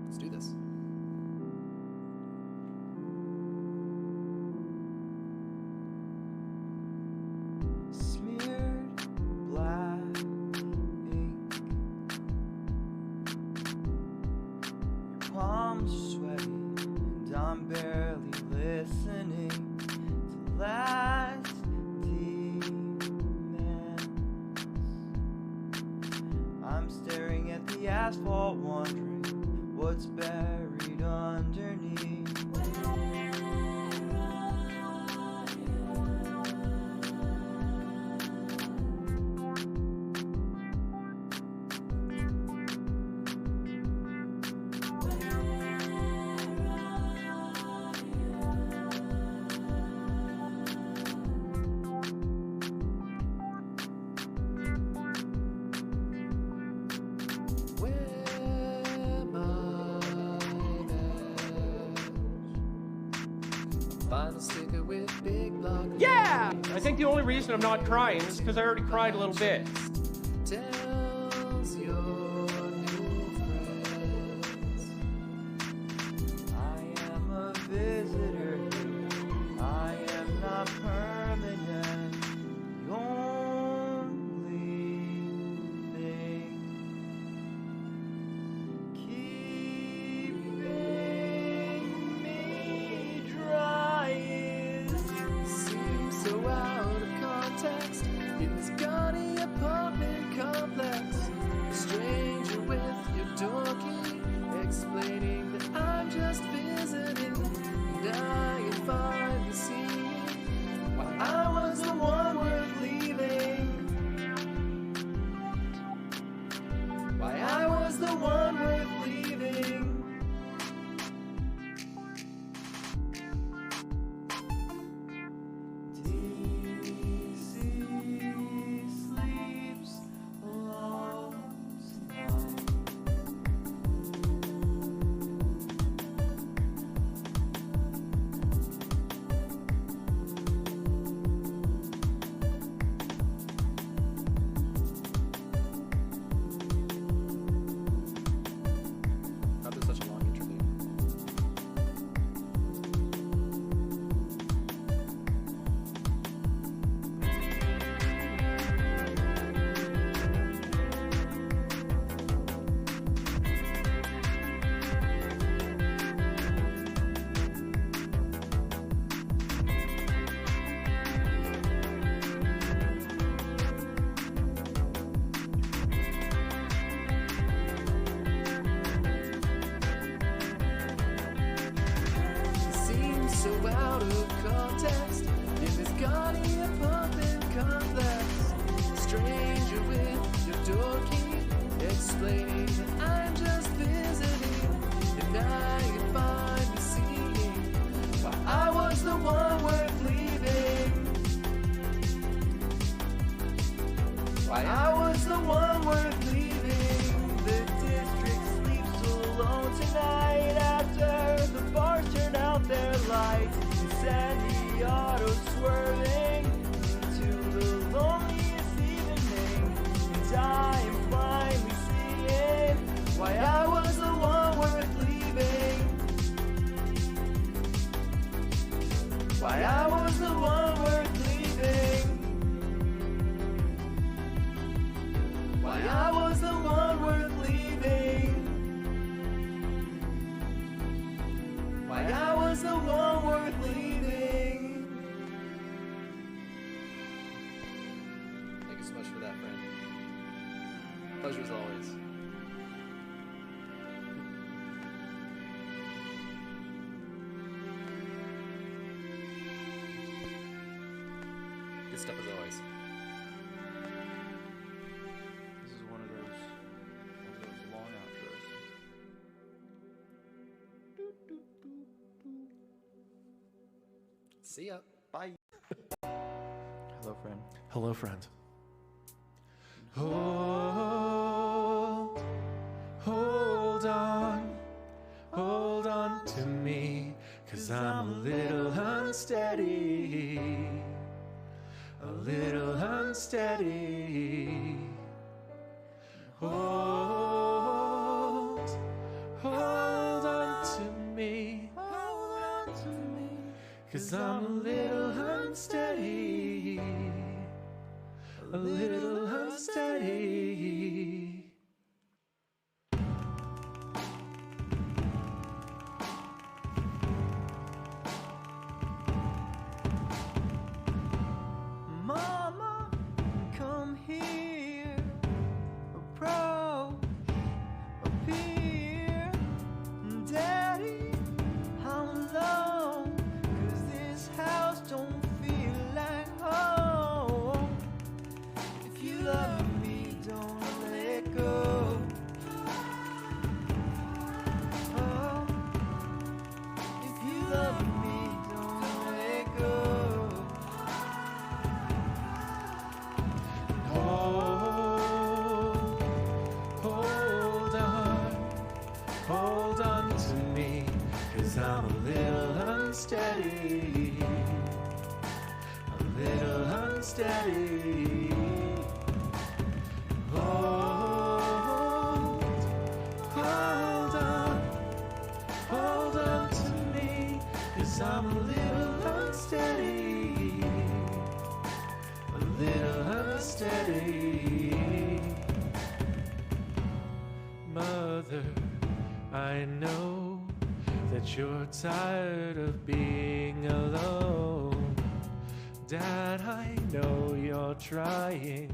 Let's do this. Smeared black ink. Your palms are sweaty, and I'm barely listening to last demands. I'm staring at the asphalt, wondering what's buried underneath. Yeah! I think the only reason I'm not crying is because I already cried a little bit. Tells your new friends I am a visitor here. I am not permanent. The only thing keeping me dry is seems so out of context in this gaudy apartment complex. A stranger with your door key, explaining that I'm just visiting, and I am finally seeing why I was the one worth leaving. Why I was the one worth leaving. DC sleeps alone tonight. Not there's such a long interlude. It seems so out of context in this gaudy apartment complex. A stranger with your door key, explaining that I'm just visiting, and I am finally seeing why I was the one worth leaving. Why I was the one worth leaving. The district sleeps alone tonight after the bars turn out their lights and send the auto swerving into the loneliest evening. And I am finally seeing why I was the one worth leaving. Why I was the one worth leaving. Why I was the one worth leaving. Why I was the one worth leaving. Thank you so much for that, friend. Pleasure as always. Good stuff as always. This is one of those long outros. See ya. Bye. Hello, friend. Hello, friend. Hold on to me, 'cause I'm a little unsteady, a little unsteady. Hold 'cause I'm a little unsteady, a little unsteady. Mama, come here, approach, appear. Daddy, I'm alone, 'cause this house don't feel like home. If you love me, don't let go. Oh, if you love me, don't let go. Hold on to me, 'cause I'm a little unsteady, a little unsteady. Hold on to me, 'cause I'm a little unsteady, a little unsteady. Mother, I know that you're tired of being alone. Dad, I know you're trying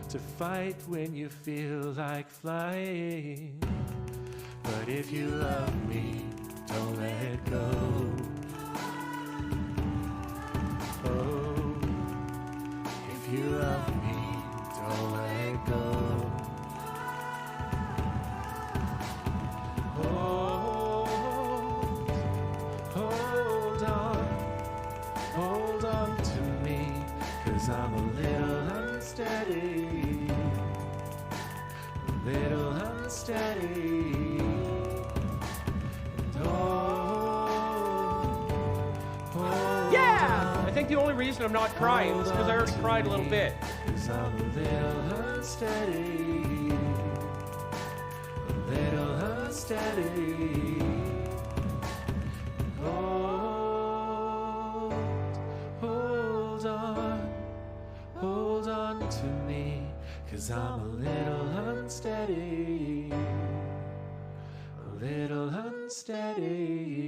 to fight when you feel like flying. But if you love me, don't let go. Oh, if you love me, don't let go. Hold on to me, 'cause I'm a little unsteady, a little unsteady. Yeah! I think the only reason I'm not crying is because I already cried a little bit. 'Cause I'm a little unsteady, a little unsteady. Hold on to me, 'cause I'm a little unsteady, a little unsteady.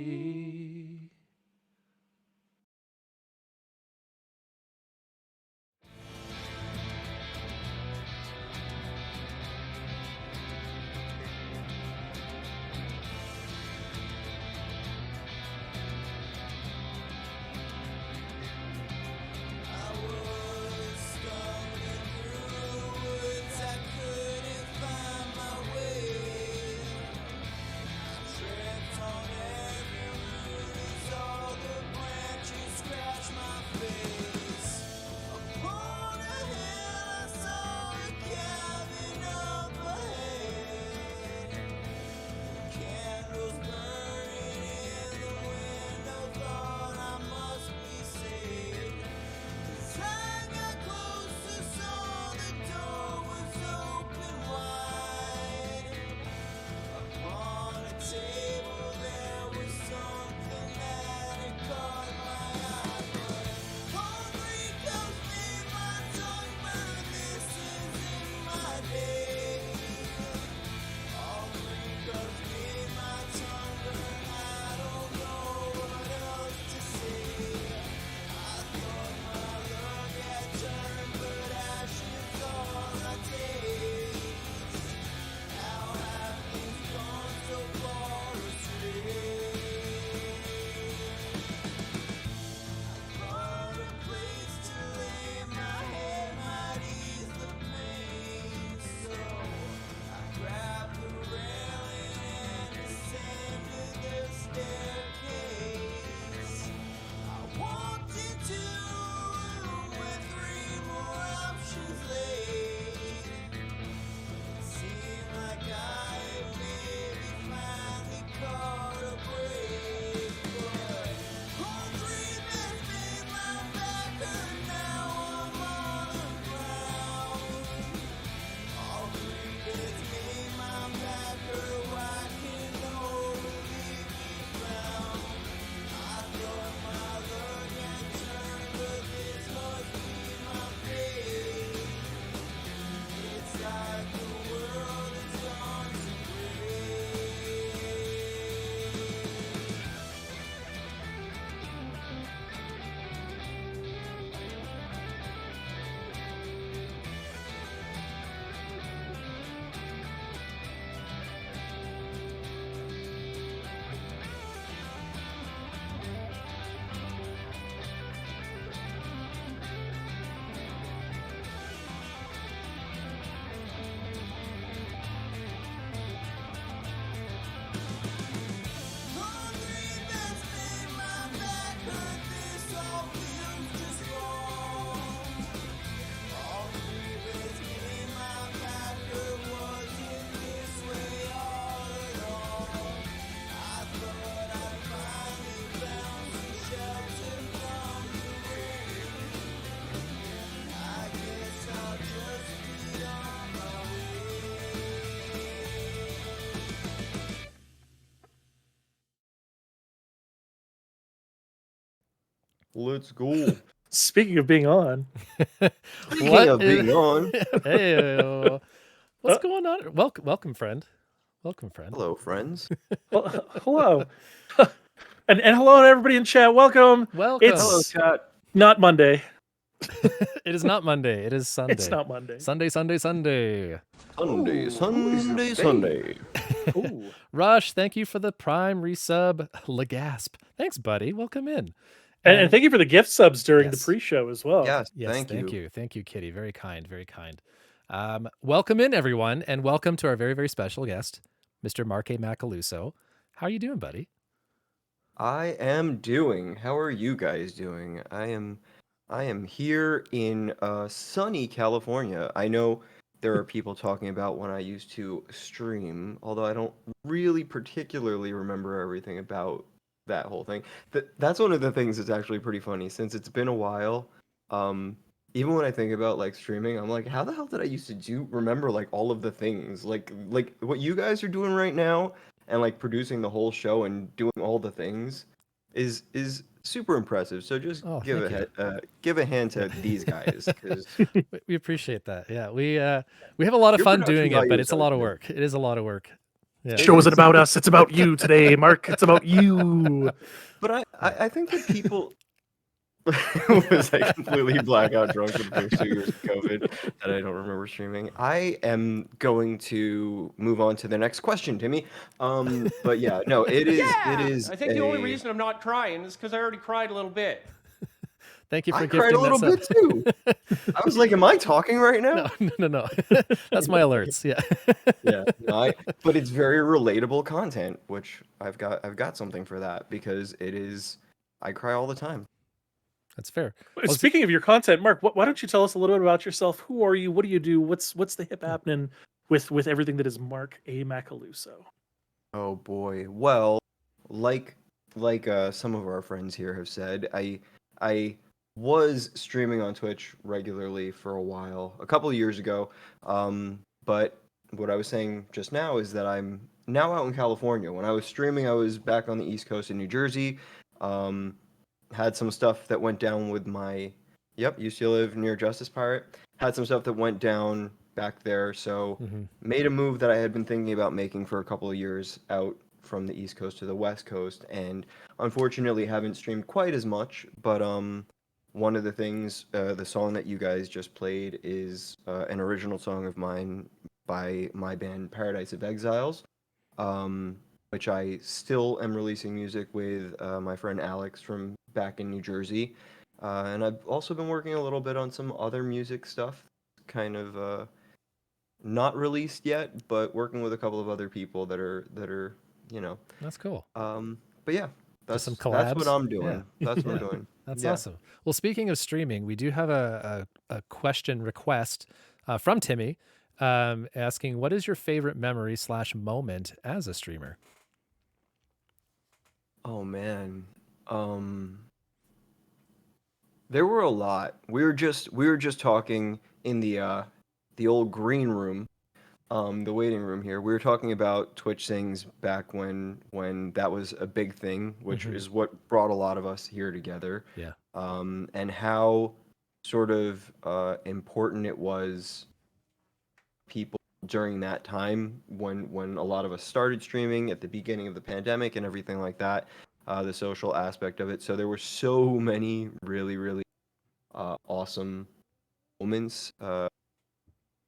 Let's go. Speaking of being on, Speaking of being on. Hey, what's going on? Welcome, friend. Welcome, friend. Hello, friends. well, hello, and hello to everybody in chat. Welcome. Welcome. Hello, It's chat. not Monday. It is not Monday. It is Sunday. It's not Monday. Sunday. Sunday. Ooh. Sunday. Ooh. Rush, thank you for the Prime resub. Legasp. Thanks, buddy. Welcome in. And thank you for the gift subs during Yes. the pre-show as well. Yes, Yes, thank you. Thank you, Kitty. Very kind, very kind. Welcome in, everyone, and welcome to our very, very special guest, Mr. MarkAMacaluso. How are you doing, buddy? I am doing. How are you guys doing? I am here in sunny California. I know there are people talking about when I used to stream, although I don't really particularly remember everything about that whole thing. That's one of the things that's actually pretty funny since it's been a while. Even when I think about like streaming, I'm like, how the hell did I used to remember like all of the things? Like what you guys are doing right now and like producing the whole show and doing all the things is super impressive. So just give a hand to these guys because We appreciate that. Yeah, we have a lot of Your fun production doing it, value but is it's a lot of everything. work. It is a lot of work. Yeah. The show isn't about us. It's about you today, Mark. It's about you. But I think that people was I completely blackout drunk for the first 2 years of COVID that I don't remember streaming. I am going to move on to the next question, Timmy. But yeah, no, it is. It is. I think the only reason I'm not crying is because I already cried a little bit. Thank you for I gifting cried a little that bit too. I was like, "Am I talking right now?" No. That's my alerts. Yeah. Yeah, no, but it's very relatable content, which I've got something for that because it is. I cry all the time. That's fair. Speaking of your content, Mark, why don't you tell us a little bit about yourself? Who are you? What do you do? What's the hip happening with everything that is MarkAMacaluso? Oh boy. Well, like some of our friends here have said, I was streaming on Twitch regularly for a while, a couple of years ago. But what I was saying just now is that I'm now out in California. When I was streaming, I was back on the East Coast in New Jersey. Had some stuff that went down with my used to live near Justice Pirate. Had some stuff that went down back there, so made a move that I had been thinking about making for a couple of years out from the East Coast to the West Coast, and unfortunately haven't streamed quite as much. But one of the things, the song that you guys just played is an original song of mine by my band Paradise of Exiles, which I still am releasing music with my friend Alex from back in New Jersey. And I've also been working a little bit on some other music stuff, kind of not released yet, but working with a couple of other people that are That's cool. But yeah, that's some collabs? that's what I'm doing. Yeah. That's what I'm doing. That's Yeah. awesome. Well, speaking of streaming, we do have a question request from Timmy asking, what is your favorite memory / moment as a streamer? Oh man. There were a lot. We were just talking in the old green room, the waiting room here. We were talking about Twitch Sings back when that was a big thing, which is what brought a lot of us here together. Yeah. And how sort of important it was people during that time when a lot of us started streaming at the beginning of the pandemic and everything like that, the social aspect of it. So there were so many really, really awesome moments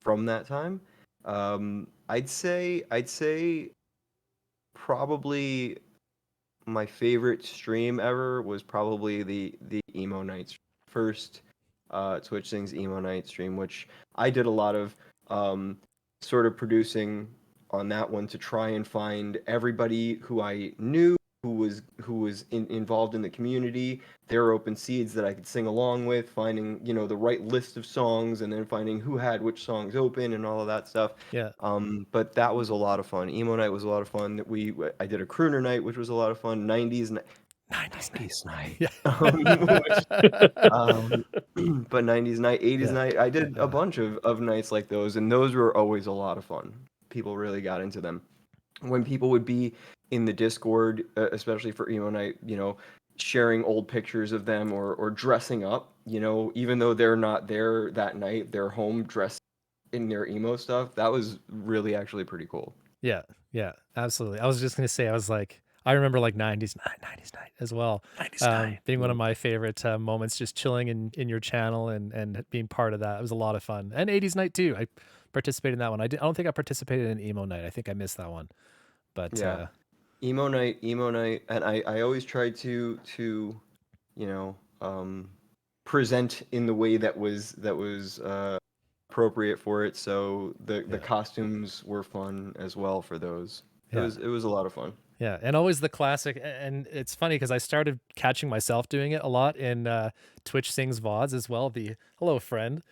from that time. I'd say probably my favorite stream ever was probably the emo night first Twitch Sings emo night stream, which I did a lot of sort of producing on that one to try and find everybody who I knew who was involved in the community, their open seeds that I could sing along with, finding the right list of songs, and then finding who had which songs open and all of that stuff. Yeah. But that was a lot of fun. Emo night was a lot of fun. I did a crooner night, which was a lot of fun. 90s night. Yeah. But 90s night, 80s Yeah. night, I did a bunch of nights like those, and those were always a lot of fun. People really got into them. When people would be in the Discord, especially for emo night, sharing old pictures of them or dressing up, you know, even though they're not there that night, they're home dressed in their emo stuff. That was really actually pretty cool. Yeah, yeah, absolutely. I was just gonna say, I was like, I remember like 90s night as well, 90s night. being one of my favorite moments, just chilling in your channel and being part of that. It was a lot of fun. And 80s night too. I participated in that one. I don't think I participated in emo night. I think I missed that one. But Yeah. Emo night, and I always tried to, you know, present in the way that was appropriate for it. So the Yeah. costumes were fun as well for those. It Yeah. was a lot of fun. Yeah, and always the classic. And it's funny because I started catching myself doing it a lot in Twitch Sings VODs as well. The hello friend,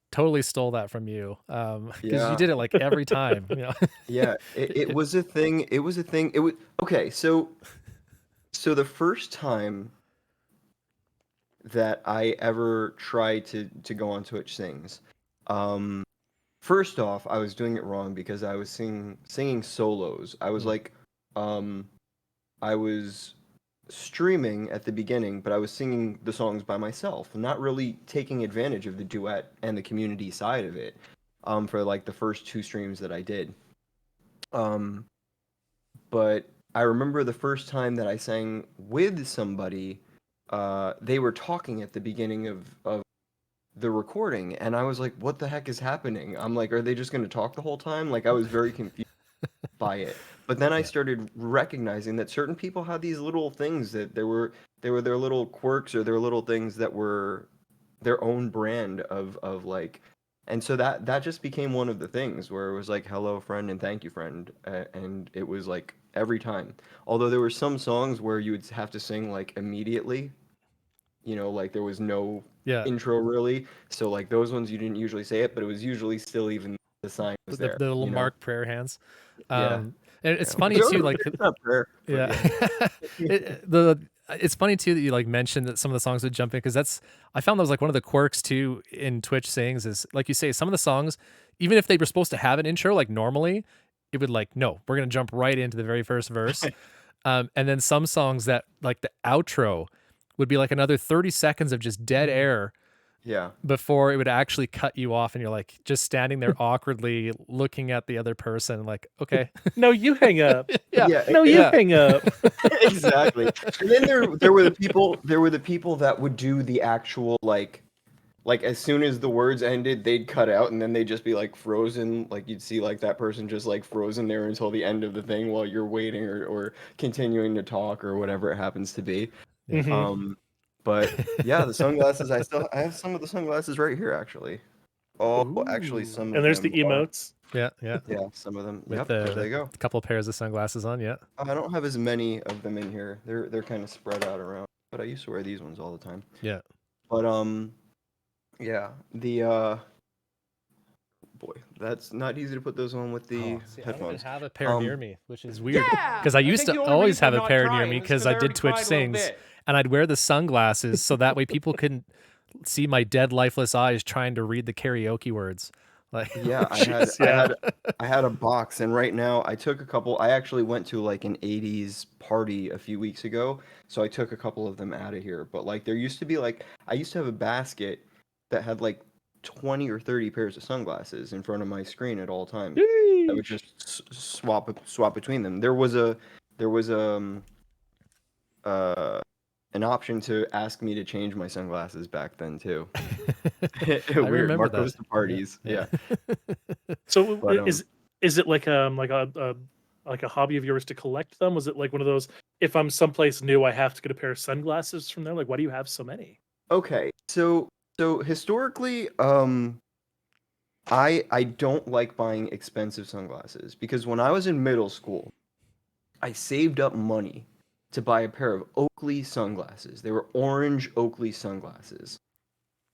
totally stole that from you because Yeah. you did it like every time. You know? Yeah, it was a thing. It was a thing. It was okay. So the first time that I ever tried to go on Twitch Sings, first off, I was doing it wrong because I was singing solos. I was like, I was streaming at the beginning, but I was singing the songs by myself, not really taking advantage of the duet and the community side of it. For like the first 2 streams that I did. But I remember the first time that I sang with somebody, they were talking at the beginning of the recording, and I was like, what the heck is happening? I'm like, are they just going to talk the whole time? Like, I was very confused by it. But then I started recognizing that certain people had these little things that they were their little quirks or their little things that were their own brand of like, and so that just became one of the things where it was like hello friend and thank you friend, and it was like every time. Although there were some songs where you would have to sing like immediately, you know, like there was no Yeah, intro really, so like those ones you didn't usually say it, but it was usually still even the sign was the there, little you know. Mark prayer hands. Yeah. And it's Yeah. funny too, like It's not prayer, but yeah, it's funny too that you like mentioned that some of the songs would jump in because I found that was like one of the quirks too in Twitch Sings is like you say some of the songs, even if they were supposed to have an intro like normally, it would like no, we're gonna jump right into the very first verse, and then some songs that like the outro would be like another 30 seconds of just dead air Yeah. before it would actually cut you off and you're like just standing there awkwardly looking at the other person like okay. No, you hang up. Yeah. Yeah. No, you Yeah. hang up. Exactly. And then there were the people that would do the actual like as soon as the words ended, they'd cut out and then they'd just be like frozen. Like you'd see like that person just like frozen there until the end of the thing while you're waiting or continuing to talk or whatever it happens to be. Yeah. Mhm. But yeah, the sunglasses I have some of the sunglasses right here actually. Oh, actually Ooh. some of And there's the them are. emotes. Yeah. Yeah, some of them. With Yep, there they go. the couple of pairs of sunglasses on. Yeah. I don't have as many of them in here. They're kind of spread out around, but I used to wear these ones all the time. Yeah. But yeah, the boy, that's not easy to put those on with the See, I don't even headphones. have a pair near me, which is weird Yeah! because I used think to the only always reason have I'm a not pair near trying me is because 'cause I I did already Twitch tried a little Sings bit. and I'd wear the sunglasses so that way people couldn't see my dead lifeless eyes trying to read the karaoke words. Like Yeah, Jeez, yeah. I had a box, and right now I took a couple. I actually went to like an '80s party a few weeks ago, so I took a couple of them out of here. But like there used to be like I used to have a basket that had like 20 or 30 pairs of sunglasses in front of my screen at all times. I would Yeesh. just swap between them. There was an option to ask me to change my sunglasses back then too. I Weird. remember Mark that. goes to parties. Yeah. So But is it like a hobby of yours to collect them? Was it like one of those if I'm someplace new I have to get a pair of sunglasses from there? Like why do you have so many? okay. So historically, I don't like buying expensive sunglasses because when I was in middle school, I saved up money to buy a pair of Oakley sunglasses. They were orange Oakley sunglasses.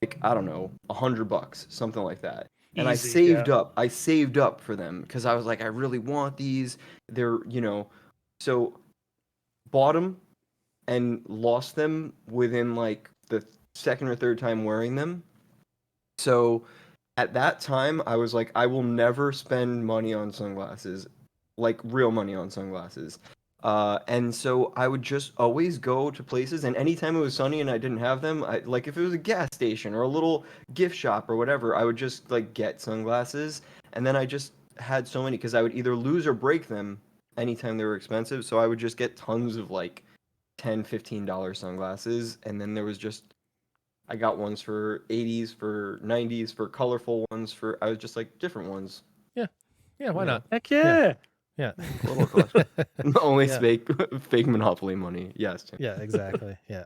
Like, I don't know, $100, something like that. And Easy, yeah. I saved up for them because I was like, I really want these. They're, you know, so bought them and lost them within like the second or third time wearing them. So at that time, I was like, I will never spend money on sunglasses, like real money on sunglasses. And so I would just always go to places, and anytime it was sunny and I didn't have them, like if it was a gas station or a little gift shop or whatever, I would just like get sunglasses, and then I just had so many because I would either lose or break them anytime they were expensive, so I would just get tons of like $10, $15 sunglasses, and then there was just I got ones for 80s, for 90s, for colorful ones, for I was just like different ones. Yeah, why You know, not? Heck yeah. Yeah. little collection. Only Yeah. fake Monopoly money. Yes, Tim. Yeah, exactly. Yeah.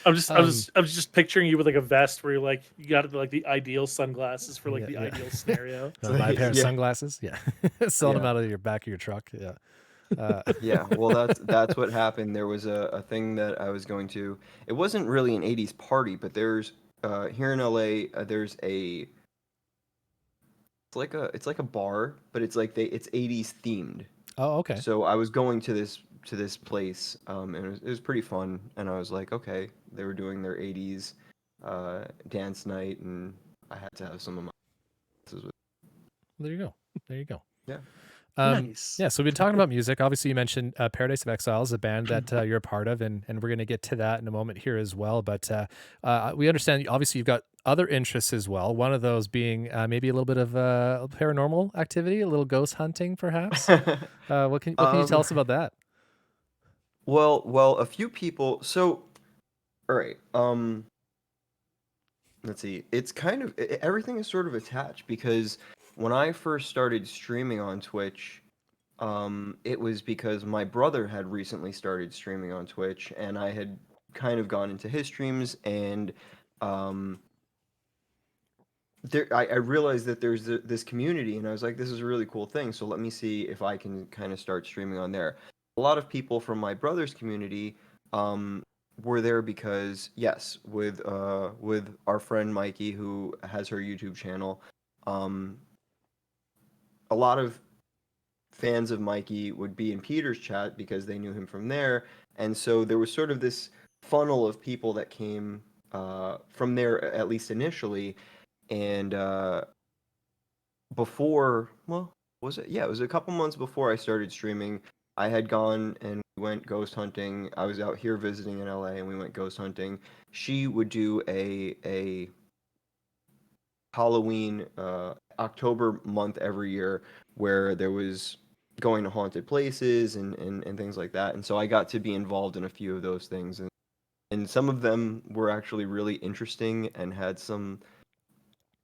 I'm just, I Um, was just picturing you with like a vest where you're like, you got like the ideal sunglasses for like Yeah, the yeah. ideal scenario. Wanna buy a pair of Yeah. sunglasses? Yeah. Selling them Yeah. out of your back of your truck. Yeah. Uh, Yeah, well, that's what happened. There was a thing that I was going to. It wasn't really an '80s party, but there's here in LA, there's a it's like a bar, but it's like it's '80s themed. oh, okay. So I was going to this place, and it was pretty fun. And I was like, okay, they were doing their '80s dance night, and I had to have some of my glasses with. There you go. There you go. Yeah. Nice. Yeah, so we've been talking about music. Obviously, you mentioned Paradise of Exiles, a band that you're a part of, and we're going to get to that in a moment here as well. But we understand, obviously, you've got other interests as well. One of those being maybe a little bit of paranormal activity, a little ghost hunting, perhaps. What can you tell us about that? Well, a few people. So, all right. Let's see. It's kind of everything is sort of attached because when I first started streaming on Twitch, it was because my brother had recently started streaming on Twitch, and I had kind of gone into his streams, and um, I realized that there's this community, and I was like, this is a really cool thing. So let me see if I can kind of start streaming on there. A lot of people from my brother's community were there because yes, with our friend Mikey who has her YouTube channel, um, a lot of fans of Mikey would be in Peter's chat because they knew him from there, and so there was sort of this funnel of people that came from there at least initially, and before, well, was it? Yeah, it was a couple months before I started streaming. I had gone and we went ghost hunting. I was out here visiting in LA and we went ghost hunting. She would do a Halloween October month every year where there was going to haunted places and things like that. And so I got to be involved in a few of those things, and some of them were actually really interesting and had some.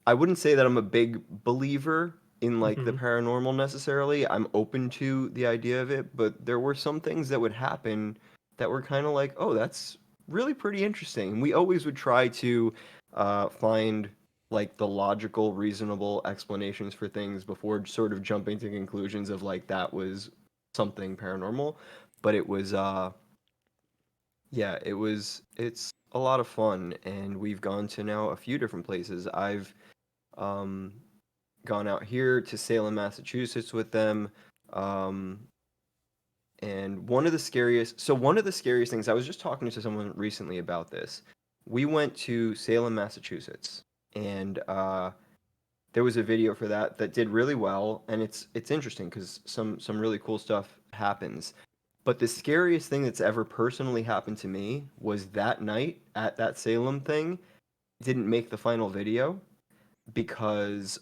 I wouldn't say that I'm a big believer in like the Mhm. paranormal necessarily. I'm open to the idea of it, but there were some things that would happen that were kind of like, oh, that's really pretty interesting. And we always would try to find like the logical, reasonable explanations for things before sort of jumping to conclusions of like that was something paranormal. But it was yeah, it's a lot of fun, and we've gone to now a few different places. I've um, gone out here to Salem, Massachusetts with them. Um, and one of the scariest things, I was just talking to someone recently about this. We went to Salem, Massachusetts, and there was a video for that did really well, and it's interesting because some really cool stuff happens. But the scariest thing that's ever personally happened to me was that night at that Salem thing. Didn't make the final video because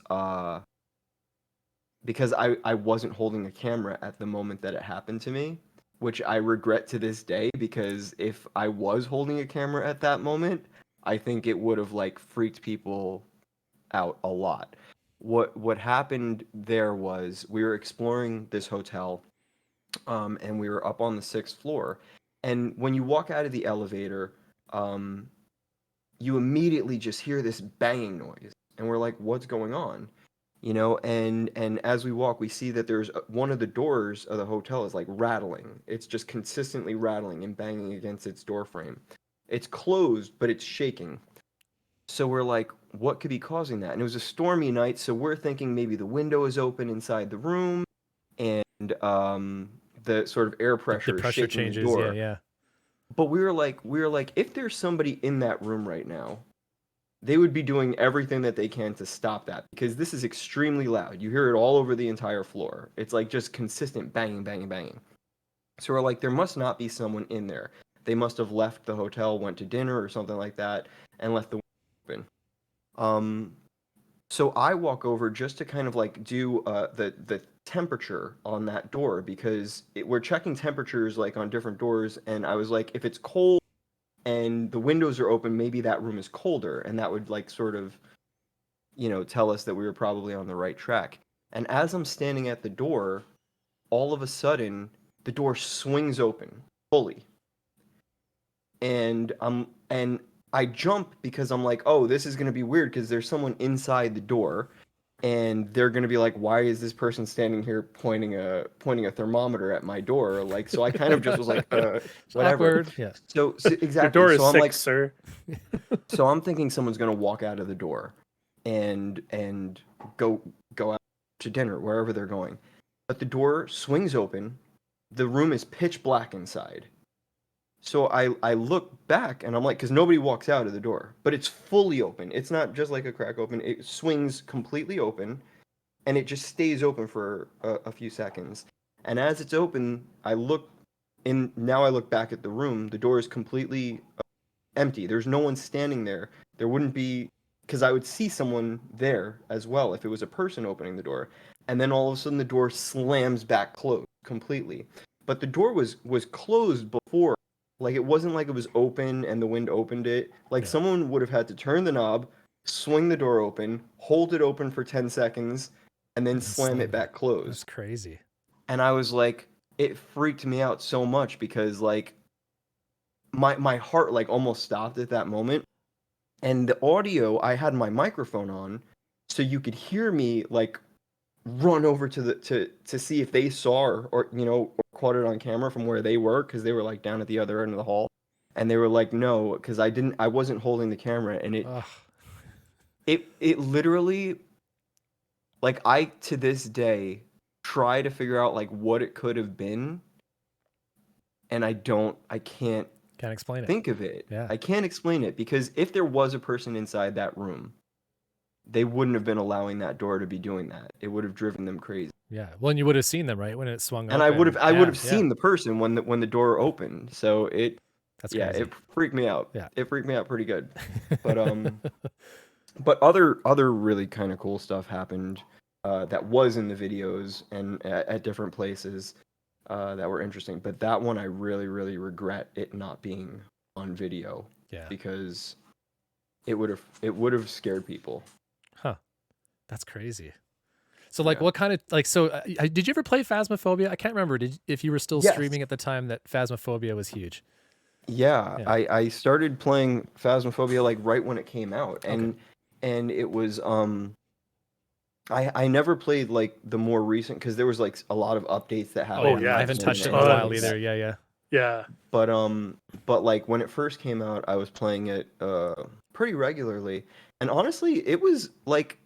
I wasn't holding a camera at the moment that it happened to me, which I regret to this day because if I was holding a camera at that moment, I think it would have like freaked people out a lot. What happened there was we were exploring this hotel, and we were up on the 6th floor, and when you walk out of the elevator, um, you immediately just hear this banging noise, and we're like, what's going on? And as we walk, we see that there's one of the doors of the hotel is like rattling. It's just consistently rattling and banging against its door frame. It's closed, but it's shaking. So we're like, what could be causing that? And it was a stormy night, so we're thinking maybe the window is open inside the room, and the sort of air The pressure is pressure shaking the changes. Yeah, door. yeah. But we were like, if there's somebody in that room right now, they would be doing everything that they can to stop that because this is extremely loud. You hear it all over the entire floor. It's like just consistent banging, banging, banging. So we're like, there must not be someone in there. They must have left the hotel, went to dinner or something like that, and left the window open. So I walk over just to kind of like do the temperature on that door, because we're checking temperatures like on different doors, and I was like, if it's cold and the windows are open, maybe that room is colder, and that would like sort of, tell us that we were probably on the right track. And as I'm standing at the door, all of a sudden the door swings open fully, and I jump because I'm like, oh, this is gonna be weird because there's someone inside the door, and they're gonna be like, why is this person standing here pointing a thermometer at my door? Like, so I kind of just was like, whatever. Awkward. Yeah. So Your exactly. door is So I'm 6, like, sir. so I'm thinking someone's gonna walk out of the door, and go out to dinner wherever they're going, but the door swings open. The room is pitch black inside. So I look back and I'm like, because nobody walks out of the door, but it's fully open. It's not just like a crack open. It swings completely open, and it just stays open for a few seconds. And as it's open, I look back at the room. The door is completely empty. There's no one standing there. There wouldn't be, because I would see someone there as well if it was a person opening the door. And then all of a sudden the door slams back closed completely. But the door was closed before. Like, it wasn't like it was open and the wind opened it. Like, someone would have had to turn the knob, swing the door open, hold it open for 10 seconds, and then slam it back closed. That's crazy. And I was like, it freaked me out so much because, like, my heart, like, almost stopped at that moment. And the audio, I had my microphone on, so you could hear me, like, run over to see if they saw or caught it on camera from where they were, because they were like down at the other end of the hall, and they were like, no, because I wasn't holding the camera, and it literally, like, I to this day try to figure out like what it could have been, and I can't explain it. think of it. Yeah. I can't explain it, because if there was a person inside that room, they wouldn't have been allowing that door to be doing that. It would have driven them crazy. Yeah. Well, and you would have seen them, right, when it swung And open. I would have seen the person when the door opened. So that's crazy. it freaked me out. Yeah. It freaked me out pretty good. But but other really kind of cool stuff happened that was in the videos and at different places that were interesting. But that one, I really, really regret it not being on video. Yeah. Because it would have scared people. Huh. That's crazy. So, like, what kind of, like, so did you ever play Phasmophobia? I can't remember if you were still streaming at the time that Phasmophobia was huge. Yeah. I started playing Phasmophobia like right when it came out, and it was I never played like the more recent, because there was like a lot of updates that happened. Oh yeah, I haven't touched it in a while either. Yeah. But like when it first came out, I was playing it pretty regularly, and honestly, it was like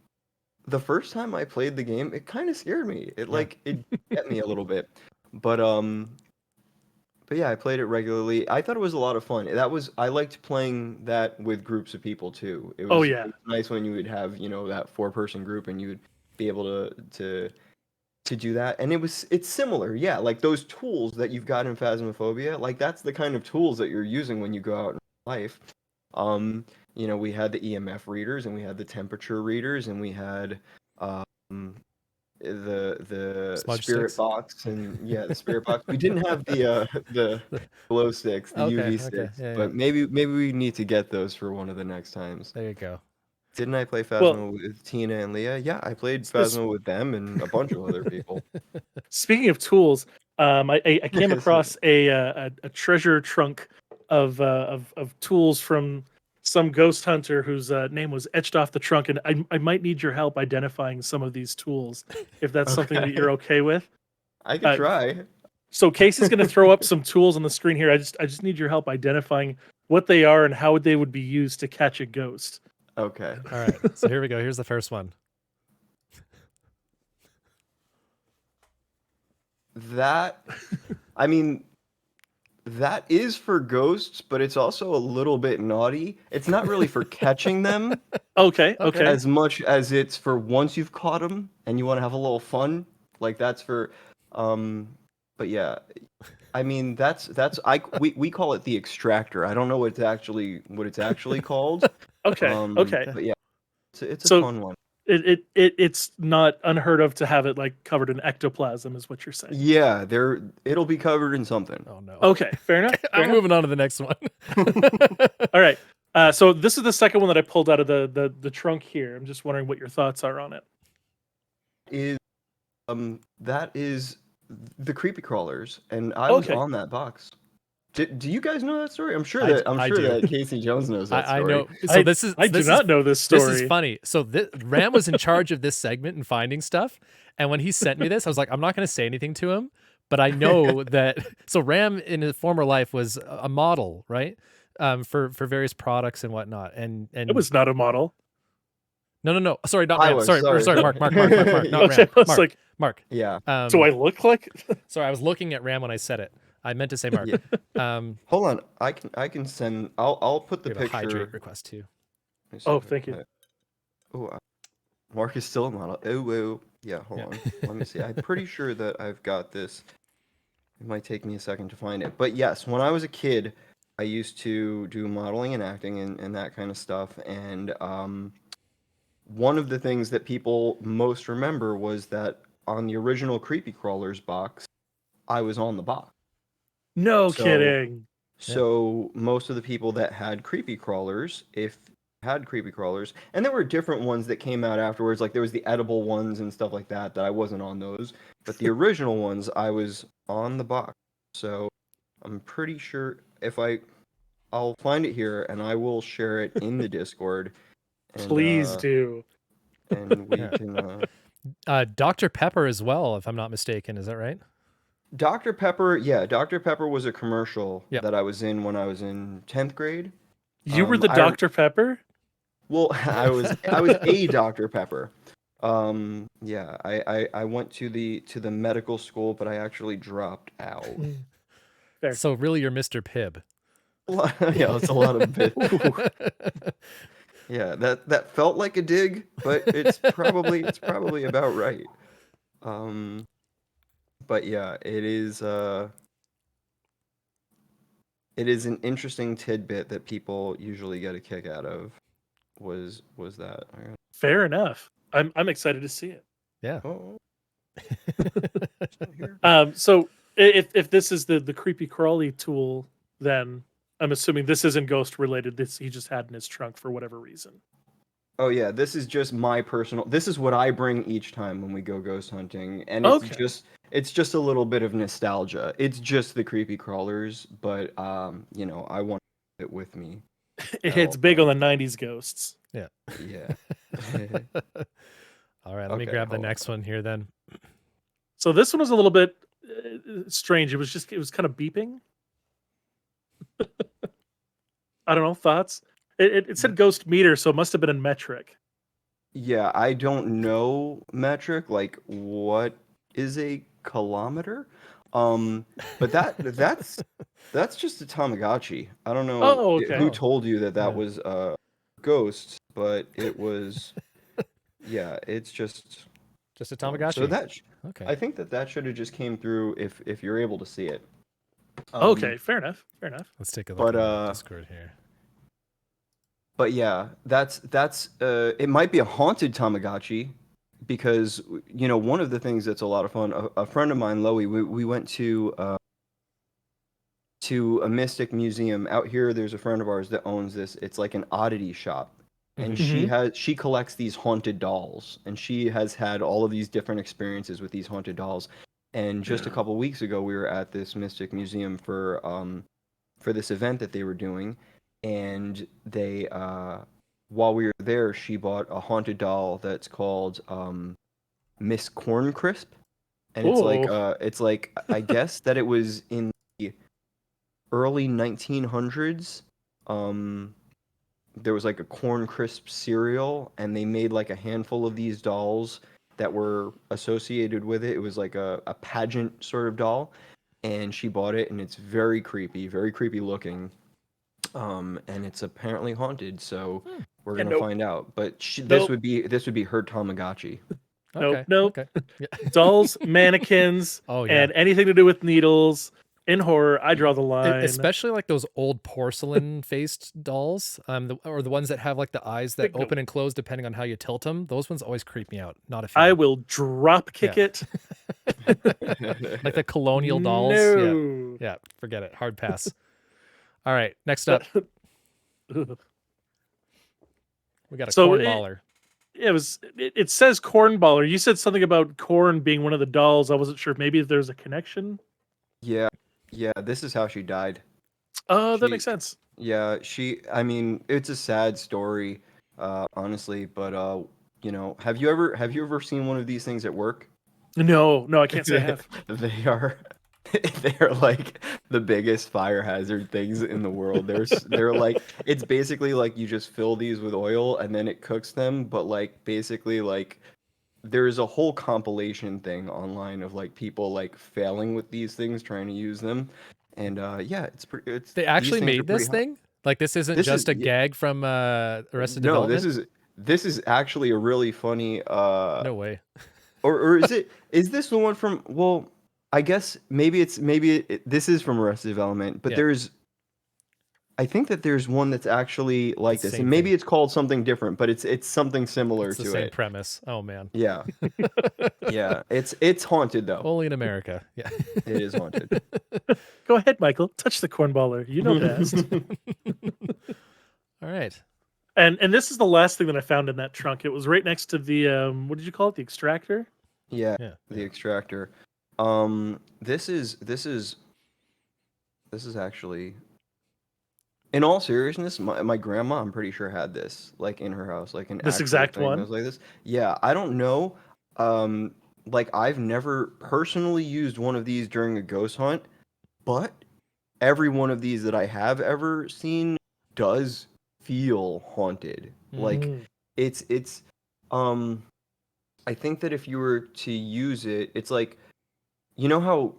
the first time I played the game, it kind of scared me. It get me a little bit, but yeah, I played it regularly. I thought it was a lot of fun. I liked playing that with groups of people too. It was nice when you would have that 4-person group and you would be able to do that. And it's similar, yeah. Like those tools that you've got in Phasmophobia, like that's the kind of tools that you're using when you go out in life. We had the EMF readers, and we had the temperature readers, and we had the Smudge spirit sticks. box, and the spirit box. We didn't have the glow sticks, the UV sticks, but maybe we need to get those for one of the next times. There you go. Didn't I play Phasmo with Tina and Leah? Yeah, I played Phasmo with them and a bunch of other people. Speaking of tools, I came across a treasure trunk of tools from some ghost hunter whose name was etched off the trunk, and I might need your help identifying some of these tools, if that's something that you're okay with. I can try. So Casey's going to throw up some tools on the screen here. I just need your help identifying what they are and how they would be used to catch a ghost. Okay. All right. So here we go. Here's the first one. That is for ghosts, but it's also a little bit naughty. It's not really for catching them. Okay. As much as it's for once you've caught them and you want to have a little fun. Like that's for but yeah, I mean we call it the extractor. I don't know what it's actually called. Okay. Okay. But yeah, it's a So fun one. it's not unheard of to have it like covered in ectoplasm, is what you're saying. Yeah, it'll be covered in something. Oh no. Okay, fair enough. Fair I'm enough. moving on to the next one. All right. So this is the second one that I pulled out of the trunk here. I'm just wondering what your thoughts are on it. That is the creepy crawlers, and I was Okay. on that box. Do you guys know that story? I'm sure I do. that Casey Jones knows that story. I know. So I do not know this story. This is funny. So Ram was in charge of this segment and finding stuff. And when he sent me this, I was like, I'm not going to say anything to him, but I know that. So Ram in his former life was a model, right? For various products and whatnot. And It was not a model. No. Sorry, not I Ram. was, Sorry, sorry. Mark. Not Ram. Okay, I was like, Mark. Yeah. do I look like? Sorry, I was looking at Ram when I said it. I meant to say Mark. Yeah. Hold on. I can send. I'll put the we have a picture. hydrate request too. Let me see Oh, if I- thank you. Mark is still a model. Oh. Yeah. Hold on. Let me see. I'm pretty sure that I've got this. It might take me a second to find it, but yes, when I was a kid, I used to do modeling and acting and that kind of stuff. And one of the things that people most remember was that on the original Creepy Crawlers box, I was on the box. No So- kidding. So most of the people that had creepy crawlers, and there were different ones that came out afterwards, like there was the edible ones and stuff like that I wasn't on those, but the original ones I was on the box. So I'm pretty sure I'll find it here and I will share it in the Discord. And, Please do. And we Yeah. can. Dr. Pepper as well, if I'm not mistaken. Is that right? Dr. Pepper, yeah, Dr. Pepper was a commercial Yep. that I was in when I was in 10th grade. You were the I- Dr. Pepper? Well, I was a Dr. Pepper. Yeah, I went to the medical school, but I actually dropped out. Fair. So really, you're Mr. Pibb. Yeah, it's a lot of bit. Yeah, that felt like a dig, but it's probably about right. But yeah, it is an interesting tidbit that people usually get a kick out of. Was that? Fair enough. I'm excited to see it. Yeah. Oh. So if this is the creepy crawly tool, then I'm assuming this isn't ghost related. This he just had in his trunk for whatever reason. Oh yeah, this is just my personal. This is what I bring each time when we go ghost hunting, and Okay. it's just a little bit of nostalgia. It's just the creepy crawlers, but I want it with me. It hits big on the '90s ghosts. Yeah. All right, let me Okay, grab the hold on. next one here then. So this one was a little bit strange. It was kind of beeping. I don't know, thoughts. It said ghost meter, so it must have been in metric. Yeah, I don't know metric. Like, what is a kilometer? But that's just a Tamagotchi. I don't know Oh, okay. who told you that Yeah. was ghosts, but it was. Yeah, it's just. Just a Tamagotchi. So okay. I think that should have just came through if you're able to see it. Okay, fair enough. Fair enough. Let's take a look but, at the Discord here. But yeah, that's it might be a haunted Tamagotchi because one of the things that's a lot of fun. A friend of mine, Loey, we went to a Mystic museum out here. There's a friend of ours that owns this. It's like an oddity shop, and she collects these haunted dolls, and she has had all of these different experiences with these haunted dolls. And just a couple weeks ago, we were at this Mystic museum for this event that they were doing. And they, while we were there, she bought a haunted doll that's called Miss Corn Crisp, and it's like I guess that it was in the early 1900s. There was like a Corn Crisp cereal, and they made like a handful of these dolls that were associated with it. It was like a pageant sort of doll, and she bought it, and it's very creepy looking. And it's apparently haunted, so we're gonna find out. But this would be her Tamagotchi. Okay. Nope. Okay. Yeah. Dolls, mannequins, Oh yeah. and anything to do with needles in horror, I draw the line. Especially like those old porcelain faced dolls, or the ones that have like the eyes that Bingo. open and close depending on how you tilt them. Those ones always creep me out. Not a I fan. will drop kick Yeah. it. Like the colonial dolls. No. Yeah. Forget it. Hard pass. All right. Next up, we got a So cornballer. it says cornballer. You said something about corn being one of the dolls. I wasn't sure. Maybe there's a connection. Yeah, yeah. This is how she died. Oh, that She- makes sense. Yeah, I mean, it's a sad story, honestly. But you know, have you ever seen one of these things at work? No, I can't say I have. They are they're like the biggest fire hazard things in the world. They're like, it's basically like you just fill these with oil and then it cooks them, but like basically like there's a whole compilation thing online of like people like failing with these things trying to use them. And yeah, it's They these actually things are made this pretty hot. thing? Like this isn't This just is- a yeah. gag from Arrested No, Development? this is actually a really funny No way. or is this the one from, well, I guess maybe this is from Arrested Development, but Yeah. I think that there's one that's actually like It's the this, same and maybe thing. it's called something different, but it's something similar It's the to same it. premise. Oh man. Yeah, yeah, it's haunted though. Only in America. Yeah. It is haunted. Go ahead, Michael. Touch the cornballer. You know best. All right. And this is the last thing that I found in that trunk. It was right next to the what did you call it? The extractor? Yeah, Yeah. the extractor. This is actually, in all seriousness, my grandma, I'm pretty sure, had this like in her house, like an This actual exact thing that one? was like this. Yeah, I don't know. Like I've never personally used one of these during a ghost hunt, but every one of these that I have ever seen does feel haunted. Like Mm. it's I think that if you were to use it, it's like, you know how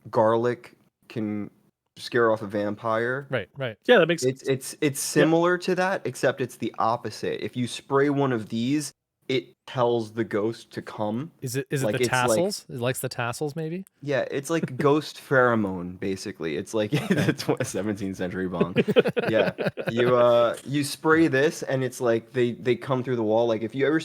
garlic can scare off a vampire? Right. Yeah, that makes It's similar to that, except it's the opposite. If you spray one of these, it tells the ghost to come. Is it Like, the it's like- tassels? It likes the tassels maybe? Yeah, it's like ghost pheromone, basically. It's like it's a 17th century bong. Yeah, you spray this, and it's like they come through the wall. Like if you ever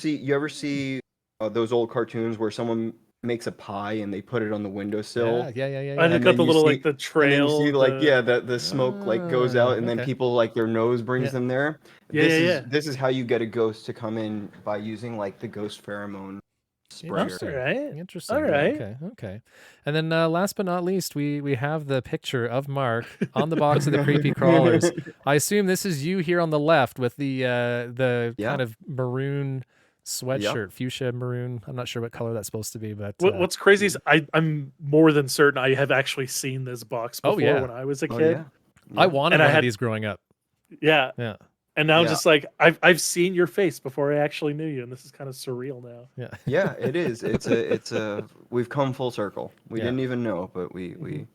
see those old cartoons where someone makes a pie and they put it on the windowsill. Yeah. and it And got then the you little see- like the And then trail. you see like the- the smoke like goes out, and then okay. people like their nose brings Yeah. them there. Yeah. This is how you get a ghost to come in, by using like the ghost pheromone sprayer. Interesting. All right. Interesting. All right. Okay. And then last but not least, we have the picture of Mark on the box of the creepy crawlers. I assume this is you here on the left with the Yeah. kind of maroon sweatshirt, fuchsia maroon. I'm not sure what color that's supposed to be, but What's crazy is I'm more than certain I have actually seen this box Oh, before yeah. when I was a Oh, kid. yeah. I wanted And I one of had- these growing up. Yeah. Yeah. And now Yeah. just like I've seen your face before I actually knew you, and this is kind of surreal now. Yeah. Yeah, it is. It's a we've come full circle. We Yeah. didn't even know, but we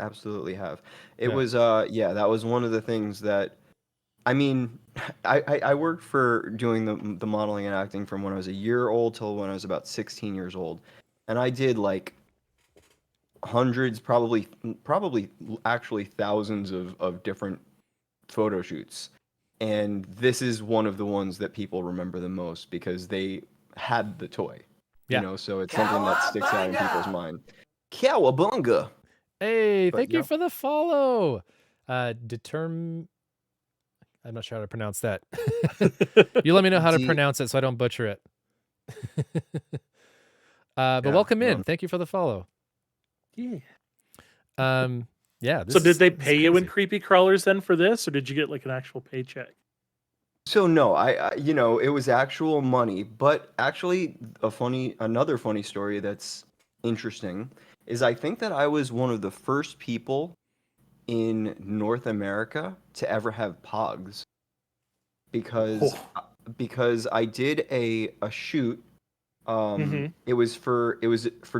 absolutely have. It Yeah. was that was one of the things that, I mean, I worked for doing the modeling and acting from when I was a year old till when I was about 16 years old. And I did like hundreds, probably actually thousands of different photo shoots. And this is one of the ones that people remember the most because they had the toy. Yeah. You know, so it's something that sticks out in people's mind. Cowabunga. Hey, But thank you yeah. for the follow. I'm not sure how to pronounce that. You let me know how to D- pronounce it so I don't butcher it. But Yeah, welcome in. well- Thank you for the follow. Yeah. Yeah. This So did is- they this is pay you in crazy. creepy crawlers then for this, or did you get like an actual paycheck? So no, I you know, it was actual money, but actually another funny story that's interesting is I think that I was one of the first people in North America to ever have pogs, because I did a shoot. Mhm. It was for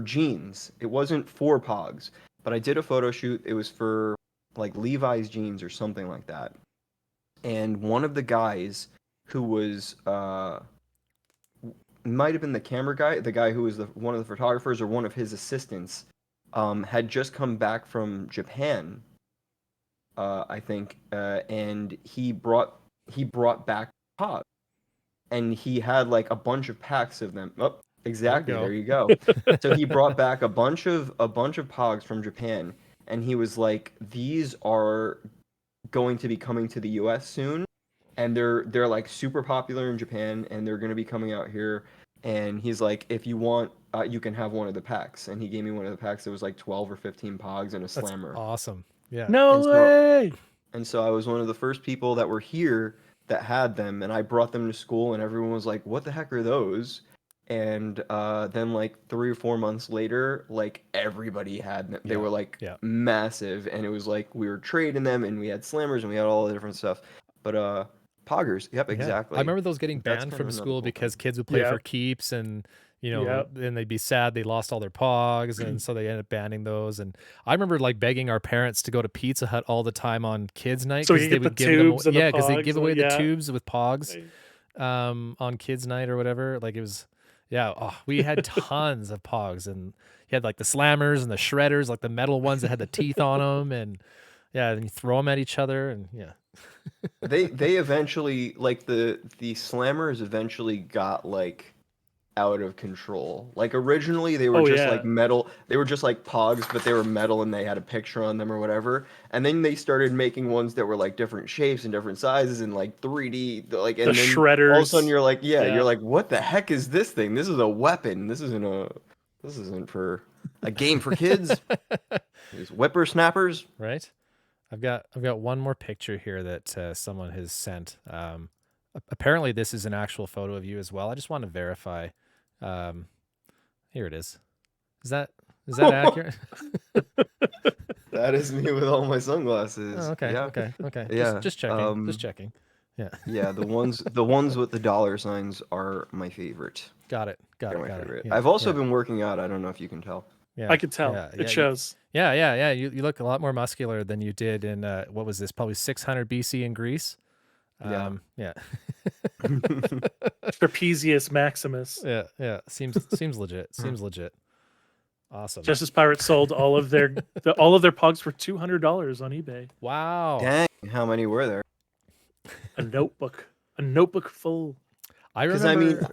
jeans. It wasn't for pogs, but I did a photo shoot. It was for like Levi's jeans or something like that. And one of the guys who was might have been the camera guy, the guy who was one of the photographers or one of his assistants, had just come back from Japan, I think, and he brought back pods, and he had like a bunch of packs of them. Oh, exactly, there you go. So he brought back a bunch of pogs from Japan, and he was like, "These are going to be coming to the U.S. soon, and they're like super popular in Japan, and they're going to be coming out here." And he's like, "If you want, you can have one of the packs." And he gave me one of the packs. It was like 12 or 15 pogs and a That's slammer. awesome. Yeah. No way. And so I was one of the first people that were here that had them, and I brought them to school, and everyone was like, "What the heck are those?" And then like 3 or 4 months later, like everybody had them. They were like massive, and it was like we were trading them, and we had slammers, and we had all the different stuff. But poggers, yep, exactly. I remember those getting That's banned kind from of another school cool because thing. kids would play for keeps, and then they'd be sad they lost all their pogs, and so they ended up banning those. And I remember like begging our parents to go to Pizza Hut all the time on kids' night So because you they get the would give them, tubes and the because they pogs give and away the tubes with pogs Right. on kids' night or whatever. Like it was, we had tons of pogs, and you had like the slammers and the shredders, like the metal ones that had the teeth on them, and then you throw them at each other, and They eventually, like, the slammers eventually got like out of control. Like originally they were just like metal. They were just like pogs, but they were metal and they had a picture on them or whatever. And then they started making ones that were like different shapes and different sizes and like 3D, like, and the then shredders. all of a sudden you're like, you're like, what the heck is this thing? This is a weapon. This isn't for a game for kids. These whippersnappers. right. I've got one more picture here that someone has sent. Apparently, this is an actual photo of you as well. I just want to verify. Here it is. Is that accurate? That is me with all my sunglasses. Oh, okay. Yeah. Okay. Yeah. Just checking. Just checking. Yeah. Yeah, the ones with the dollar signs are my favorite. Got it. They're my favorite. Yeah, I've also been working out. I don't know if you can tell. Yeah. I could tell. Yeah, It shows. Yeah. You look a lot more muscular than you did in what was this? Probably 600 BC in Greece. Yeah. Trapezius Maximus. Yeah. Seems legit. Seems legit. Awesome. Justice Pirates sold all of their pogs for $200 on eBay. Wow. Dang, how many were there? A notebook full. I remember.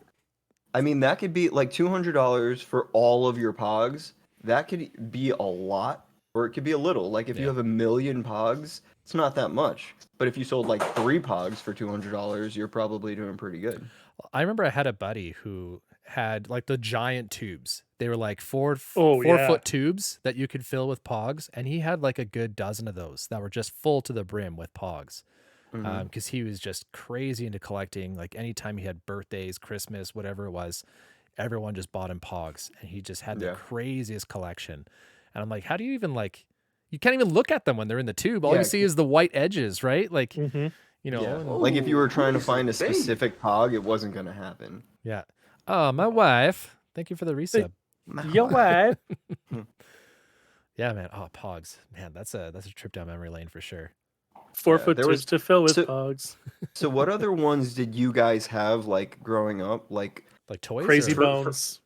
I mean that could be like $200 for all of your pogs. That could be a lot, or it could be a little. Like if you have 1 million pogs, it's not that much. But if you sold like 3 pogs for $200, you're probably doing pretty good. I remember I had a buddy who had like the giant tubes. They were like 4-foot tubes that you could fill with pogs, and he had like a good dozen of those that were just full to the brim with pogs. Because he was just crazy into collecting. Like anytime he had birthdays, Christmas, whatever it was, everyone just bought him pogs, and he just had the craziest collection. And I'm like, how do you even you can't even look at them when they're in the tube. All you see is the white edges, right? Like, like if you were trying to find a specific pog, it wasn't going to happen. Yeah. Oh, my wife. Thank you for the resub. Your wife. Yeah, man. Oh, pogs. Man, that's a trip down memory lane for sure. 4-foot tubes to fill with pogs. So what other ones did you guys have like growing up? Like toys? Crazy Bones.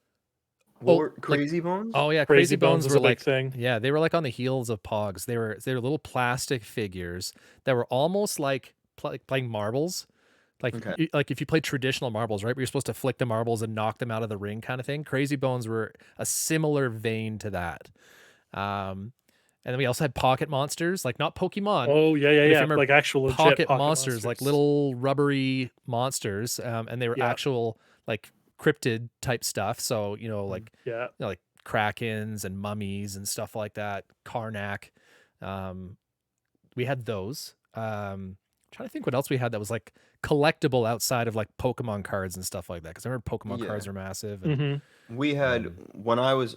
Crazy Bones? Oh yeah, Crazy Bones were like a big thing. Yeah, they were like on the heels of pogs. They were little plastic figures that were almost like playing marbles. Like if you played traditional marbles, right? Where you're supposed to flick the marbles and knock them out of the ring kind of thing. Crazy Bones were a similar vein to that. And then we also had pocket monsters, like not Pokemon. Oh yeah. Like actual legit pocket monsters, like little rubbery monsters. And they were actual like cryptid type stuff. So, like Krakens and mummies and stuff like that. Karnak. We had those. Trying to think what else we had that was like collectible outside of like Pokemon cards and stuff like that. Because I remember Pokemon cards are massive. And, we had when I was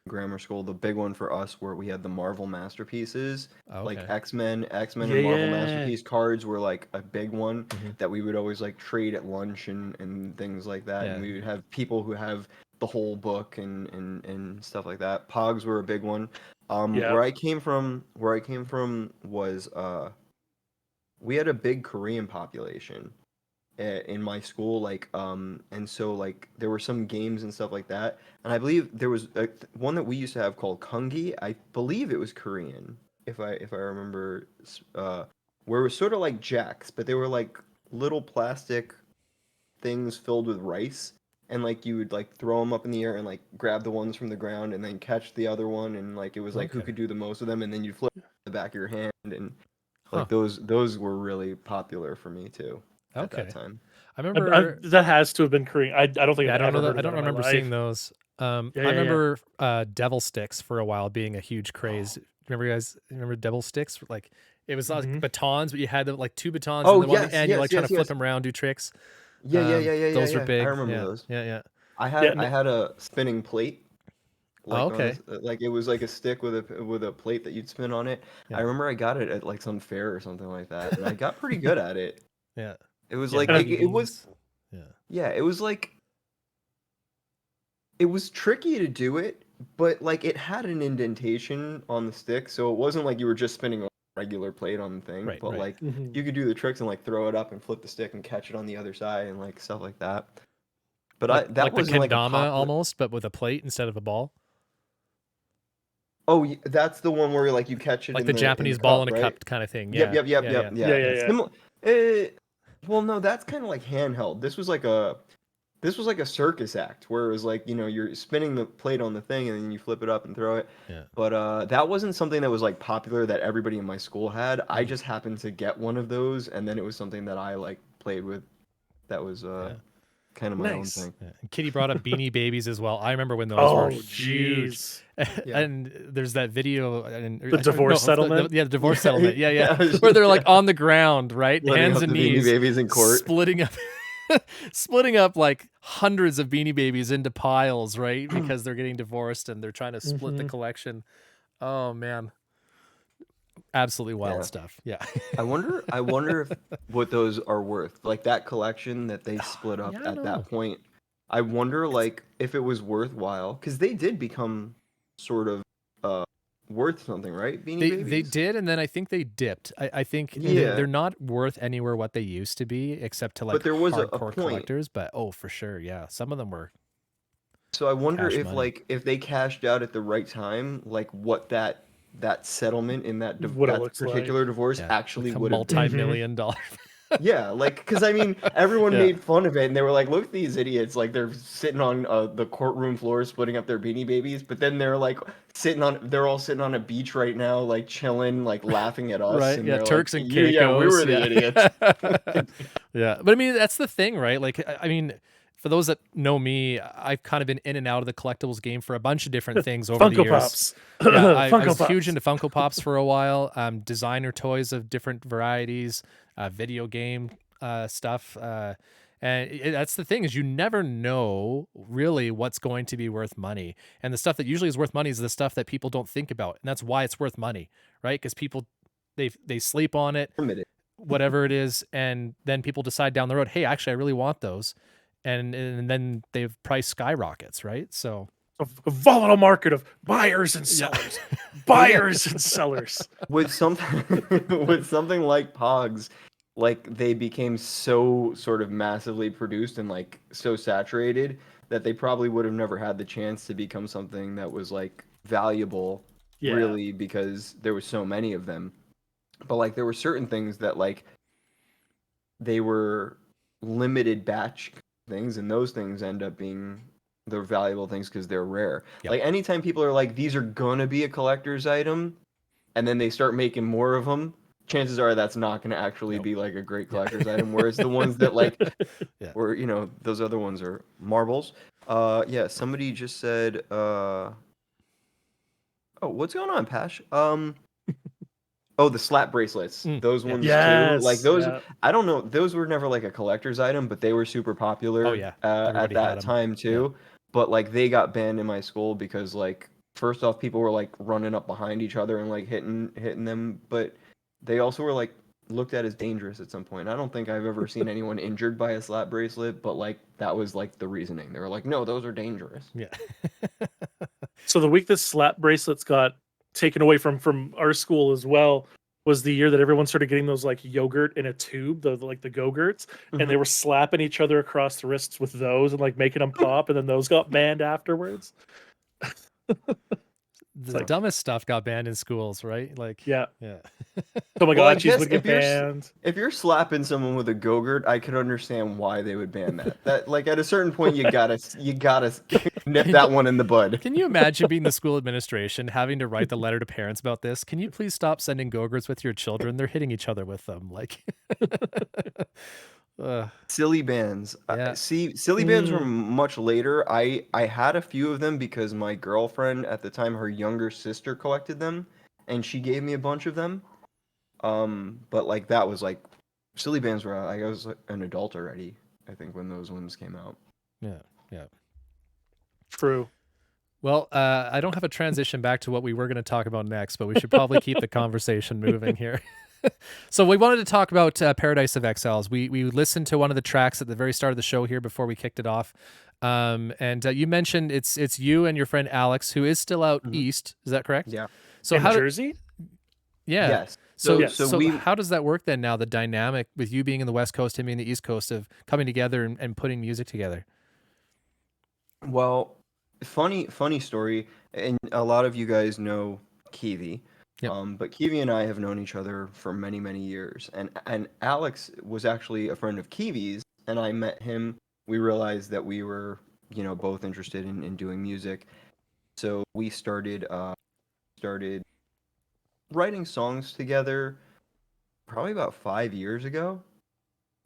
grammar school, the big one for us where we had the Marvel Masterpieces, like X-Men and Marvel Masterpiece cards were like a big one that we would always like trade at lunch and things like that. And we would have people who have the whole book and stuff like that. Pogs were a big one. Where I came from was we had a big Korean population. in my school, like and so like there were some games and stuff like that, and I believe there was one that we used to have called Kungi. I believe it was Korean, if I remember, where it was sort of like jacks, but they were like little plastic things filled with rice, and like you would like throw them up in the air and like grab the ones from the ground and then catch the other one, and like it was like who Okay. could do the most of them, and then you'd flip the back of your hand, and Huh. like those were really popular for me too at Okay. that time. I remember. That has to have been Korean. I don't think Yeah, I I've don't know ever that. heard I of don't that in my remember life. seeing those. Yeah, I yeah, yeah. remember devil sticks for a while being a huge craze. Remember, you guys? Remember devil sticks? Like it was like Mhm. batons, but you had like two batons, Oh and then one at yes, the end, you're like yes, trying to yes, flip yes. them around, do tricks. Yeah, yeah, yeah, yeah, yeah, Those were yeah. I big. remember Yeah, those. yeah, yeah. I Yeah, had I had a spinning plate, Oh, like on okay. a like it was like a stick with a plate that you'd spin on it. I Yeah, remember I got it at like some fair or something like that, and I got pretty good at it. yeah, It was yeah. like Navy it was beans. Yeah. yeah, it was like it was tricky to do it, but like it had an indentation on the stick, so it wasn't like you were just spinning a regular plate on the thing, Right, but right. like Mhm. you could do the tricks and like throw it up and flip the stick and catch it on the other side and like stuff like that. But that Like the wasn't like a kendama popular. almost, but with a plate instead of a ball. Oh, that's the one where like you catch it Like in the the Japanese ball cup, in a right? cup kind of thing. Yep, Yeah, yep, yep, yeah, yep, yeah. Yeah, yeah. yeah, yeah. Well, no, that's kind of like handheld. This was like a circus act where it was like, you're spinning the plate on the thing and then you flip it up and throw it. Yeah. But that wasn't something that was like popular that everybody in my school had. I Mm. just happened to get one of those, and then it was something that I like played with. That was Yeah. kind of my own Nice. thing. Yeah. And Kitty brought up Beanie Babies as well. I remember when those were Oh, huge. jeez. Yeah. And there's that video and The divorce settlement? yeah, the divorce settlement. Yeah, yeah. Yeah. Where they're like on the ground, right? Letting Hands up and the Beanie knees, Babies in court. splitting up splitting up like hundreds of Beanie Babies into piles, right? Because they're getting divorced and they're trying to split the Mhm. collection. Oh man. Absolutely wild Yeah. stuff. Yeah. I wonder if what those are worth. Like that collection that they split up Yeah, I don't at know. that point. I wonder like if it was worthwhile, because they did become sort of uh worth something, right? Beanie They Babies? did, and then I think they dipped. I think Yeah. they're not worth anywhere what they used to be, except to like But there was a hardcore point. collectors. But oh, for sure, yeah, some of them were So I wonder cash if money. like if they cashed out at the right time, like what that settlement in What it that looks like. particular divorce Yeah, actually like a would have been. multi-million dollar. Yeah, like because I mean everyone Yeah. made fun of it and they were like, look at these idiots, like they're sitting on the courtroom floor splitting up their Beanie Babies, but then they're all sitting on a beach right now, like chilling, like laughing at us, Right? and Yeah, they're Turks like, and yeah, we Caicos. were the Yeah. idiots. Yeah, but I mean that's the thing, right? Like I mean, for those that know me, I've kind of been in and out of the collectibles game for a bunch of different things over the Funko years. Pops. Yeah, I Funko was huge Pops. into Funko Pops for a while. Designer toys of different varieties, video game stuff. That's the thing is you never know really what's going to be worth money. And the stuff that usually is worth money is the stuff that people don't think about. And that's why it's worth money, right? Because people they sleep on it, Admit whatever it is, and then people decide down the road, hey, actually I really want those. And then they've price skyrockets, right? So A volatile market of buyers and Yeah. sellers. Buyers and sellers. with something with something like Pogs, like they became so sort of massively produced and like so saturated that they probably would have never had the chance to become something that was like valuable, Yeah. really, because there were so many of them. But like there were certain things that like they were limited batch things, and those things end up being the valuable things because they're rare. Yep. Like anytime people are like, these are gonna be a collector's item, and then they start making more of them, chances are that's not going to actually Nope. be like a great collector's item. Whereas the ones that like, Yeah. or those other ones are marbles. Yeah, somebody just said, oh, what's going on, Pash? Oh, the slap bracelets. Mm, Those yeah. ones Yes. too. Like those, yeah. I don't know. Those were never like a collector's item, but they were super popular. Oh, yeah. At Everybody had that 'em. time too. But like they got banned in my school because like first off, people were like running up behind each other and like hitting them, but they also were like looked at as dangerous at some point. I don't think I've ever seen anyone injured by a slap bracelet, but like that was like the reasoning. They were like, no, those are dangerous. Yeah. So the week this slap bracelets got taken away from our school as well, was the year that everyone started getting those like yogurt in a tube, like the Go-Gurts, and they were slapping each other across the wrists with those and like making them pop, and then those got banned afterwards. The like- dumbest stuff got banned in schools, right? Like, Yeah. yeah. Well, I Tamagotchis guess would get if you're banned. if you're slapping someone with a Go-Gurt, I could understand why they would ban that. That like at a certain point you gotta nip that one in the bud. Can you imagine being the school administration having to write the letter to parents about this? Can you please stop sending Go-Gurts with your children? They're hitting each other with them. Like, Silly bands. Yeah. Silly bands were much later. I had a few of them because my girlfriend at the time, her younger sister collected them, and she gave me a bunch of them. But like that was like silly bands were I was like, an adult already, I think, when those ones came out. yeah. True. Well, I don't have a transition back to what we were going to talk about next, but we should probably keep the conversation moving here. So we wanted to talk about Paradise of Exiles. We listened to one of the tracks at the very start of the show here before we kicked it off. And you mentioned it's you and your friend Alex, who is still out east. Is that correct? Yeah. So In how Jersey? Yeah. Yes. So, So we how does that work then now, the dynamic with you being in the West Coast, him being in the East Coast, of coming together and putting music together? Well, funny story, and a lot of you guys know Kiwi. Yep. But Kiwi and I have known each other for many years, and Alex was actually a friend of Kiwi's, and I met him. We realized that we were, both interested in doing music, so we started writing songs together probably about 5 years ago,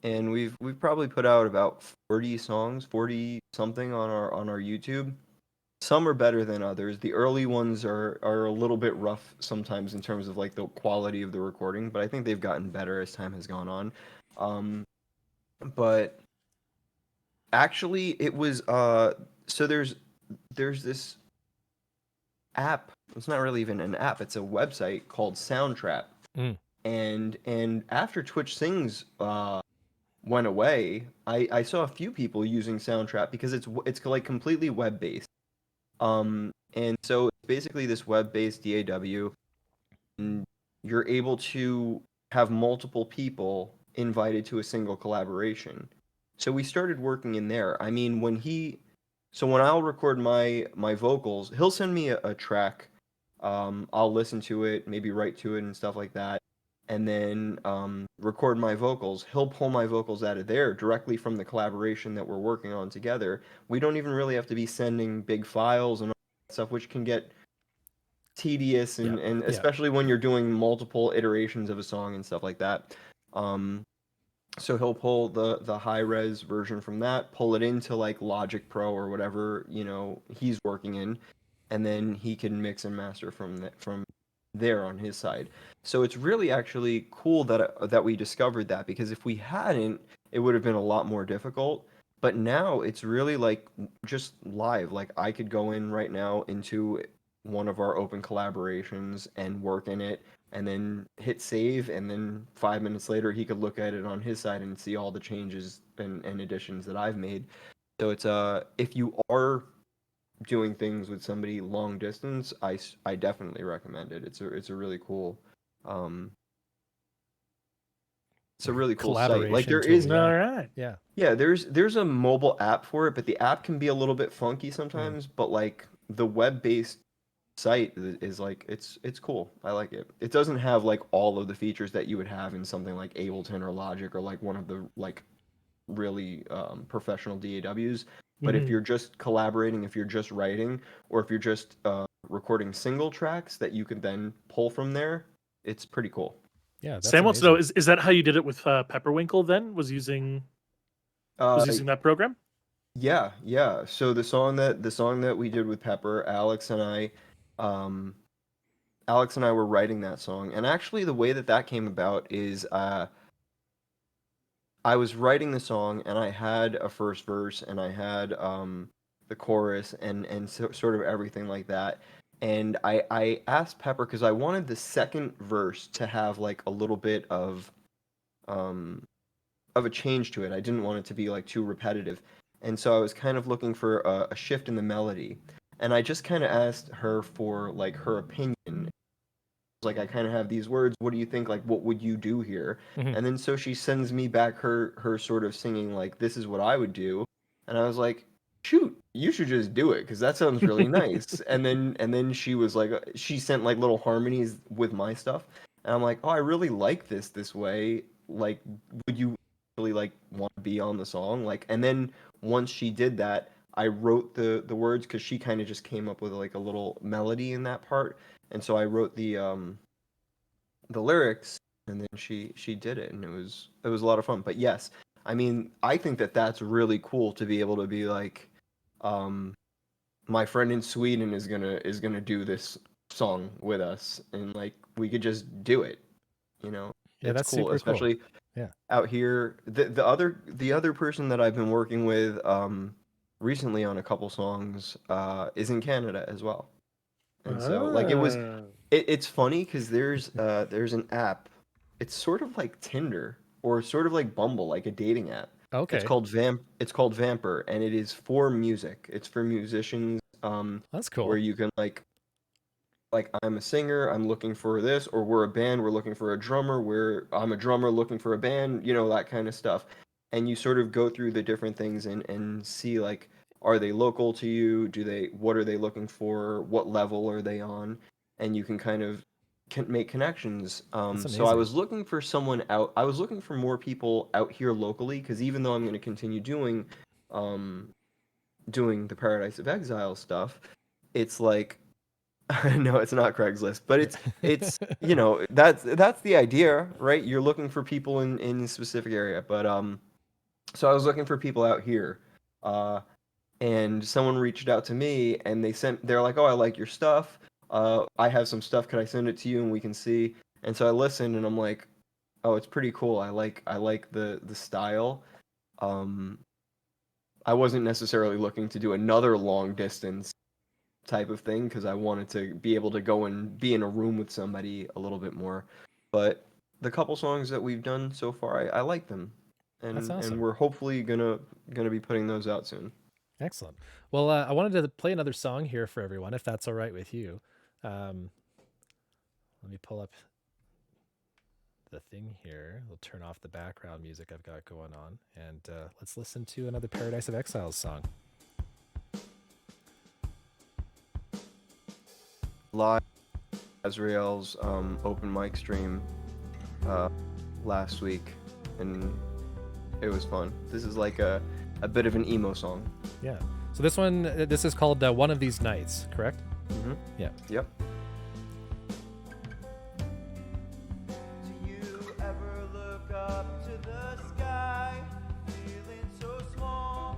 and we've probably put out about 40 songs, 40 something on our YouTube. Some are better than others. The early ones are a little bit rough sometimes in terms of like the quality of the recording, but I think they've gotten better as time has gone on. But actually it was so there's this app. It's not really even an app, it's a website called Soundtrap. And after Twitch Sings went away, I saw a few people using Soundtrap because it's like completely web-based. And so it's basically this web-based DAW, and you're able to have multiple people invited to a single collaboration. So we started working in there. I mean, when I'll record my vocals, he'll send me a track. I'll listen to it, maybe write to it and stuff like that, and then record my vocals. He'll pull my vocals out of there directly from the collaboration that we're working on together. We don't even really have to be sending big files and all that stuff, which can get tedious, and especially when you're doing multiple iterations of a song and stuff like that. So he'll pull the high res version from that, pull it into like Logic Pro or whatever he's working in, and then he can mix and master from there on his side. So it's really actually cool that we discovered that, because if we hadn't, it would have been a lot more difficult. But now it's really like just live. Like I could go in right now into one of our open collaborations and work in it, and then hit save, and then 5 minutes later he could look at it on his side and see all the changes and additions that I've made. So it's if you are doing things with somebody long distance, I definitely recommend it. It's a really cool it's a really cool site. Like there is All right. Yeah. there's a mobile app for it, but the app can be a little bit funky sometimes. But like the web-based site is like it's cool. I like it. It doesn't have like all of the features that you would have in something like Ableton or Logic or like one of the like really professional DAWs. But if you're just collaborating, if you're just writing, or if you're just recording single tracks that you can then pull from there, it's pretty cool. Yeah. That's Sam wants to know, amazing. is that how you did it with Pepperwinkle then? Was using that program? Yeah. So the song that we did with Pepper, Alex and I were writing that song. And actually the way that came about is I was writing the song, and I had a first verse, and I had the chorus, and sort of everything like that. And I asked Pepper, because I wanted the second verse to have like a little bit of a change to it. I didn't want it to be like too repetitive, and so I was kind of looking for a shift in the melody. And I just kind of asked her for like her opinion. like, I kind of have these words. What do you think? Like, what would you do here? Mhm. And then so she sends me back her sort of singing like, this is what I would do. And I was like, shoot, you should just do it because that sounds really nice. And then she was like, she sent like little harmonies with my stuff, and I'm like, oh, I really like this way. Like, would you really like want to be on the song? Like, and then once she did that, I wrote the words because she kind of just came up with like a little melody in that part, and so I wrote the lyrics, and then she did it, and it was a lot of fun. But yes, I mean, I think that that's really cool to be able to be like, um, my friend in Sweden is gonna do this song with us, and like we could just do it, you know. Yeah, It's that's cool, super cool. especially Yeah. out here. The other person that I've been working with recently on a couple songs is in Canada as well. And so like Ah. it's funny because there's an app. It's sort of like Tinder or sort of like Bumble, like a dating app. Okay. It's called Vamper, and it is for music. It's for musicians, That's cool. where you can like I'm a singer, I'm looking for this, or we're a band, we're looking for a drummer, where I'm a drummer looking for a band, that kind of stuff. And you sort of go through the different things and see like, are they local to you? What are they looking for? What level are they on? And you can kind of make connections. That's So I amazing. was looking for I was looking for more people out here locally, because even though I'm going to continue um, doing the Paradise of Exile stuff, it's like, no, it's not Craigslist, but it's that's the idea, right? You're looking for people in a specific area, but so I was looking for people out here, uh, and someone reached out to me, and they're like, oh, I like your stuff. I have some stuff. Could I send it to you and we can see? And so I listened, and I'm like, oh, it's pretty cool. I like the style. Um, I wasn't necessarily looking to do another long distance type of thing because I wanted to be able to go and be in a room with somebody a little bit more. But the couple songs that we've done so far, I like them, That's and awesome. we're hopefully gonna be putting those out soon. Excellent. Well, I wanted to play another song here for everyone, if that's all right with you. Um, let me pull up the thing here. We'll turn off the background music I've got going on, and let's listen to another Paradise of Exiles song. Live Azrael's open mic stream uh, last week, and it was fun. This is like a bit of an emo song. Yeah. So this is called One of These Nights, correct? Mm-hmm. Yeah. Yep. Do you ever look up to the sky, feeling so small,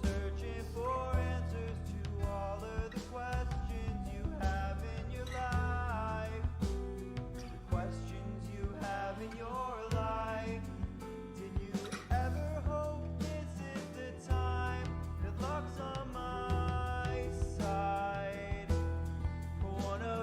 searching for answers to all of the questions you have in your life? The questions you have in your life. Did you ever hope this is the time that luck's on my side? For one of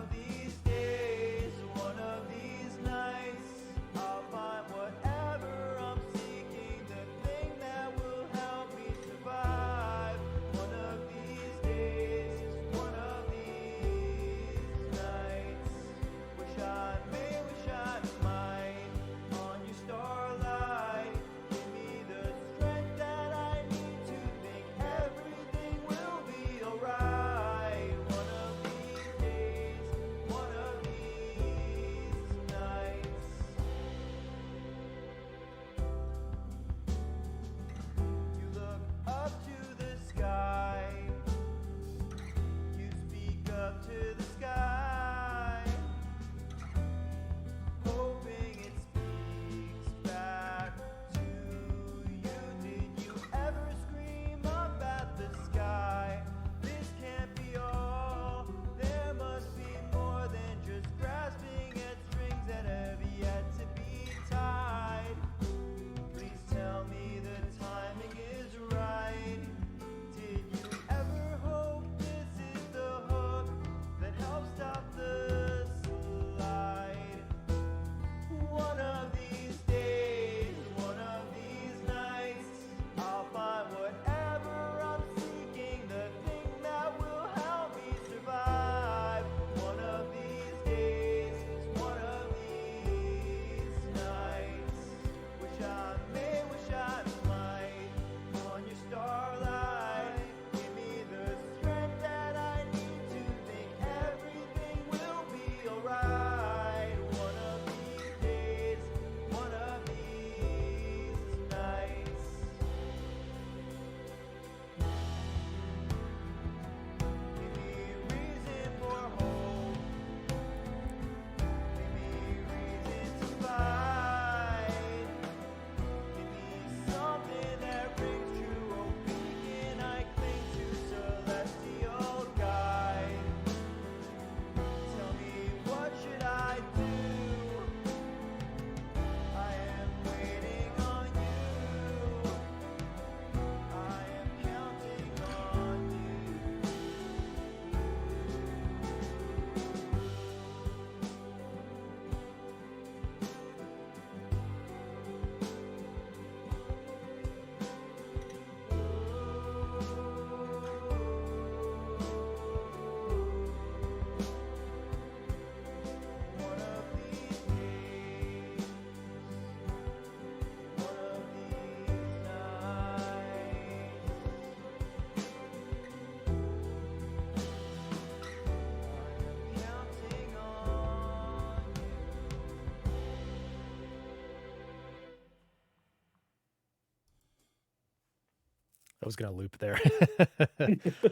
I was gonna loop there.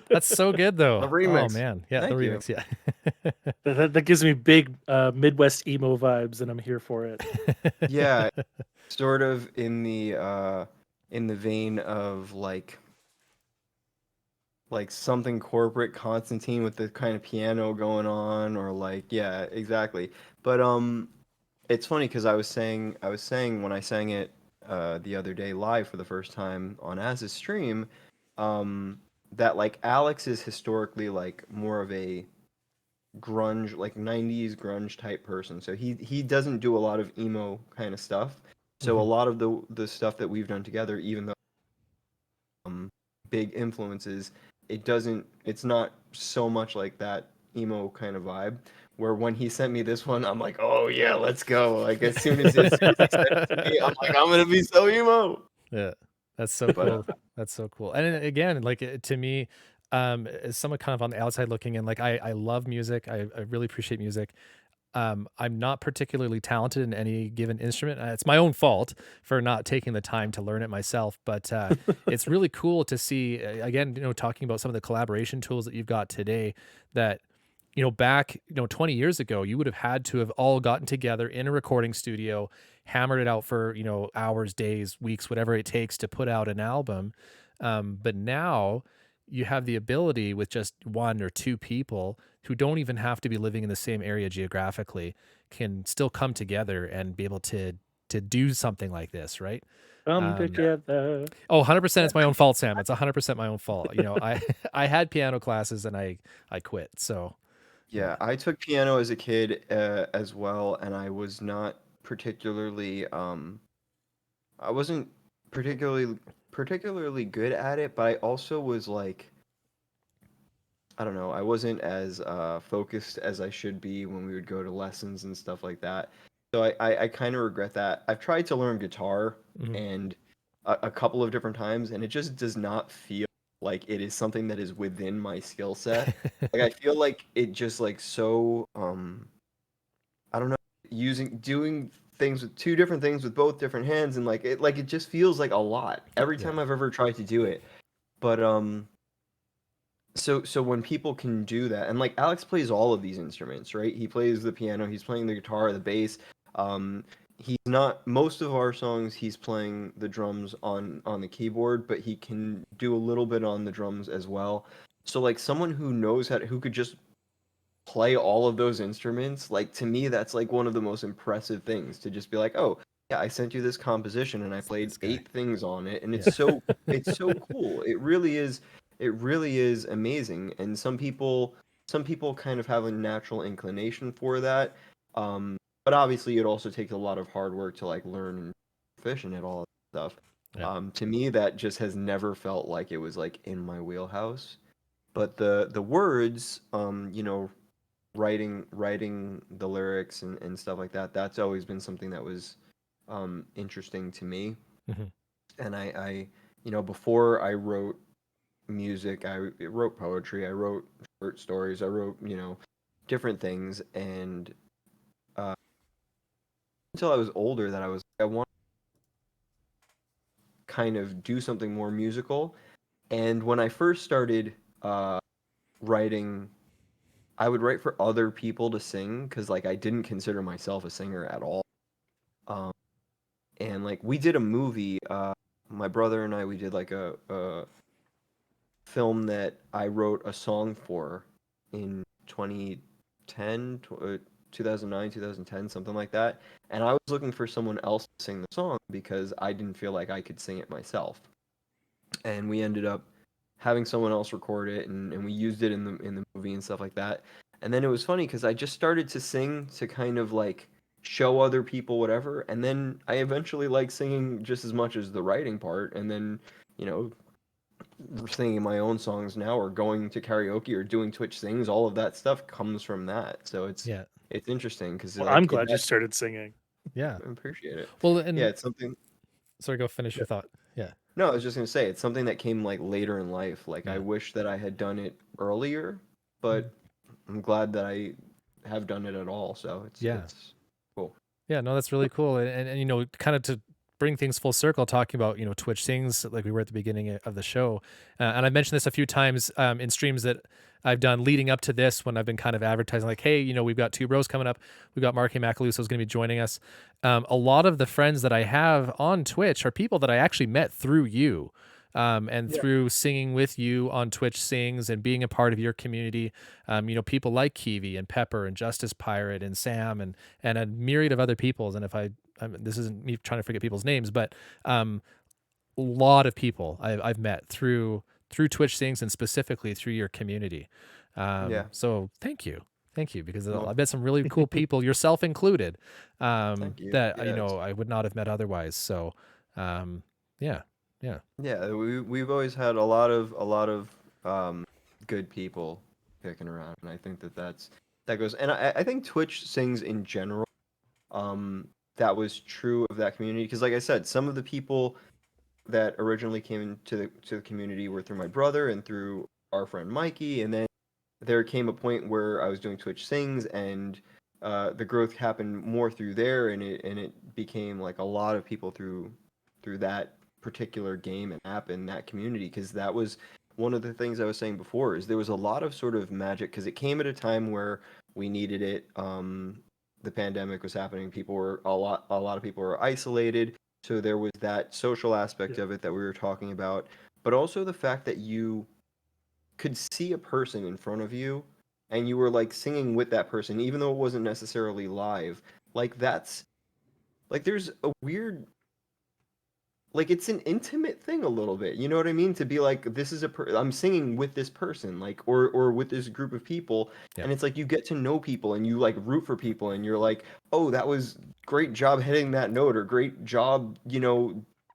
That's so good though. The remix. Oh man, yeah, Thank the you. remix. Yeah. That gives me big Midwest emo vibes, and I'm here for it. Yeah, sort of in the vein of like something corporate Constantine with the kind of piano going on, or like, yeah, exactly. But it's funny because I was saying when I sang it the other day live for the first time on Az's stream, that like Alex is historically like more of a grunge, like 90s grunge type person. So he doesn't do a lot of emo kind of stuff. So a Mhm. lot of the stuff that we've done together, even though big influences, it's not so much like that emo kind of vibe. Where when he sent me this one, I'm like, oh yeah, let's go. Like as soon as he sent it to me, I'm like, I'm gonna be so emo. Yeah, that's so But cool. That's so cool. And then again, like to me, as someone kind of on the outside looking in, like I love music. I really appreciate music. I'm not particularly talented in any given instrument. It's my own fault for not taking the time to learn it myself. But it's really cool to see, again, talking about some of the collaboration tools that you've got today that, back, 20 years ago, you would have had to have all gotten together in a recording studio, hammered it out for, hours, days, weeks, whatever it takes to put out an album. But now you have the ability with just one or two people who don't even have to be living in the same area geographically can still come together and be able to do something like this, right? Come Um, together. oh, 100% it's my own fault, Sam. It's 100% my own fault. I I had piano classes and I quit. So, yeah. yeah, I took piano as a kid as well, and I was not particularly I wasn't particularly good at it, but I also was like, I don't know, I wasn't as focused as I should be when we would go to lessons and stuff like that. So I kind of regret that. I've tried to learn guitar Mhm. and a couple of different times, and it just does not feel like it is something that is within my skill set. Like I feel like it just like so I don't know, doing things with two different things with both different hands, and like it just feels like a lot every Yeah. time I've ever tried to do it. But so when people can do that, and like Alex plays all of these instruments, right? He plays the piano, he's playing the guitar, the bass. He's not most of our songs. He's playing the drums on the keyboard, but he can do a little bit on the drums as well. So like someone who knows who could just play all of those instruments, like to me, that's like one of the most impressive things to just be like, oh yeah, I sent you this composition and I played This guy. 8 things on it, and Yeah. it's so cool. It really is amazing. And some people kind of have a natural inclination for that. Um, but obviously it also takes a lot of hard work to like learn and proficient at all that stuff. Yeah. To me, that just has never felt like it was like in my wheelhouse. But the words, writing the lyrics and stuff like that, that's always been something that was interesting to me. Mhm. And before I wrote music, I wrote poetry, I wrote short stories, I wrote different things. And until I was older, that I want to kind of do something more musical. And when I first started writing, I would write for other people to sing because like I didn't consider myself a singer at all. Um, and like we did a movie, my brother and I, we did like a film that I wrote a song for in 2010, 2009, 2010, something like that. And I was looking for someone else to sing the song because I didn't feel like I could sing it myself. And we ended up having someone else record it, and we used it in the movie and stuff like that. And then it was funny because I just started to sing to kind of like show other people whatever, and then I eventually like singing just as much as the writing part, and then you know singing my own songs now, or going to karaoke, or doing Twitch sings. All of that stuff comes from that. So it's Yeah. it's interesting because Well, I'm like glad you that, started singing. Yeah. I appreciate it. Well, Yeah, and it's something. sorry, go finish your thought. Yeah. No, I was just gonna say it's something that came like later in life. Like I Yeah. wish that I had done it earlier, but I'm glad that I have done it at all. So it's Yeah. it's cool. Yeah, no, that's really cool. And kind of to bring things full circle, talking about, Twitch Sings, like we were at the beginning of the show. And I mentioned this a few times in streams that I've done leading up to this, when I've been kind of advertising like, hey, we've got Two Bros coming up. We've got MarkAMacaluso is going to be joining us. A lot of the friends that I have on Twitch are people that I actually met through you. And through singing with you on Twitch Sings and being a part of your community, people like Kiwi and Pepper and Justice Pirate and Sam and a myriad of other peoples. And this isn't me trying to forget people's names, but a lot of people I've met through Twitch Sings, and specifically through your community. So thank you, because I've met some really cool people, yourself included, that I would not have met otherwise. So yeah. We've always had a lot of good people kicking around, and I think that goes. And I think Twitch Sings in general, that was true of that community, because like I said, some of the people that originally came into the community were through my brother and through our friend Mikey, and then there came a point where I was doing Twitch Sings, and the growth happened more through there, and it became like a lot of people through that particular game and app in that community, because that was one of the things I was saying before, is there was a lot of sort of magic, because it came at a time where we needed it. The pandemic was happening, a lot of people were isolated, so there was that social aspect of it that we were talking about, but also the fact that you could see a person in front of you and you were like singing with that person, even though it wasn't necessarily live. Like there's a weird, like, it's an intimate thing a little bit, you know what I mean? To be like, this is I'm singing with this person, like, or with this group of people, and it's like you get to know people and you like root for people, and you're like, oh, that was great job hitting that note, or great job,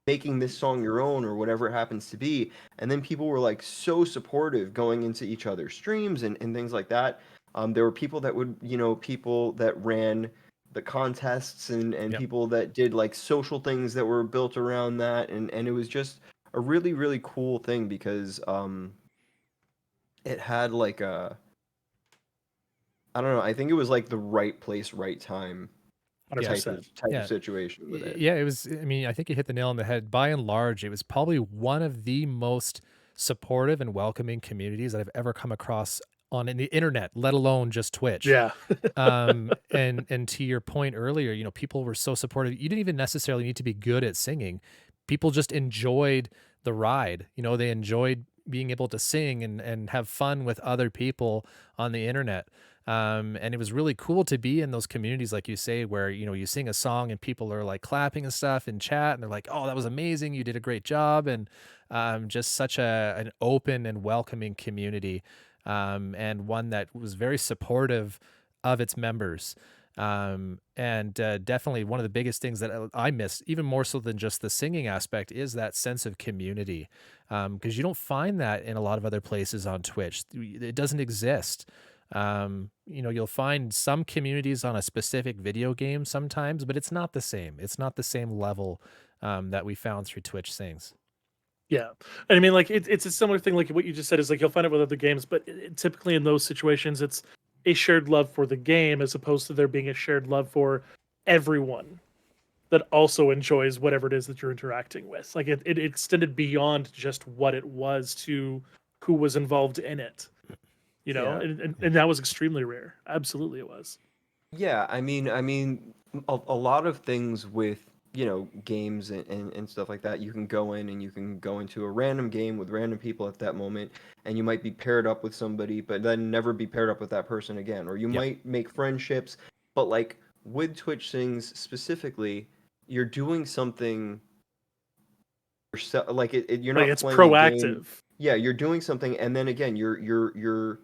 making this song your own, or whatever it happens to be. And then people were like so supportive going into each other's streams and things like that. There were people that would, people that ran the contests and people that did like social things that were built around that, and it was just a really, really cool thing, because it had like I don't know, I think it was like the right place, right time type of situation with it. Yeah, it was. I mean, I think you hit the nail on the head. By and large, it was probably one of the most supportive and welcoming communities that I've ever come across on the internet, let alone just Twitch. Yeah. And to your point earlier, people were so supportive. You didn't even necessarily need to be good at singing. People just enjoyed the ride. They enjoyed being able to sing and have fun with other people on the internet. And it was really cool to be in those communities, like you say, where, you sing a song and people are like clapping and stuff in chat, and they're like, oh, that was amazing. You did a great job. And just such an open and welcoming community. And one that was very supportive of its members. And definitely one of the biggest things that I miss, even more so than just the singing aspect, is that sense of community. Because you don't find that in a lot of other places on Twitch. It doesn't exist. You'll find some communities on a specific video game sometimes, but it's not the same. It's not the same level that we found through Twitch Sings. Yeah. And I mean, like, it's a similar thing, like what you just said, is like you'll find it with other games, but typically in those situations, it's a shared love for the game, as opposed to there being a shared love for everyone that also enjoys whatever it is that you're interacting with. Like it extended beyond just what it was to who was involved in it, and that was extremely rare. Absolutely it was. Yeah, I mean, a lot of things with, games and stuff like that, you can go in and you can go into a random game with random people at that moment, and you might be paired up with somebody, but then never be paired up with that person again. Or you might make friendships, but like with Twitch Sings specifically, you're doing something yourself, like you're not it's playing proactive. a game. Yeah, you're doing something, and then again, you're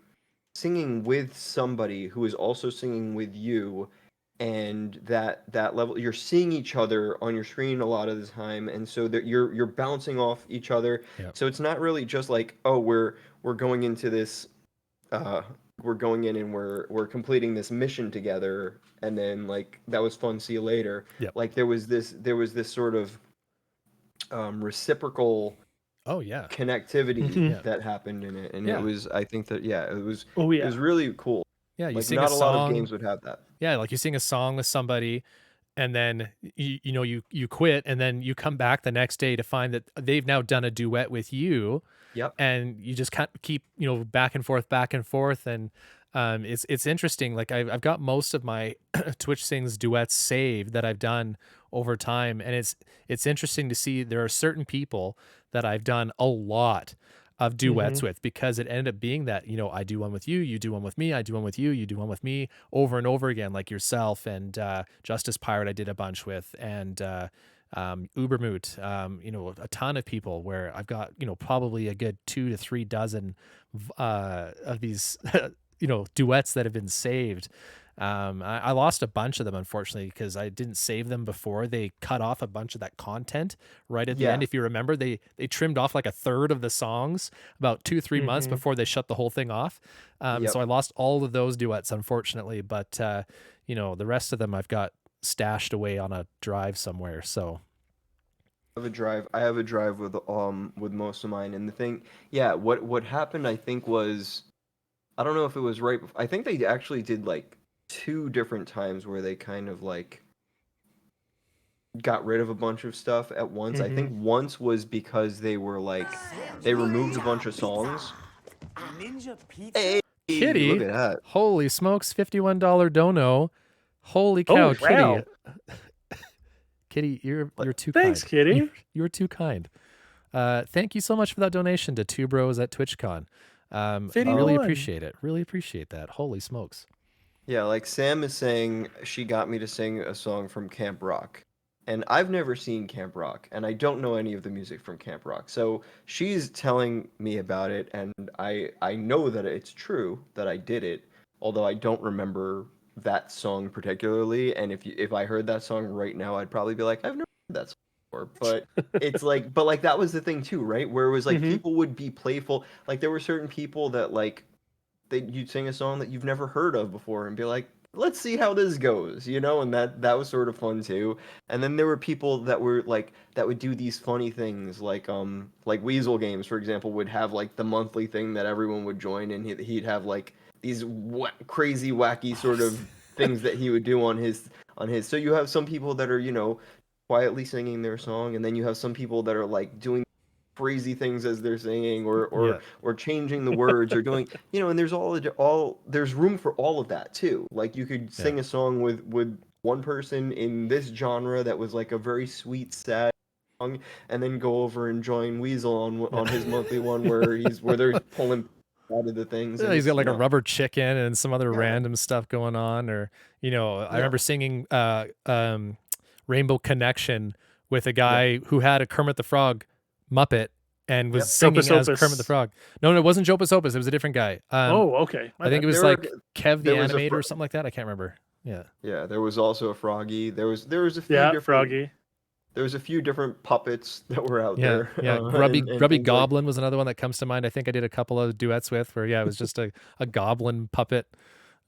singing with somebody who is also singing with you, and that level, you're seeing each other on your screen a lot of the time, and so that you're bouncing off each other. So it's not really just like, oh, we're going into this, we're going in and we're completing this mission together, and then like that was fun, see you later. Like there was this sort of reciprocal connectivity that happened in it, and it was, I think that it was it was really cool. Yeah, you like sing not a lot song, of games would have that. Yeah, like you sing a song with somebody, and then you quit, and then you come back the next day to find that they've now done a duet with you, Yep. and you just can't keep back and forth, and it's interesting. Like I've got most of my Twitch Sings duets saved that I've done over time, and it's interesting to see there are certain people that I've done a lot of duets with, because it ended up being that I do one with you, you do one with me, I do one with you, you do one with me, over and over again, like yourself and Justice Pirate I did a bunch with, and Ubermoot, a ton of people where I've got probably a good 2 to 3 dozen of these duets that have been saved. I lost a bunch of them, unfortunately, because I didn't save them before they cut off a bunch of that content right at the end. If you remember, they trimmed off like a third of the songs about 2-3 months before they shut the whole thing off. So I lost all of those duets, unfortunately, but the rest of them I've got stashed away on a drive somewhere. So I have a drive with most of mine, and the thing, what happened, I think, was, I don't know if it was right. I think they actually did like 2 different times where they kind of like got rid of a bunch of stuff at once. I think once was because they were like, they removed a bunch of songs. Hey, Kitty, look at that. Holy smokes, $51 dono. Holy cow, Oh, Kitty. wow. Kitty, you're too Thanks, kind. Kitty. You're too kind. Thank you so much for that donation to Two Bros at TwitchCon. Really 51. appreciate it. Really appreciate that. Holy smokes. Yeah, like Sam is saying, she got me to sing a song from Camp Rock. And I've never seen Camp Rock, and I don't know any of the music from Camp Rock. So she's telling me about it, and I know that it's true that I did it, although I don't remember that song particularly. And if I heard that song right now, I'd probably be like, I've never heard that song before. But it's like, but like that was the thing too, right? Where it was like people would be playful. Like there were certain people that like you'd sing a song that you've never heard of before and be like, let's see how this goes, and that was sort of fun too. And then there were people that were like, that would do these funny things, like Weasel Games, for example, would have like the monthly thing that everyone would join, and he'd have like these crazy wacky sort of things that he would do on his. So you have some people that are quietly singing their song, and then you have some people that are like doing crazy things as they're singing, or changing the words, or doing and there's there's room for all of that too. Like you could sing a song with one person in this genre that was like a very sweet, sad song, and then go over and join Weasel on his monthly one where they're pulling out of the things. Yeah, he's got like a rubber chicken and some other random stuff going on, or I remember singing Rainbow Connection with a guy who had a Kermit the Frog Muppet and was singing Opus as Opus. Kermit the Frog. No, it wasn't Jopus Opus. It was a different guy. Okay. I think it was like Kev the Animator or something like that. I can't remember. Yeah. Yeah, there was also a Froggy. There was a few different Froggy. There was a few different puppets that were out Yeah, there. yeah. and Grubby things Goblin was another one that comes to mind. I think I did a couple of duets with where it was just a goblin puppet.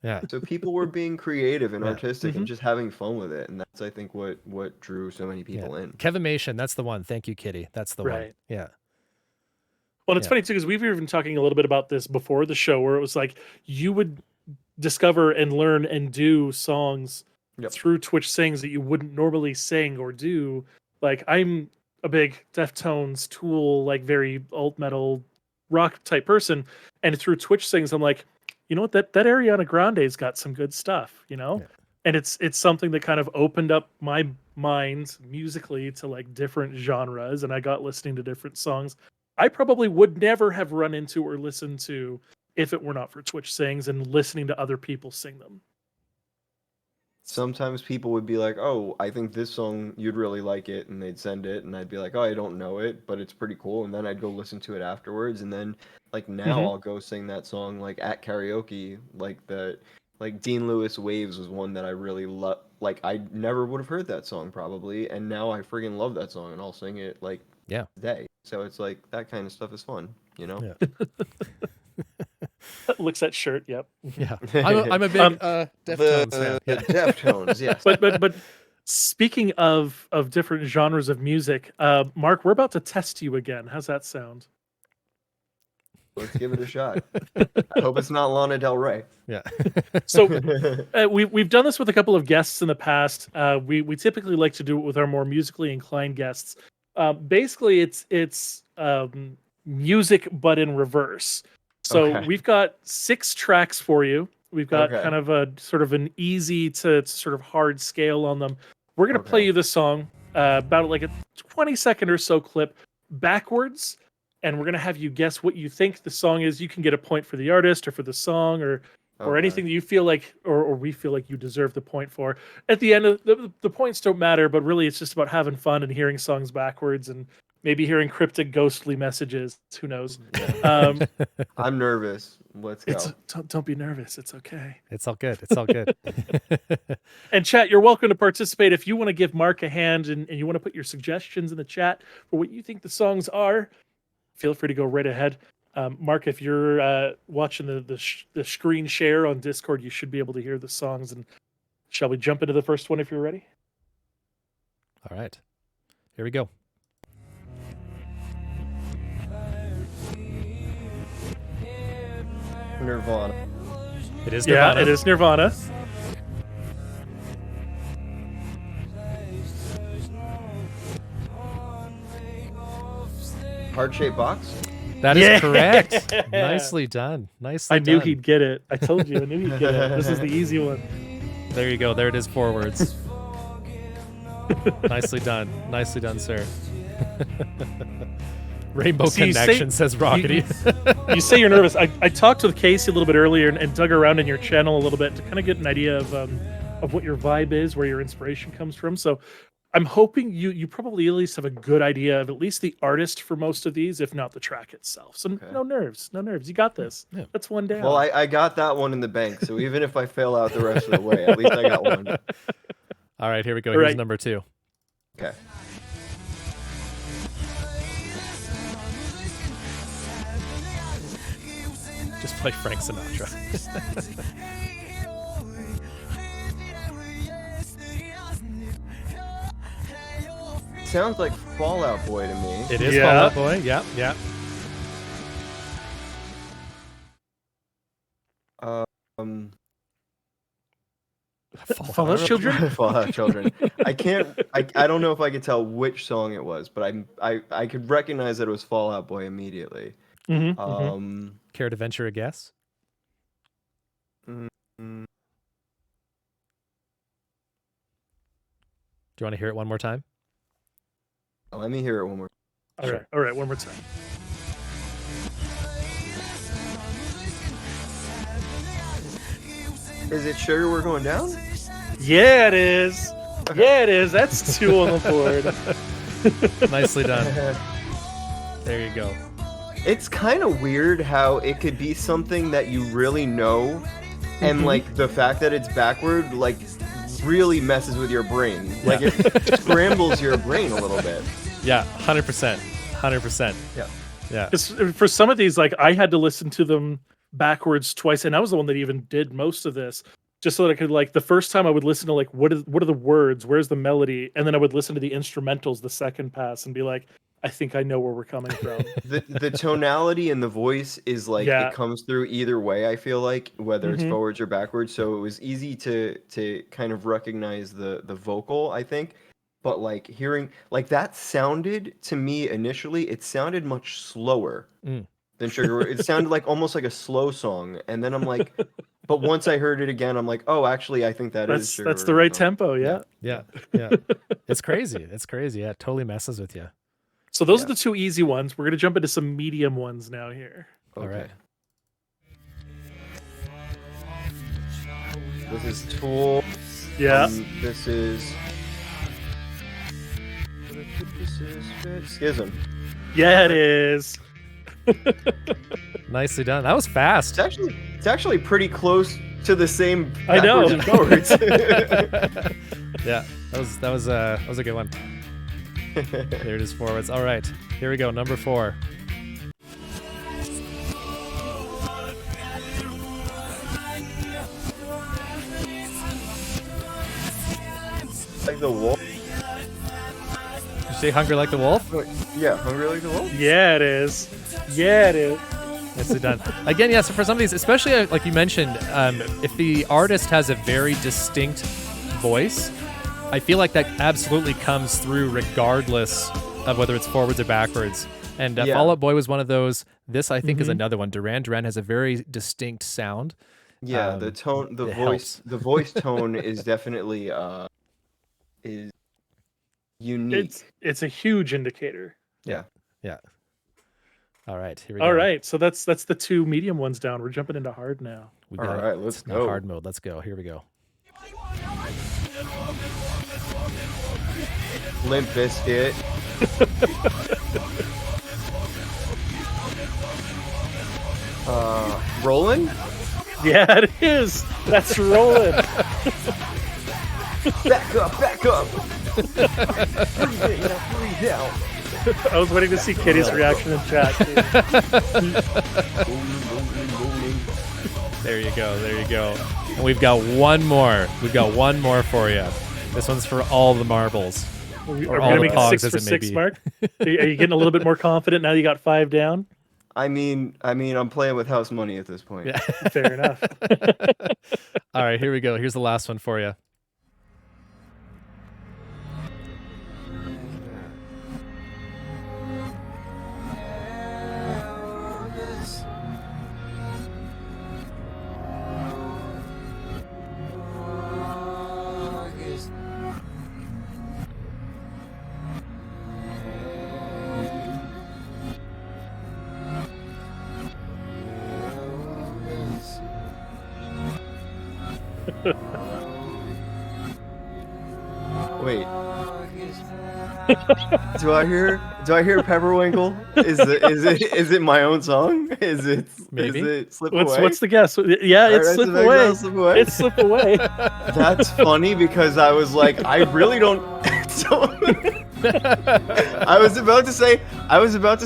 Yeah. So people were being creative and artistic and just having fun with it, and that's, I think, what drew so many people in. Kevimation, that's the one. Thank you, Kitty. That's the one. Yeah. Well, it's funny too, because we've even talking a little bit about this before the show, where it was like you would discover and learn and do songs through Twitch Sings that you wouldn't normally sing or do. Like I'm a big Deftones, Tool, like very alt metal rock type person, and through Twitch Sings, I'm like, you know what, that Ariana Grande's got some good stuff, and it's something that kind of opened up my mind musically to like different genres, and I got listening to different songs I probably would never have run into or listened to if it were not for Twitch Sings and listening to other people sing them. Sometimes people would be like, oh, I think this song, you'd really like it, and they'd send it, and I'd be like, oh, I don't know it, but it's pretty cool, and then I'd go listen to it afterwards, and then, like, now I'll go sing that song, like, at karaoke, like, Dean Lewis Waves was one that I really love. Like, I never would have heard that song, probably, and now I friggin' love that song, and I'll sing it, like, today. So it's like, that kind of stuff is fun, Yeah. Looks at shirt, yep. Yeah. I'm a big Deftones fan. The Deftones, yes. But speaking of different genres of music, Mark, we're about to test you again. How's that sound? Let's give it a shot. I hope it's not Lana Del Rey. Yeah. So we've done this with a couple of guests in the past. We typically like to do it with our more musically inclined guests. Basically, it's music but in reverse. So Okay. we've got 6 tracks for you. We've got Okay. kind of a sort of an easy to sort of hard scale on them. We're gonna play Okay. you the song about like a 20-second or so clip backwards, and we're gonna have you guess what you think the song is. You can get a point for the artist or for the song or Okay. anything that you feel like or we feel like you deserve the point for. At the end of the points don't matter, but really it's just about having fun and hearing songs backwards and maybe hearing cryptic ghostly messages. Who knows? I'm nervous. Let's go. Don't be nervous. It's okay. It's all good. It's all good. And chat, you're welcome to participate. If you want to give Mark a hand and you want to put your suggestions in the chat for what you think the songs are, feel free to go right ahead. Mark, if you're watching the screen share on Discord, you should be able to hear the songs. And shall we jump into the first one if you're ready? All right. Here we go. Nirvana. It is Nirvana. Yeah, it is Nirvana. Heart-shaped box. That is Yeah. correct. Nicely done. Nicely I knew done. he'd get it. I told you. I knew he'd get it. This is the easy one. There you go. There it is forwards. Nicely done. Nicely done, sir. Rainbow See, you say- Connection says Rockety. You say you're nervous. I talked with Casey a little bit earlier and dug around in your channel a little bit to kind of get an idea of what your vibe is, where your inspiration comes from. So I'm hoping you probably at least have a good idea of at least the artist for most of these, if not the track itself. So no nerves. You got this. Yeah. That's one down. Well, I got that one in the bank, so even if I fail out the rest of the way, at least I got one. All right, here we go. All Here's right. number 2. Okay. Just play Frank Sinatra. Sounds like Fallout Boy to me. It is Yeah. Fall Out Boy. Yeah, yeah. Um, Fallout Children. Fallout Children. I can't. I don't know if I could tell which song it was, but I could recognize that it was Fallout Boy immediately. Mhm. Care to venture a guess? Mm, Do you want to hear it one more time? Let me hear it one more. All right. One more time. Is it Sugar We're Going Down? Yeah, it is. Yeah, it is. That's 2 on the board. Nicely done. There you go. It's kind of weird how it could be something that you really know, and like the fact that it's backward, like really messes with your brain. Like it scrambles your brain a little bit. Yeah, 100%. 100%. Yeah. Yeah. Because for some of these, like I had to listen to them backwards twice, and I was the one that even did most of this, just so that I could like the first time I would listen to like what are the words, where's the melody, and then I would listen to the instrumentals the second pass and be like, I think I know where we're coming from. The tonality in the voice is like Yeah. it comes through either way. I feel like whether it's Mhm. forwards or backwards, so it was easy to kind of recognize the vocal. I think, but like hearing like that sounded to me initially, it sounded much slower Mm. than Sugar. It sounded like almost like a slow song, and then I'm like, but once I heard it again, I'm like, oh, actually, I think that's Sugar that's We're the Going right Down. tempo. Yeah. Yeah. Yeah. It's crazy. It's crazy. Yeah, it totally messes with you. So those Yeah. are the 2 easy ones. We're gonna jump into some medium ones now here. All right. This is Tool. Yeah. This is Schism. Yeah, it is. Nicely done. That was fast. It's actually pretty close to the same I know. backwards and forwards. Yeah. That was a good one. There it is forwards. All right. Here we go. Number 4. Like the wolf. You say Hungry Like the Wolf? Yeah, Hungry Like the Wolf. Yeah, it is. Yeah, it is. Nicely done. Again, yeah, so for some of these, especially like you mentioned, if the artist has a very distinct voice, I feel like that absolutely comes through regardless of whether it's forwards or backwards. And Fall Out Boy was one of those. This, I think, is another one. Duran Duran has a very distinct sound. Yeah, the tone, the it voice, helps. the voice tone is definitely is unique. It's a huge indicator. Yeah. All right, here we go. All right, so that's the two medium ones down. We're jumping into hard now. We All got right, it. let's It's now go. hard mode. Let's go. Here we go. Limp Bizkit. Rollin'? Yeah, it is. That's rolling. Back up, back up. Breathe out. I was waiting to see Kitty's reaction in chat. Too. There you go. There you go. And we've got one more. We've got one more for you. This one's for all the marbles. Are we Or going all to the make it pogs, 6 as for it may 6, be. Mark? Are you getting a little bit more confident now you got 5 down? I mean, I'm playing with house money at this point. Yeah. Fair enough. All right, here we go. Here's the last one for you. Wait. Do I hear Pepperwinkle? Is it my own song? Is it Maybe. Is it Slip Away? What's the guess? Yeah, it's Paradise Slip of Away. Exile, Slip Away? It's Slip Away. That's funny because I was like, I really don't. I was about to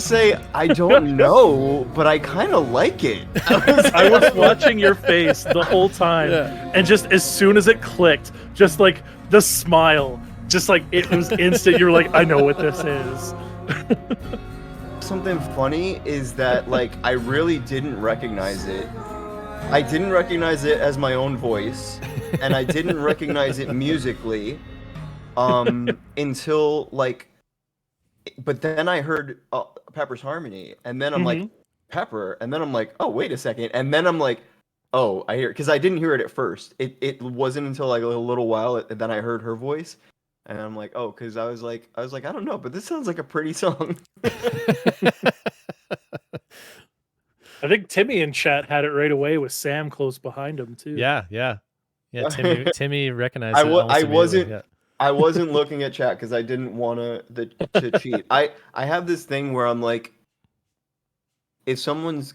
say I don't know, but I kind of like it. I was watching your face the whole time, and just as soon as it clicked, just like the smile, just like it was instant. You were like, I know what this is. Something funny is that like I really didn't recognize it. I didn't recognize it as my own voice, and I didn't recognize it musically until like. But then I heard Pepper's harmony, and then I'm like Pepper, and then I'm like, oh wait a second, and then I'm like, oh I hear, because I didn't hear it at first. It wasn't until like a little while then I heard her voice, and I'm like, oh, because I was like I don't know, but this sounds like a pretty song. I think Timmy in chat had it right away with Sam close behind him too. Yeah. Timmy recognized I it. almost wasn't- immediately, yeah. I wasn't looking at chat because I didn't want to cheat. I have this thing where I'm like, if someone's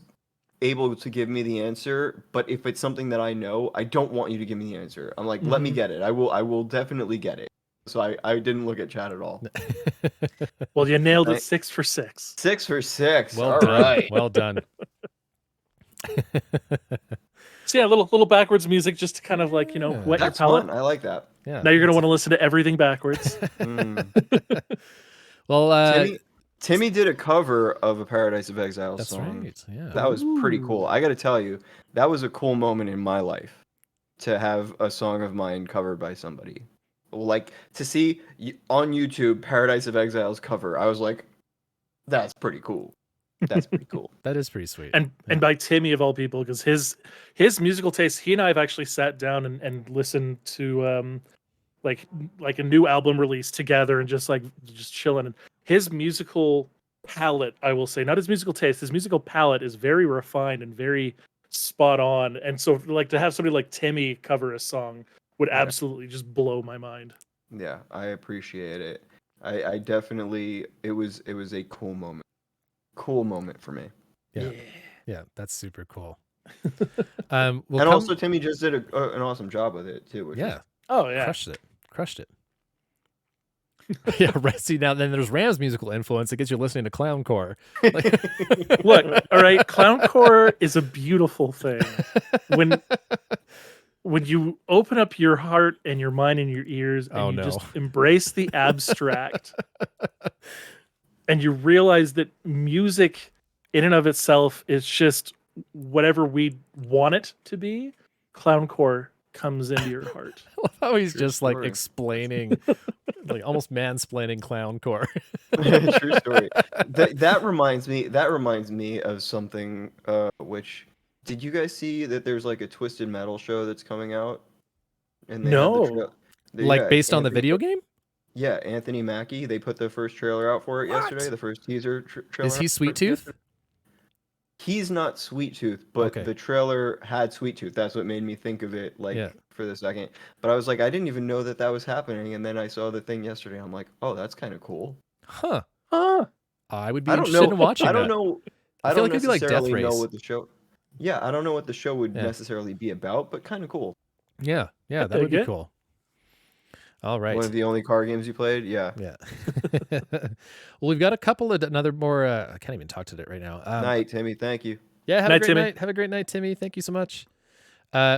able to give me the answer, but if it's something that I know, I don't want you to give me the answer. I'm like, let me get it. I will definitely get it. So I didn't look at chat at all. Well, you nailed it 6 for 6. 6 for 6. Well All done. right. Well done. So yeah, little backwards music just to kind of like, wet That's your palate. fun. I like that. Yeah. Now you're gonna want to listen to everything backwards. Well, Timmy did a cover of a Paradise of Exile that's song. right. Yeah. That was pretty cool. I got to tell you, that was a cool moment in my life to have a song of mine covered by somebody. Like to see on YouTube Paradise of Exile's cover, I was like, that's pretty cool. That's pretty cool. That is pretty sweet. And by Timmy of all people, because his musical taste, he and I have actually sat down and listened to like a new album release together and just chilling. And his musical palette, I will say, not his musical taste, his musical palette is very refined and very spot on. And so like to have somebody like Timmy cover a song would absolutely just blow my mind. Yeah, I appreciate it. I definitely it was a cool moment. Cool moment for me. Yeah, that's super cool. Also Timmy just did an awesome job with it too. Oh yeah. Crushed it. Yeah, right. See, now then there's Ram's musical influence. It gets you listening to clowncore. Look, all right, clowncore is a beautiful thing. When you open up your heart and your mind and your ears and just embrace the abstract and you realize that music in and of itself, it's just whatever we want it to be. Clowncore comes into your heart. I love how he's just like story. explaining, like almost mansplaining clowncore. True story. That reminds me. That reminds me of something. Which did you guys see that there's like a Twisted Metal show that's coming out? And they have the No. Like yeah, based on the Anthony- video game? Yeah, Anthony Mackie. They put the first trailer out for it yesterday. The first teaser trailer. Is he out Sweet for it Tooth? yesterday. He's not Sweet Tooth, but Okay. the trailer had Sweet Tooth. That's what made me think of it, like Yeah. for the second. But I was like, I didn't even know that that was happening, and then I saw the thing yesterday. I'm like, oh, that's kind of cool. Huh. Huh. I would be I don't interested know. in watching I don't that. know. I I feel don't like it'd be like Death necessarily know Race. what the show. Yeah, I don't know what the show would Yeah. necessarily be about, but kind of cool. Yeah, yeah, that Okay, would be good. cool. All right. One of the only car games you played. Yeah. Yeah. Well, we've got a couple of another more. I can't even talk to it right now. Night, Timmy. Thank you. Yeah, have a Night, great Timmy. night. Have a great night, Timmy. Thank you so much.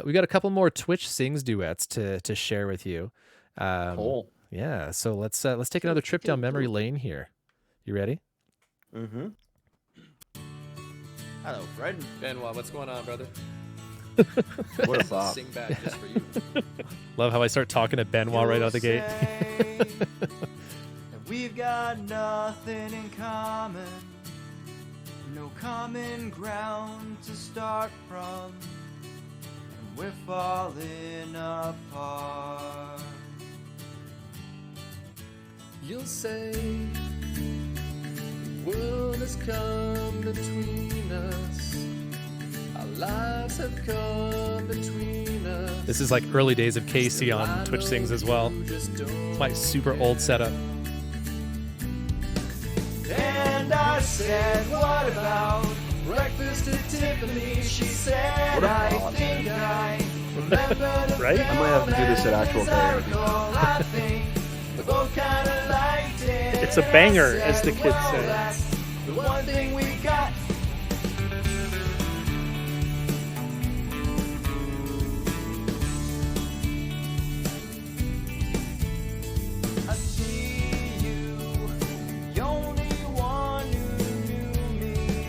We got a couple more Twitch Sings duets to share with you. Cool. Yeah, so let's take another trip down memory lane here. You ready? Mm-hmm. Hello, Fred. Benoit, what's going on, brother? What a bop. Sing back just for you. Love how I start talking to Benoit right out the gate. Say that we've got nothing in common, no common ground to start from, and we're falling apart. You'll say the world has come between us. Our lives have come between us. This is like early days of Casey on Twitch Sings as well. It's my super old setup. And I said, what about breakfast at Tiffany? She said, What a I bop. think I remember the Right? I might have to do this at actual film, and as I karaoke. recall, I think we both kinda liked it. It's a And I banger, said, as the kids well, say. that's the one thing we got. I see you, the only one who knew me,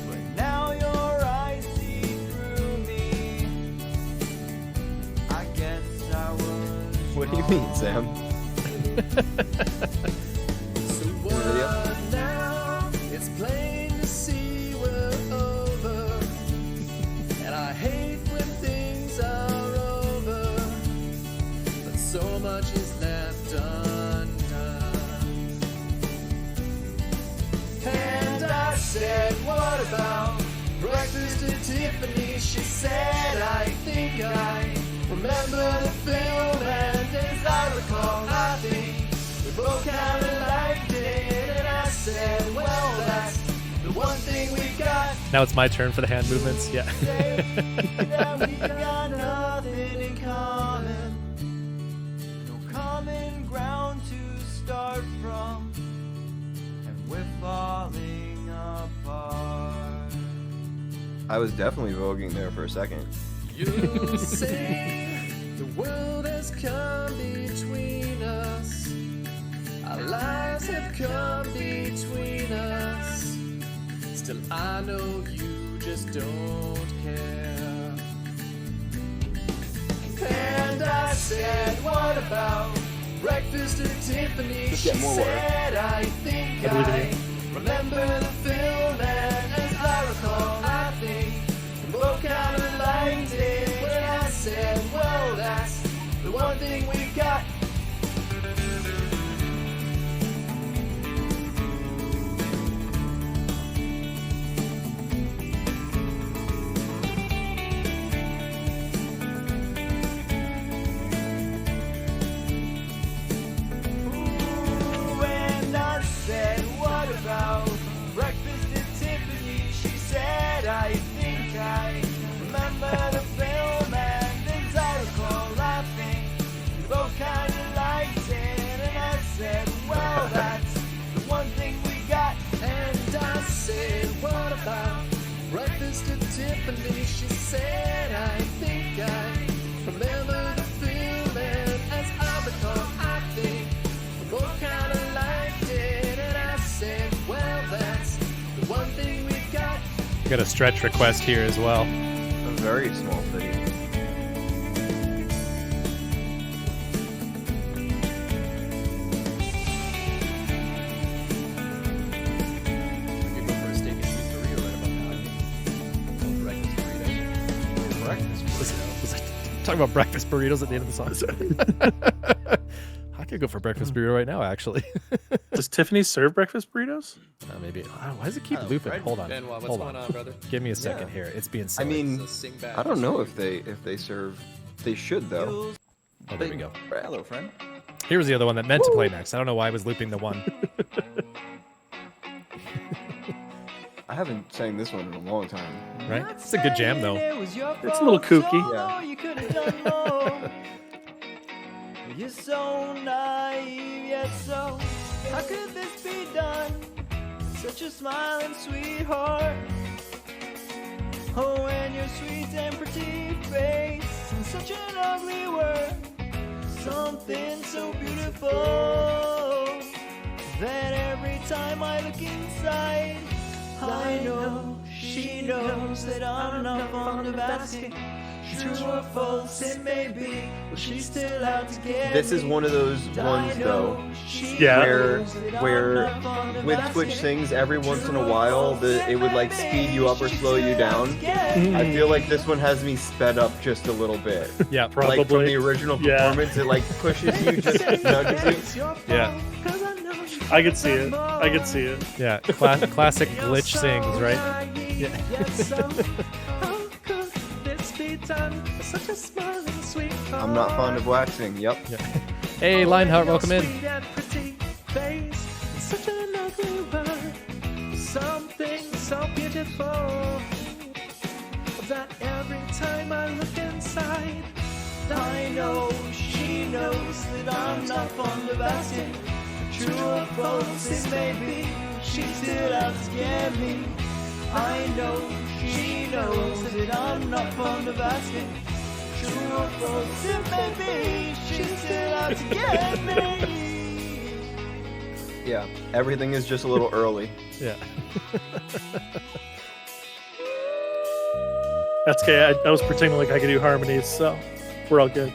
but now your eyes see through me. I guess I was. What do you mean, Sam? So video? what now? It's plain to see we're over. And I hate when things are over. But so much is left undone. And I said, what about breakfast at Tiffany? She said, I think I remember the film. And as I recall, I think we both kind of liked it. And I said, well, that's the one thing we got. Now it's my turn for the hand movements. Yeah. That we got nothing in common, no common ground to start from, and we're falling apart. I was definitely voguing there for a second. You'll say the world has come between us. Our lives have come between us. Still, I know you just don't care. And I said, what about breakfast at Tiffany? Just She get more water. said, I think I believe in I you. remember the film, and as I recall, I think we both kind of liked it. When I said, well, that's the one thing we got. Ooh, and I said, what about breakfast at Tiffany? She said, I think I remember the film, and as I recall, I think we both kind of liked it. And I said, well, that's the one thing we got. And I said, what about breakfast at Tiffany? She said, I think I remember the film, and as I recall, I think we both kind of liked it. And I said, well, that's the one thing We got a stretch request here as well. A very small city. Talking about breakfast burritos at the end of the song. I could go for breakfast burrito right now, actually. Does Tiffany serve breakfast burritos? Maybe. Why does it keep looping? Hold on. Ben, what's Hold going on. on, brother? Give me a second here. It's being silly. I mean, Sing back. I don't know if they serve. They should though. Oh, there we go. Hello, friend. Here was the other one that meant to play next. I don't know why I was looping the one. I haven't sang this one in a long time. Right? It's a good jam, though. It's a little kooky. Yeah. You could have done more. You're so naive, yet so. How could this be done? Such a smiling sweetheart. Oh, and your sweet and pretty face, and such an ugly word. Something so beautiful that every time I look inside, I know she knows that I'm not fond of asking. True or false it may be, but she's still out to get This is me. one of those And I ones know though, she Yeah. knows that I'm where not fond of with asking. Twitch Sings, every once in a while, it would like speed you up or slow you down. I feel like this one has me sped up just a little bit. Yeah, Like from Probably. the original Yeah. performance, it like pushes you, just nudges you. Yeah. I could see it. I could see it. Yeah. Classic glitch sings, right? I'm not fond of waxing. Yep. Hey, Lionheart, welcome in. Something so beautiful that every time I look inside, I know she knows that I'm not fond of asking. True or false it may be, she's still out to get me. I know she knows that I'm not fond of asking. True or false it may be, she's still out to get me. Yeah. Everything is just a little early. Yeah. That's okay. I was pretending like I could do harmonies, so we're all good.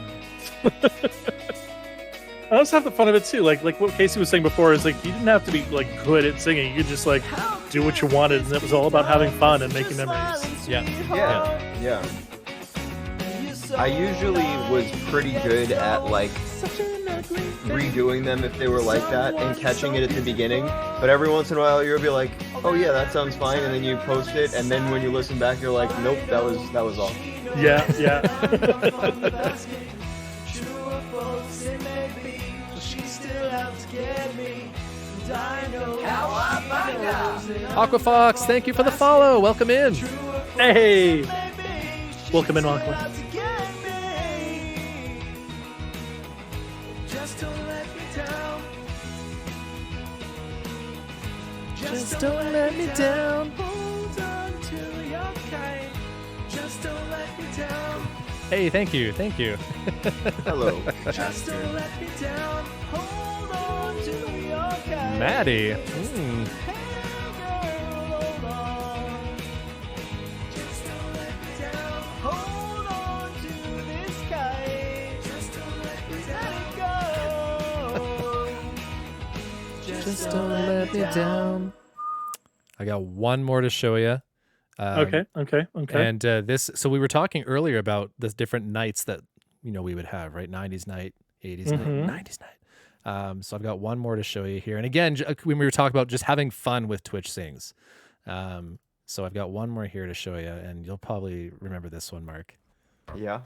I also have the fun of it too. Like what Casey was saying before is like you didn't have to be like good at singing. You could just like do what you wanted, and it was all about having fun and making memories. Yeah. Yeah. I usually was pretty good at like redoing them if they were like that and catching it at the beginning. But every once in a while you'll be like, oh yeah, that sounds fine, and then you post it, and then when you listen back you're like, nope, that was off. Yeah. Aquafox, thank you for the follow. Welcome in. Hey. Welcome in, welcome. just don't let me down. Just don't let me down. Hold on to your kite. Just don't let me down. Hey, thank you. Thank you. Hello. Just don't let me down. Hold on to your kite. Maddie. Hey, girl, hold on. Just don't let me down. Hold on to this kite. Just don't let me down. Let it go. Just don't let me down. I got one more to show you. Okay. And so we were talking earlier about the different nights that we would have, right? 90s night, 80s night, 90s night. So I've got one more to show you here. And again, when we were talking about just having fun with Twitch Sings, so I've got one more here to show you, and you'll probably remember this one, Mark. Yeah.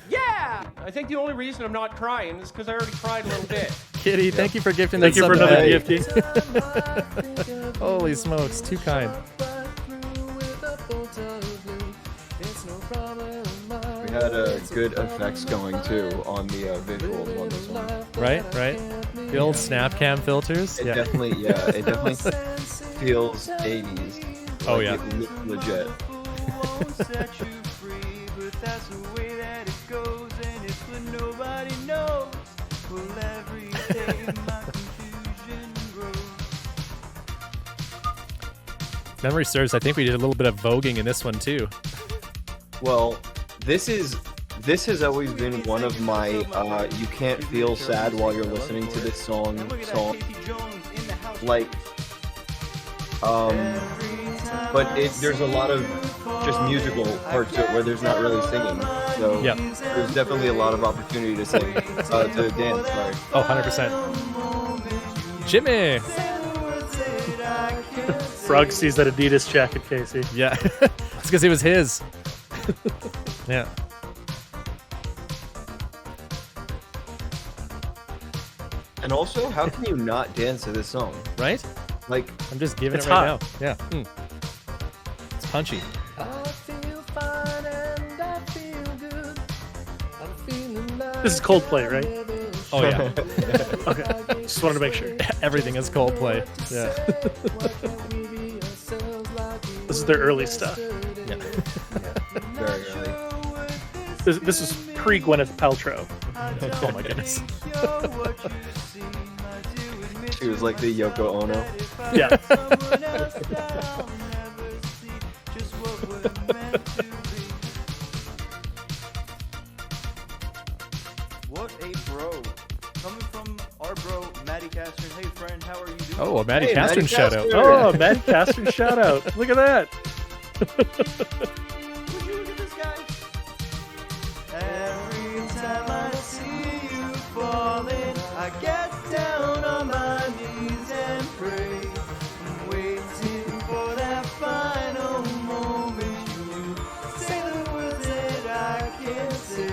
Yeah! I think the only reason I'm not crying is because I already cried a little bit. Kitty, thank you for gifting Thank that you for sub another tonight. gifty. Holy smokes, too kind. We had good effects going too on the visuals on this one. Right? The old Snapcam filters. It Yeah. definitely feels 80s. Oh, Like, yeah. it looks legit. Won't set you free, but that's the way that it goes, and it's what nobody knows. Well, every day my confusion grows. Memory serves, I think we did a little bit of voguing in this one too. Well, this has always been one of my you can't feel sad while you're listening to this song. Like, but there's a lot of just musical parts to it where there's not really singing. So Yep. there's definitely a lot of opportunity to sing, to dance. Sorry. Oh, 100%. Jimmy. Frog sees that Adidas jacket, Casey. Yeah. It's because it was his. Yeah. And also, how can you not dance to this song? Right? Like, I'm just giving It's it right hot. now. Yeah. It's punchy. I feel fine and I feel good. I'm feeling like This is Coldplay, right? Oh, yeah. Okay. Just wanted to make sure. Everything is Coldplay. Yeah. This is their early stuff. very early. This is pre-Gwyneth Paltrow. Oh, my goodness. She was like the Yoko Ono. Yeah. What a bro. Coming from our bro, Matty Castron. Hey, friend, how are you doing? Oh, a Maddie Hey, Castron Maddie shout out. Castron. Oh, Matt Castor shout out. Look at that. Would you look at this guy? Every time I see you falling, I get down on my knees and pray. I'm waiting for that final moment. You say the words that I can't say.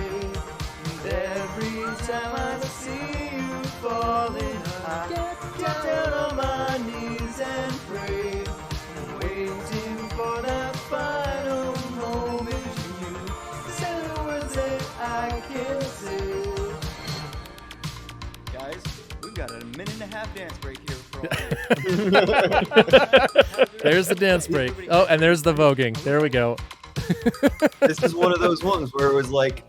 And every time I see you falling, I get down on my knees and pray. I'm waiting for that final moment. You say the words that I can't say. Guys, we've got a minute and a half dance break here for all. There's the dance break. Oh, and there's the voguing. There we go. This is one of those ones where it was like,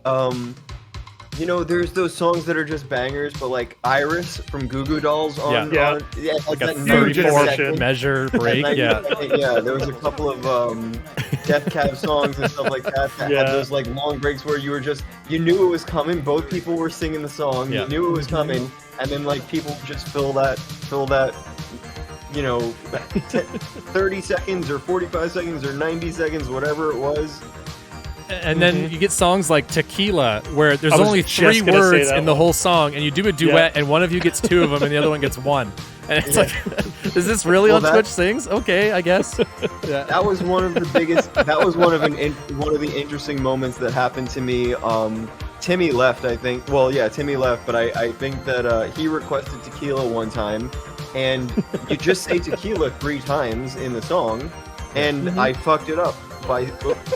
you know, there's those songs that are just bangers, but like Iris from Goo Goo Dolls on, Yeah. like Like a that 34 second. measure break. Like, Yeah. yeah, there was a couple of Death Cab songs and stuff like that that Yeah. had those like long breaks where you knew it was coming. Both people were singing the song. Yeah. You knew it was coming, and then like people would just fill that, you know, 30 seconds or 45 seconds or 90 seconds, whatever it was. And then you get songs like Tequila, where there's I was only just 3 gonna say words that in the one. whole song, and you do a duet, and one of you gets 2 of them, and the other one gets 1. And it's like, is this really Well, on that- Twitch Sings? Okay, I guess. Yeah. That was one of the biggest. That was one of the interesting moments that happened to me. Timmy left, I think. Well, yeah, Timmy left, but I think that he requested Tequila one time, and you just say Tequila 3 times in the song, and I fucked it up by.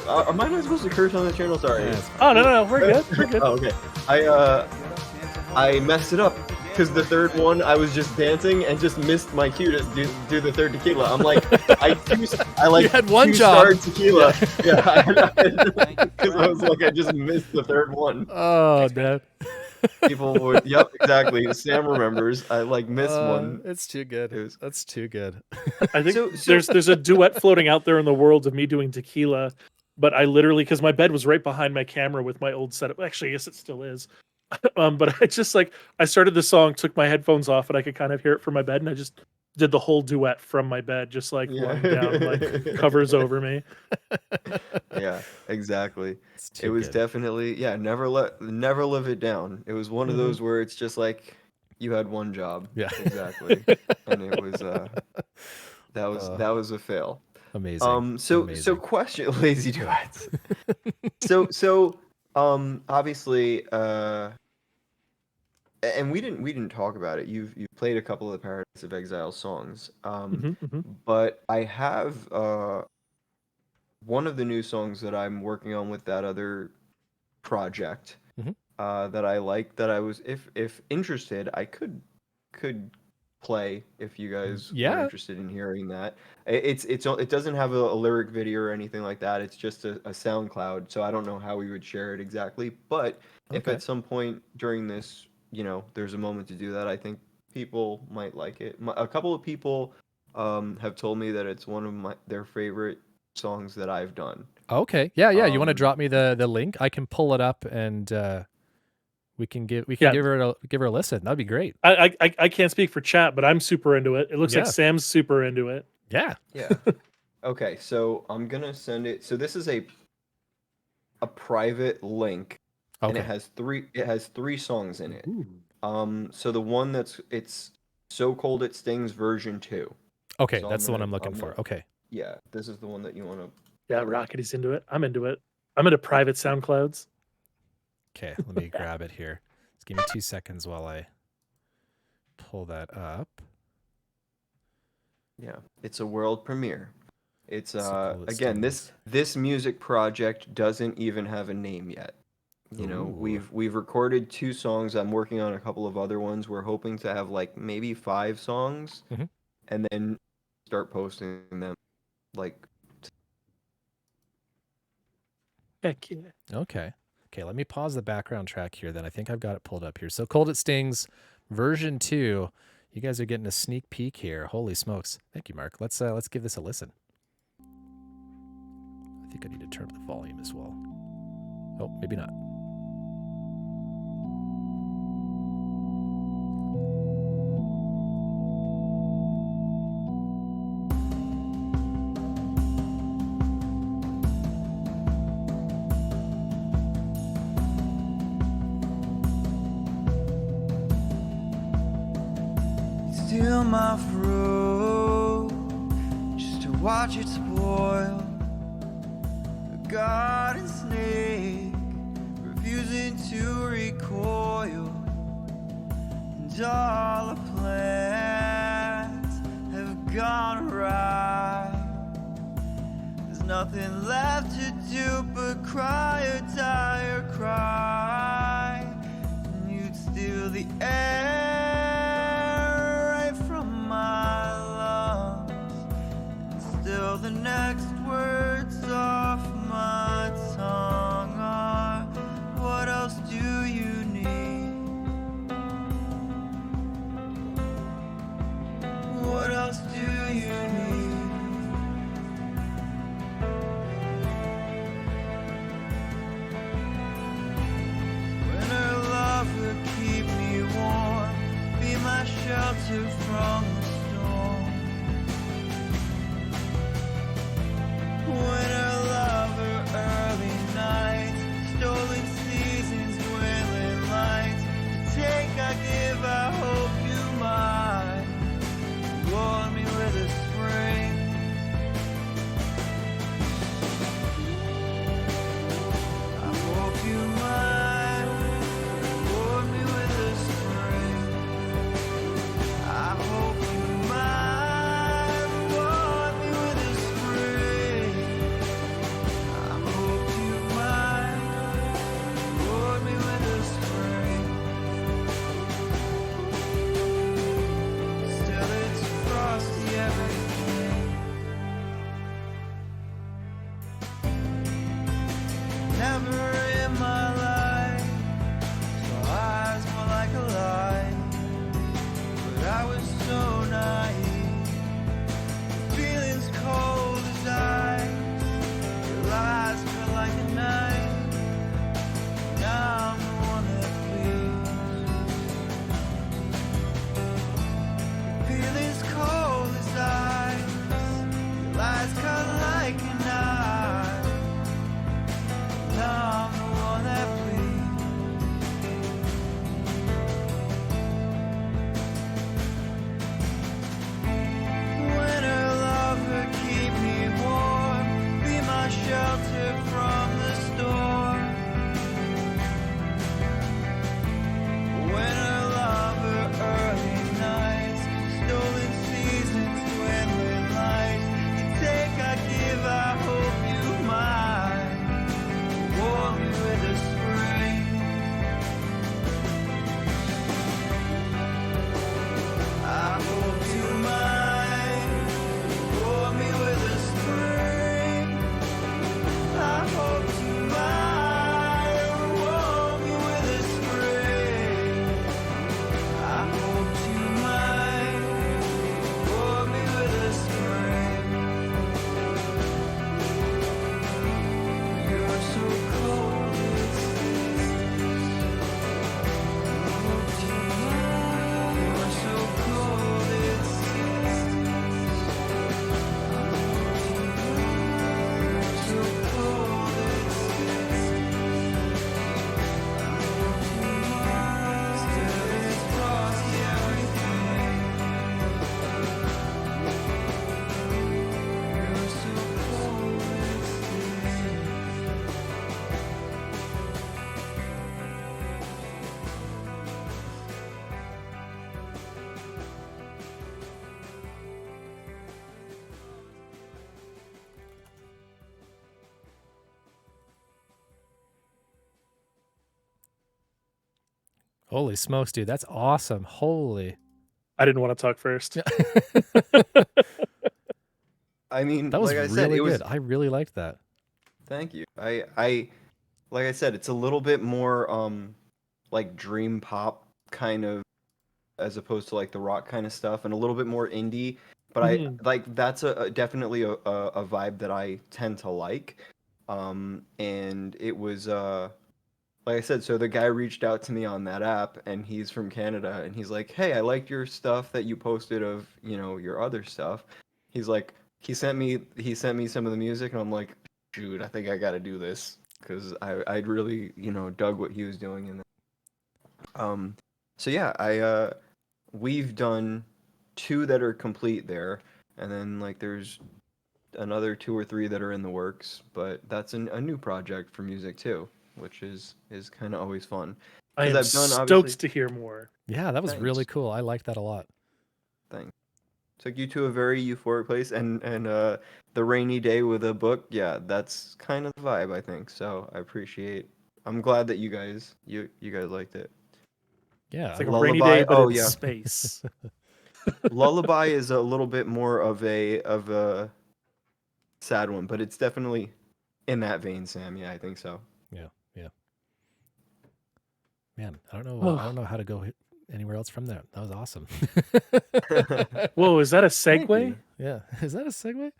Am I not supposed to curse on the channel? Sorry. Oh, no, we're good. We're good. Oh, okay. I messed it up because the third one I was just dancing and just missed my cue to do the third tequila. I'm like, I like You had one two job. starred tequila. Yeah, because I was like, I just missed the third one. Oh, man. People would, yep, exactly. Sam remembers. I like missed one. It's too good. It was- That's too good. I think So- there's a duet floating out there in the world of me doing Tequila, but I literally, because my bed was right behind my camera with my old setup. Actually, I guess it still is. But I just I started the song, took my headphones off, and I could kind of hear it from my bed, and I just did the whole duet from my bed, just like Yeah. lying down, like covers over me. Yeah, exactly. It's too It was good. definitely, yeah, never live it down. It was one of those where it's just like you had one job. Yeah. Exactly. And it was that was a fail. Amazing. So Amazing. question lazy duets. so obviously and we didn't talk about it. You've played a couple of the Paradise of Exile songs. But I have one of the new songs that I'm working on with that other project Mhm. that I like, that I was, if interested, I could play if you guys Yeah. were interested in hearing that. It doesn't have a lyric video or anything like that. It's just a SoundCloud, so I don't know how we would share it exactly. But if Okay. at some point during this, there's a moment to do that, I think people might like it. A couple of people have told me that it's one of their favorite songs that I've done. Okay. Yeah, yeah. You want to Um, drop me the link? I can pull it up and we can Yeah. give her a listen. That'd be great. I can't speak for chat, but I'm super into it. It looks like Yeah. Sam's super into it. Yeah. Yeah. Okay, so I'm gonna send it. So this is a private link, and Okay. it has three songs in it. So the one it's So Cold It Stings version 2. Okay, So that's the one I'm looking I'm for. gonna- Okay. Yeah, this is the one that you want to. Yeah, Rockety's into it. I'm into it. I'm into private SoundClouds. Okay, let me grab it here. Just give me 2 seconds while I pull that up. Yeah, it's a world premiere. It's So Cold It again Stings. this music project doesn't even have a name yet. You know, Ooh. we've recorded 2 songs. I'm working on a couple of other ones. We're hoping to have like maybe 5 songs, Mhm. and then start posting them. Like, Heck yeah. Okay. Okay, let me pause the background track here then. I think I've got it pulled up here. So Cold It Stings version 2. You guys are getting a sneak peek here. Holy smokes. Thank you, Mark. Let's give this a listen. I think I need to turn up the volume as well. Oh, maybe not. Steal my fruit just to watch it spoil. A garden snake refusing to recoil, and all the plans have gone awry. There's nothing left to do but cry or die or cry. And you'd steal the air right from my lungs, and still the next words off my tongue are, what else do you need? What else do you need? Holy smokes, dude. That's awesome. Holy. I didn't want to talk first. I mean, That was like I said, really it was. good. I really liked that. Thank you. Like I said, it's a little bit more like dream pop kind of, as opposed to like the rock kind of stuff, and a little bit more indie. But I Mhm. like that's definitely a vibe that I tend to like. And it was like I said, so the guy reached out to me on that app, and he's from Canada, and he's like, "Hey, I liked your stuff that you posted of, your other stuff." He's like, he sent me some of the music, and I'm like, "Dude, I think I got to do this," because I'd really, dug what he was doing in that. So yeah, we've done two that are complete there, and then like there's another two or three that are in the works, but that's a new project for music too, which is kind of always fun. I Because am I've done, obviously. stoked to hear more. Yeah, that was really Thanks. cool. I liked that a lot. Thanks. Took you to a very euphoric place, and the rainy day with a book. Yeah, that's kind of the vibe, I think. So I appreciate. I'm glad that you guys liked it. Yeah. It's like a I'm- rainy Lullaby. day, but Oh in yeah, space. Lullaby is a little bit more of a sad one, but it's definitely in that vein, Sam. Yeah, I think so. yeah. Yeah. Man, I don't know. I Oh, don't know how to go anywhere else from that. That was awesome. whoa, is that a Thank segue? you. Yeah. Is that a segue?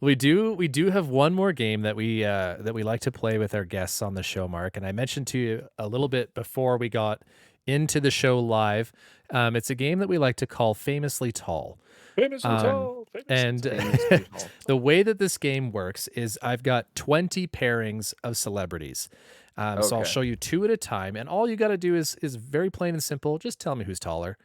We do have one more game that we like to play with our guests on the show, Mark. And I mentioned to you a little bit before we got into the show live. It's a game that we like to call Famously Tall. Famously Um, tall. And Famously tall. the way that this game works is I've got 20 pairings of celebrities. So I'll Okay. show you two at a time, and all you got to do is very plain and simple. Just tell me who's taller.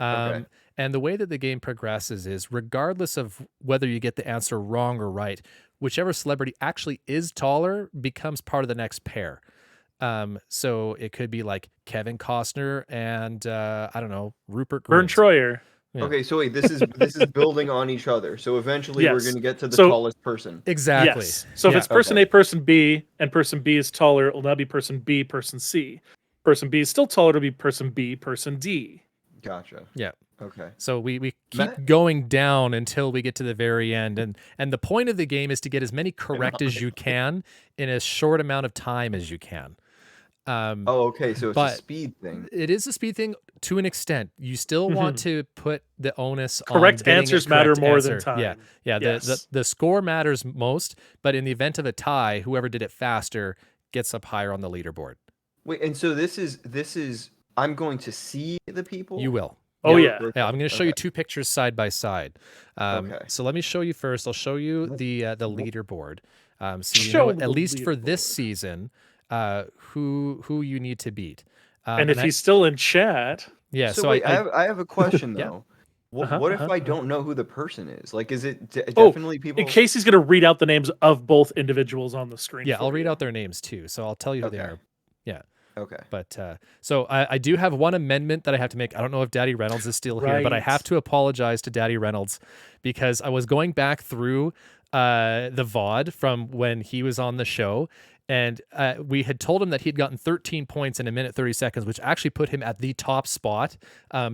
Okay. And the way that the game progresses is, regardless of whether you get the answer wrong or right, whichever celebrity actually is taller becomes part of the next pair. So it could be like Kevin Costner and I don't know, Rupert Vern Grint. Troyer. Yeah. Okay, so wait, this is building on each other. So eventually we're Yes. going to get to the So- tallest person. Exactly. Yes. So if Yeah. it's person Okay. A, person B, and person B is taller, it will now be person B, person C. Person B is still taller, it'll be person B, person D. Gotcha. Yeah. Okay. So we keep Matt? going down until we get to the very end. And the point of the game is to get as many correct as you can in as short amount of time as you can. Oh, okay, so it's a But speed thing. it is a speed thing to an extent. You still want to put the onus on Correct getting a answers matter correct more than answer. Yeah. time. Yeah. Yes. The score matters most, but in the event of a tie, whoever did it faster gets up higher on the leaderboard. Wait, and so this is I'm going to see the people? You will. Oh, Yeah. yeah. Yeah, I'm going to show you Okay. two pictures side by side. Okay. So let me show you first. I'll show you the leaderboard. So you Show know, me at the least for this leaderboard. season, who you need to beat. And if I- he's still in chat, yeah, So so wait, I I have a question Yeah. though. What, Uh-huh, what if uh-huh, I uh-huh. don't know who the person is? Like, is it Oh, definitely people? in case he's going to read out the names of both individuals on the screen. yeah, for I'll read you. out their names too. So I'll tell you who they Okay. are. Yeah, Okay. but so I do have one amendment that I have to make. I don't know if Daddy Reynolds is still here, but I Right. have to apologize to Daddy Reynolds because I was going back through the VOD from when he was on the show. And we had told him that he'd gotten 13 points in a minute 30 seconds, which actually put him at the top spot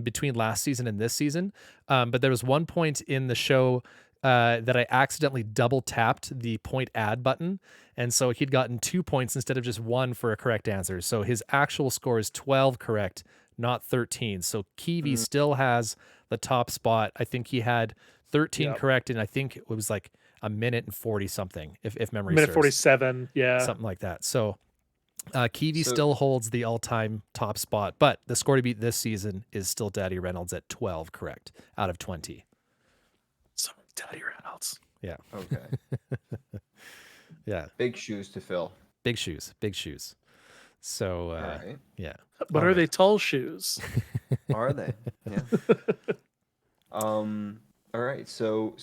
between last season and this season. But there was one point in the show that I accidentally double tapped the point add button. And so he'd gotten 2 points instead of just one for a correct answer. So his actual score is 12 correct, not 13. So Kiwi still has the top spot. I think he had 13 Yep. correct, and I think it was like a minute and 40 something, if memory Minute serves. 47. Yeah. Something like that. So Kiwi So- still holds the all-time top spot, but the score to beat this season is still Daddy Reynolds at 12 correct out of 20. So Daddy Reynolds. Yeah. Okay. Yeah. Big shoes to fill. Big shoes. Big shoes. So All right. yeah. But All are right. they tall shoes? Are they? Yeah. All right. So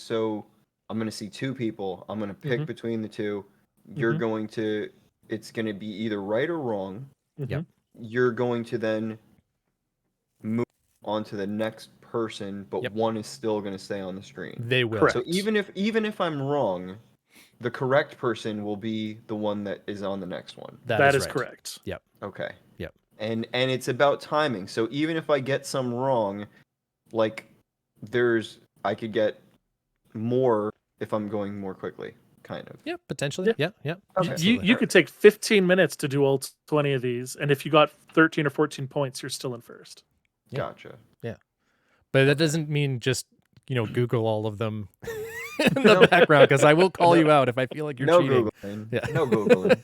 I'm gonna see two people. I'm gonna pick Mhm. between the two. You're Mhm. going to. It's gonna be either right or wrong. Yep. You're going to then move on to the next person, but Yep. one is still gonna stay on the screen. They will. Correct. So even if I'm wrong, the correct person will be the one that is on the next one. That is right. correct. Yep. Okay. Yep. And it's about timing. So even if I get some wrong, like I could get more if I'm going more quickly, kind of. Yep. Potentially. Yeah. Yep. Okay. You could take 15 minutes to do all 20 of these, and if you got 13 or 14 points, you're still in first. Yeah. Gotcha. But that doesn't mean just Google all of them in the background, because I will call you out if I feel like you're No cheating. Googling. Yeah. No Googling.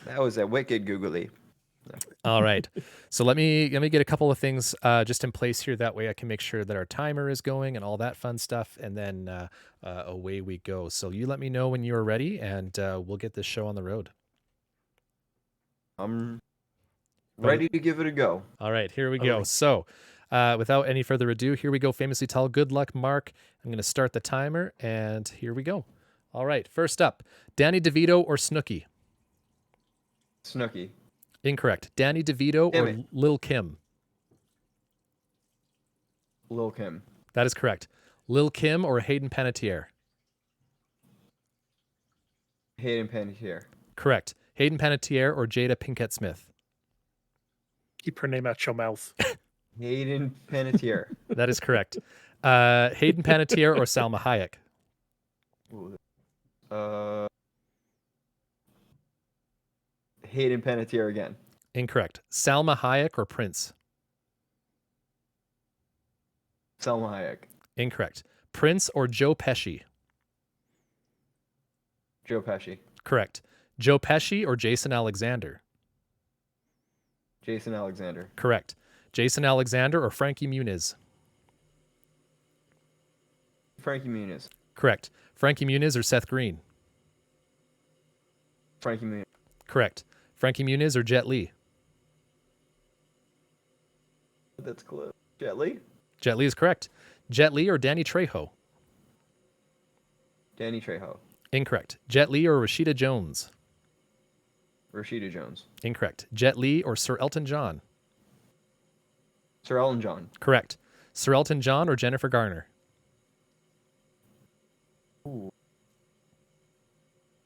That was a wicked googly. All right. So let me get a couple of things just in place here. That way I can make sure that our timer is going and all that fun stuff. And then away we go. So you let me know when you're ready, and we'll get this show on the road. I'm ready to give it a go. All right, here we go. So without any further ado, here we go. Famously tell. Good luck, Mark. I'm going to start the timer, and here we go. All right, first up, Danny DeVito or Snooki? Snooki. Incorrect. Danny DeVito Damn or it. Lil Kim? Lil Kim. That is correct. Lil Kim or Hayden Panettiere? Hayden Panettiere. Correct. Hayden Panettiere or Jada Pinkett Smith? Keep her name out your mouth. Hayden Panettiere. That is correct. Hayden Panettiere or Salma Hayek? Ooh, Hayden Panettiere again. Incorrect. Salma Hayek or Prince? Salma Hayek. Incorrect. Prince or Joe Pesci? Joe Pesci. Correct. Joe Pesci or Jason Alexander? Jason Alexander. Correct. Jason Alexander or Frankie Muniz? Frankie Muniz. Correct. Frankie Muniz or Seth Green? Frankie Muniz. Correct. Frankie Muniz or Jet Li? That's close. Jet Li. Jet Li is correct. Jet Li or Danny Trejo? Danny Trejo. Incorrect. Jet Li or Rashida Jones? Rashida Jones. Incorrect. Jet Li or Sir Elton John? Sir Elton John. Correct. Sir Elton John or Jennifer Garner? Ooh.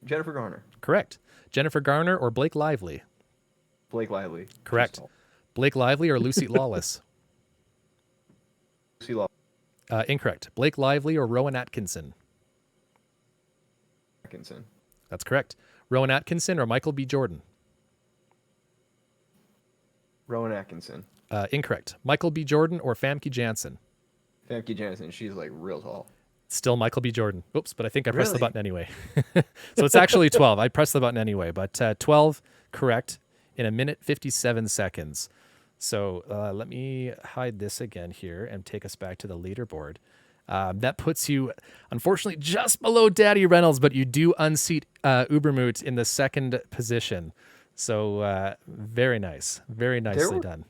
Jennifer Garner. Correct. Jennifer Garner or Blake Lively? Blake Lively. Correct. Blake Lively or Lucy Lawless? Lucy Law. Incorrect. Blake Lively or Rowan Atkinson? Atkinson. That's correct. Rowan Atkinson or Michael B. Jordan? Rowan Atkinson. Incorrect. Michael B. Jordan or Famke Janssen? Famke Janssen. She's like real tall. Still Michael B. Jordan. Oops, but I think I pressed the Really? button anyway. So it's actually 12. I pressed the button anyway, but 12 correct in 1 minute 57 seconds. So let me hide this again here and take us back to the leaderboard. That puts you, unfortunately, just below Daddy Reynolds, but you do unseat Ubermoot in the second position. So very nice. Very nicely done.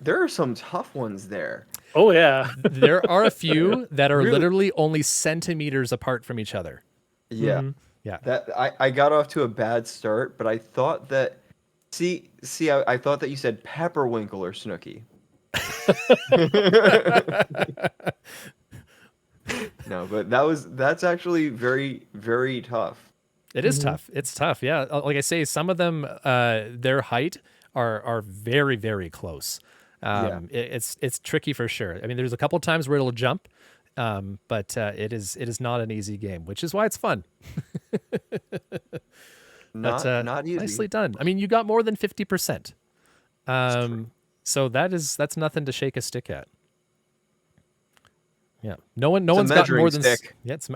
There are some tough ones there. Oh, yeah. There are a few that are Really? literally only centimeters apart from each other. Yeah. Mhm. Yeah. That I got off to a bad start, but I thought that I thought that you said Pepperwinkle or Snooki. No, but that's actually very, very tough. It is tough. It's tough. Yeah. Like I say, some of them, their height are very, very close. It's tricky for sure. I mean, there's a couple times where it'll jump, but it is not an easy game, which is why it's fun. Not easy. Nicely done. I mean, you got more than 50%. So that's nothing to shake a stick at. Yeah. No one's got measuring more than stick. Yeah, it's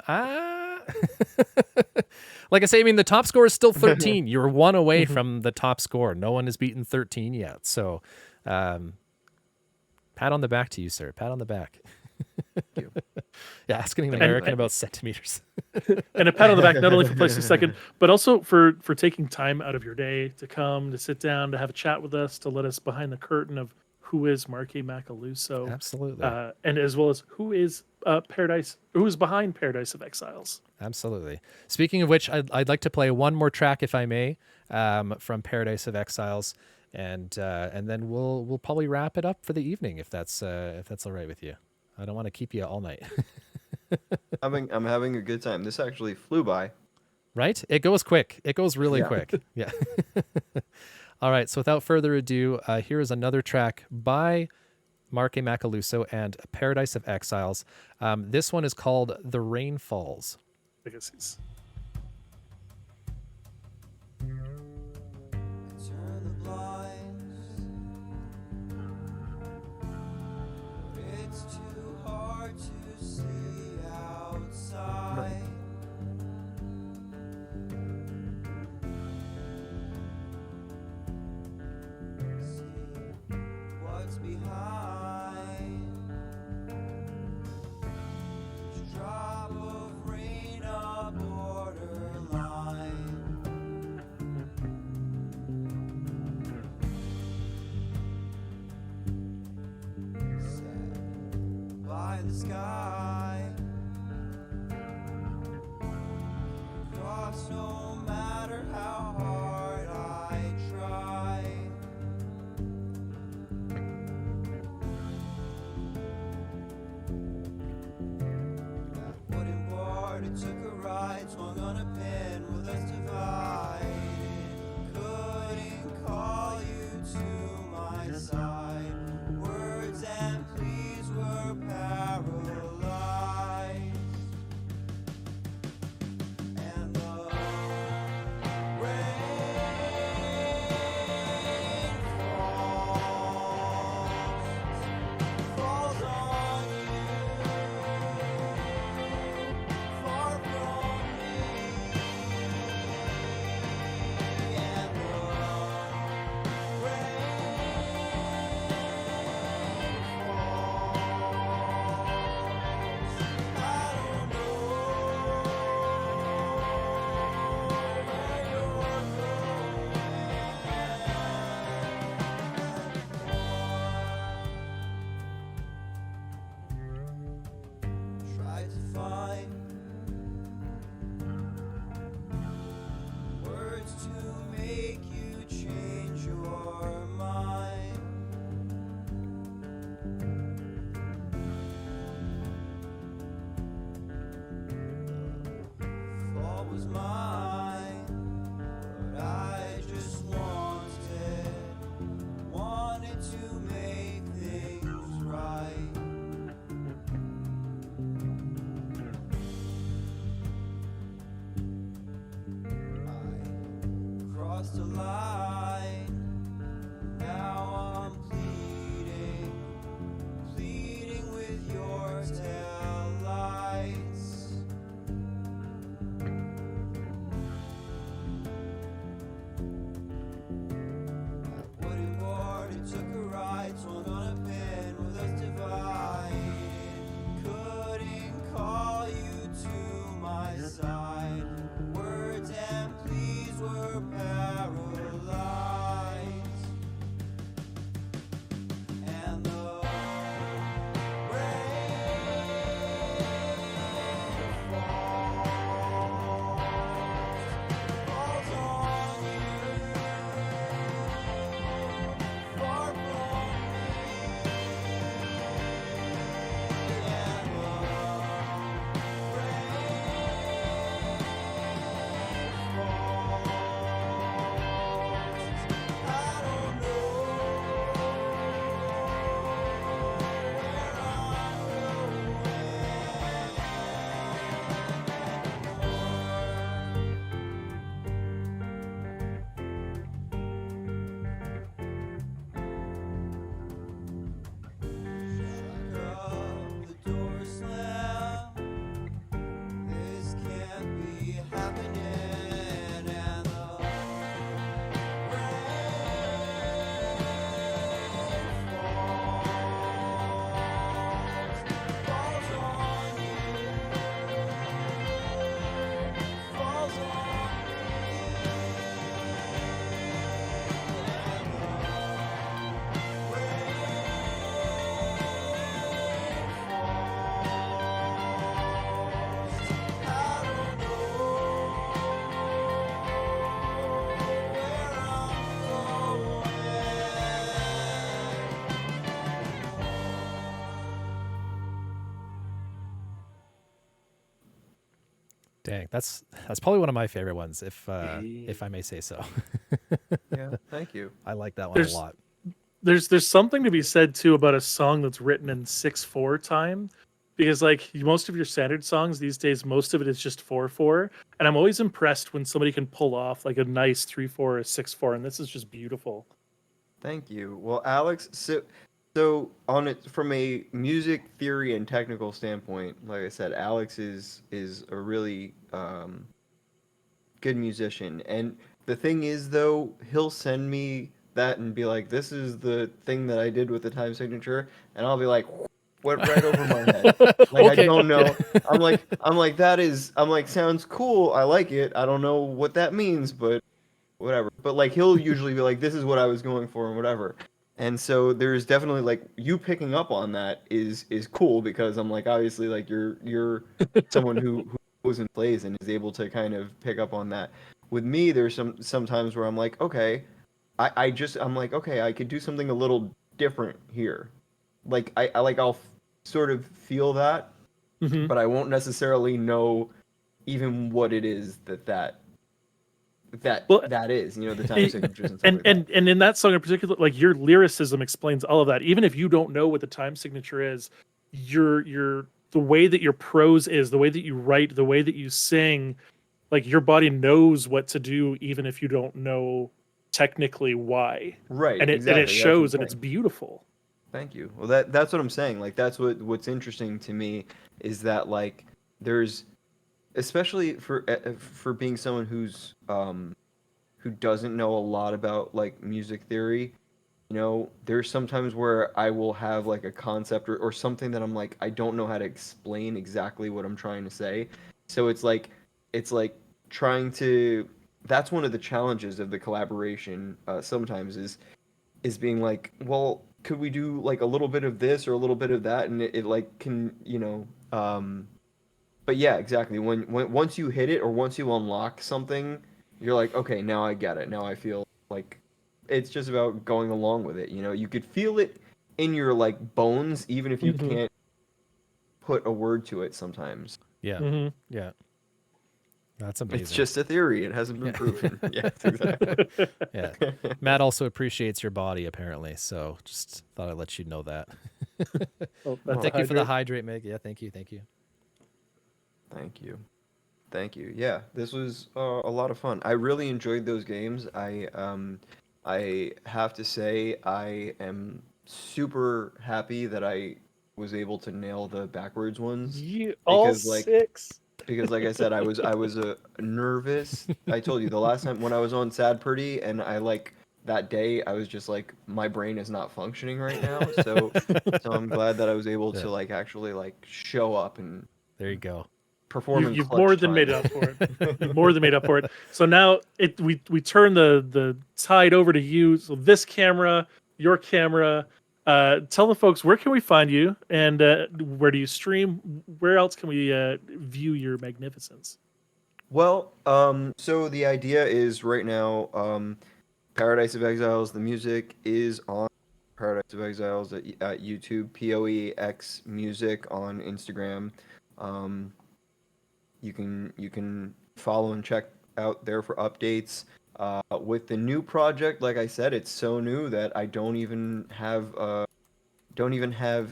like I say, I mean, the top score is still 13. You're one away from the top score. No one has beaten 13 yet. So, pat on the back to you, sir. Pat on the back. Thank you. Yeah, asking an American about centimeters. And a pat on the back, not only for placing second, but also for taking time out of your day to come, to sit down, to have a chat with us, to let us behind the curtain of who is MarkAMacaluso. Absolutely. And as well as who is behind Paradise of Exiles. Absolutely. Speaking of which, I'd like to play one more track, if I may, from Paradise of Exiles, and then we'll probably wrap it up for the evening, if that's all right with you. I don't want to keep you all night. I'm having a good time. This actually flew by. Right? It goes quick. It goes really Yeah. quick. Yeah. All right. So without further ado, here is another track by MarkAMacaluso and Paradise of Exiles. This one is called The Rain Falls. I guess he's. Turn the blinds. It's too hard to see outside. See what's behind each drop of rain, a borderline. Set by the sky, cross no matter how hard I try. That wooden board, it took a ride, swung on a pin with us divided. Couldn't call you to my side. Words and pleas were paralyzed. And the rain falls on you, far from me. And the rain falls. I don't know where you're going. Tried to find words to make you change your mind. Fault was mine, but I just wanted to make things right. I crossed a line, now I'm pleading with your tail lights. That wooden board, it took a ride, swung on a pin with us divided. Couldn't call you to my side. Words and pleas were paralyzed. Dang, that's probably one of my favorite ones, if I may say so. Yeah, thank you. I like that one There's- a lot. There's something to be said too about a song that's written in 6/4 time, because like most of your standard songs these days, most of it is just 4/4, and I'm always impressed when somebody can pull off like a nice 3/4 or 6/4, and this is just beautiful. Thank you. Well, Alex, so on it from a music theory and technical standpoint, like I said, Alex is a really good musician. And the thing is, though, he'll send me that and be like, "This is the thing that I did with the time signature," and I'll be like, "Went right over my head." Like I Okay. don't know. I'm like that is. I'm like sounds cool. I like it. I don't know what that means, but whatever. But like he'll usually be like, "This is what I was going for," and whatever. And so there's definitely like you picking up on that is cool because I'm like obviously like you're someone who goes and plays and is able to kind of pick up on that. With me, there's sometimes where I'm like, okay, I'm like, okay, I could do something a little different here. Like I like I'll sort of feel that, Mhm. but I won't necessarily know even what it is Well, that is, you know, the time it- signatures and stuff and like that. and in that song in particular, like your lyricism explains all of that. Even if you don't know what the time signature is, your the way that your prose is, the way that you write, the way that you sing, like your body knows what to do, even if you don't know technically why. Right, And it exactly. That's what I'm shows, and it's saying. beautiful. Thank you. Well, that's what I'm saying. Like that's what's interesting to me is that like there's especially for being someone who doesn't know a lot about like music theory, you know, there's sometimes where I will have like a concept or something that I'm like I don't know how to explain exactly what I'm trying to say. So it's like trying to that's one of the challenges of the collaboration sometimes is being like, well, could we do like a little bit of this or a little bit of that, and it like can but yeah, exactly. When once you hit it or once you unlock something, you're like, okay, now I get it. Now I feel like it's just about going along with it. You know, you could feel it in your like bones, even if you Mhm. can't put a word to it. Sometimes Yeah. Hmm. Yeah. That's amazing. it's just a theory; it hasn't been Yeah. proven. Yes, exactly. Yeah. Matt also appreciates your body apparently, so just thought I'd let you know that. Oh, that's Thank a you for the hydrate. hydrate, Meg. Yeah, thank you. Thank you. Thank you. Thank you. Yeah, this was a lot of fun. I really enjoyed those games. I have to say I am super happy that I was able to nail the backwards ones You all because like 6. I said I was nervous. I told you the last time when I was on Sad Pretty and I like that day I was just like my brain is not functioning right now. So I'm glad that I was able Yeah. to like actually like show up and There you go. perform in You've more clutch than time. made up for it. You've more than made up for it. So now we turn the tide over to you. So this camera, your camera. Tell the folks, where can we find you, and where do you stream? Where else can we view your magnificence? Well, so the idea is right now, Paradise of Exiles, the music is on Paradise of Exiles at YouTube, POEX Music on Instagram. Um, you can follow and check out there for updates. With the new project, like I said, it's so new that I don't even have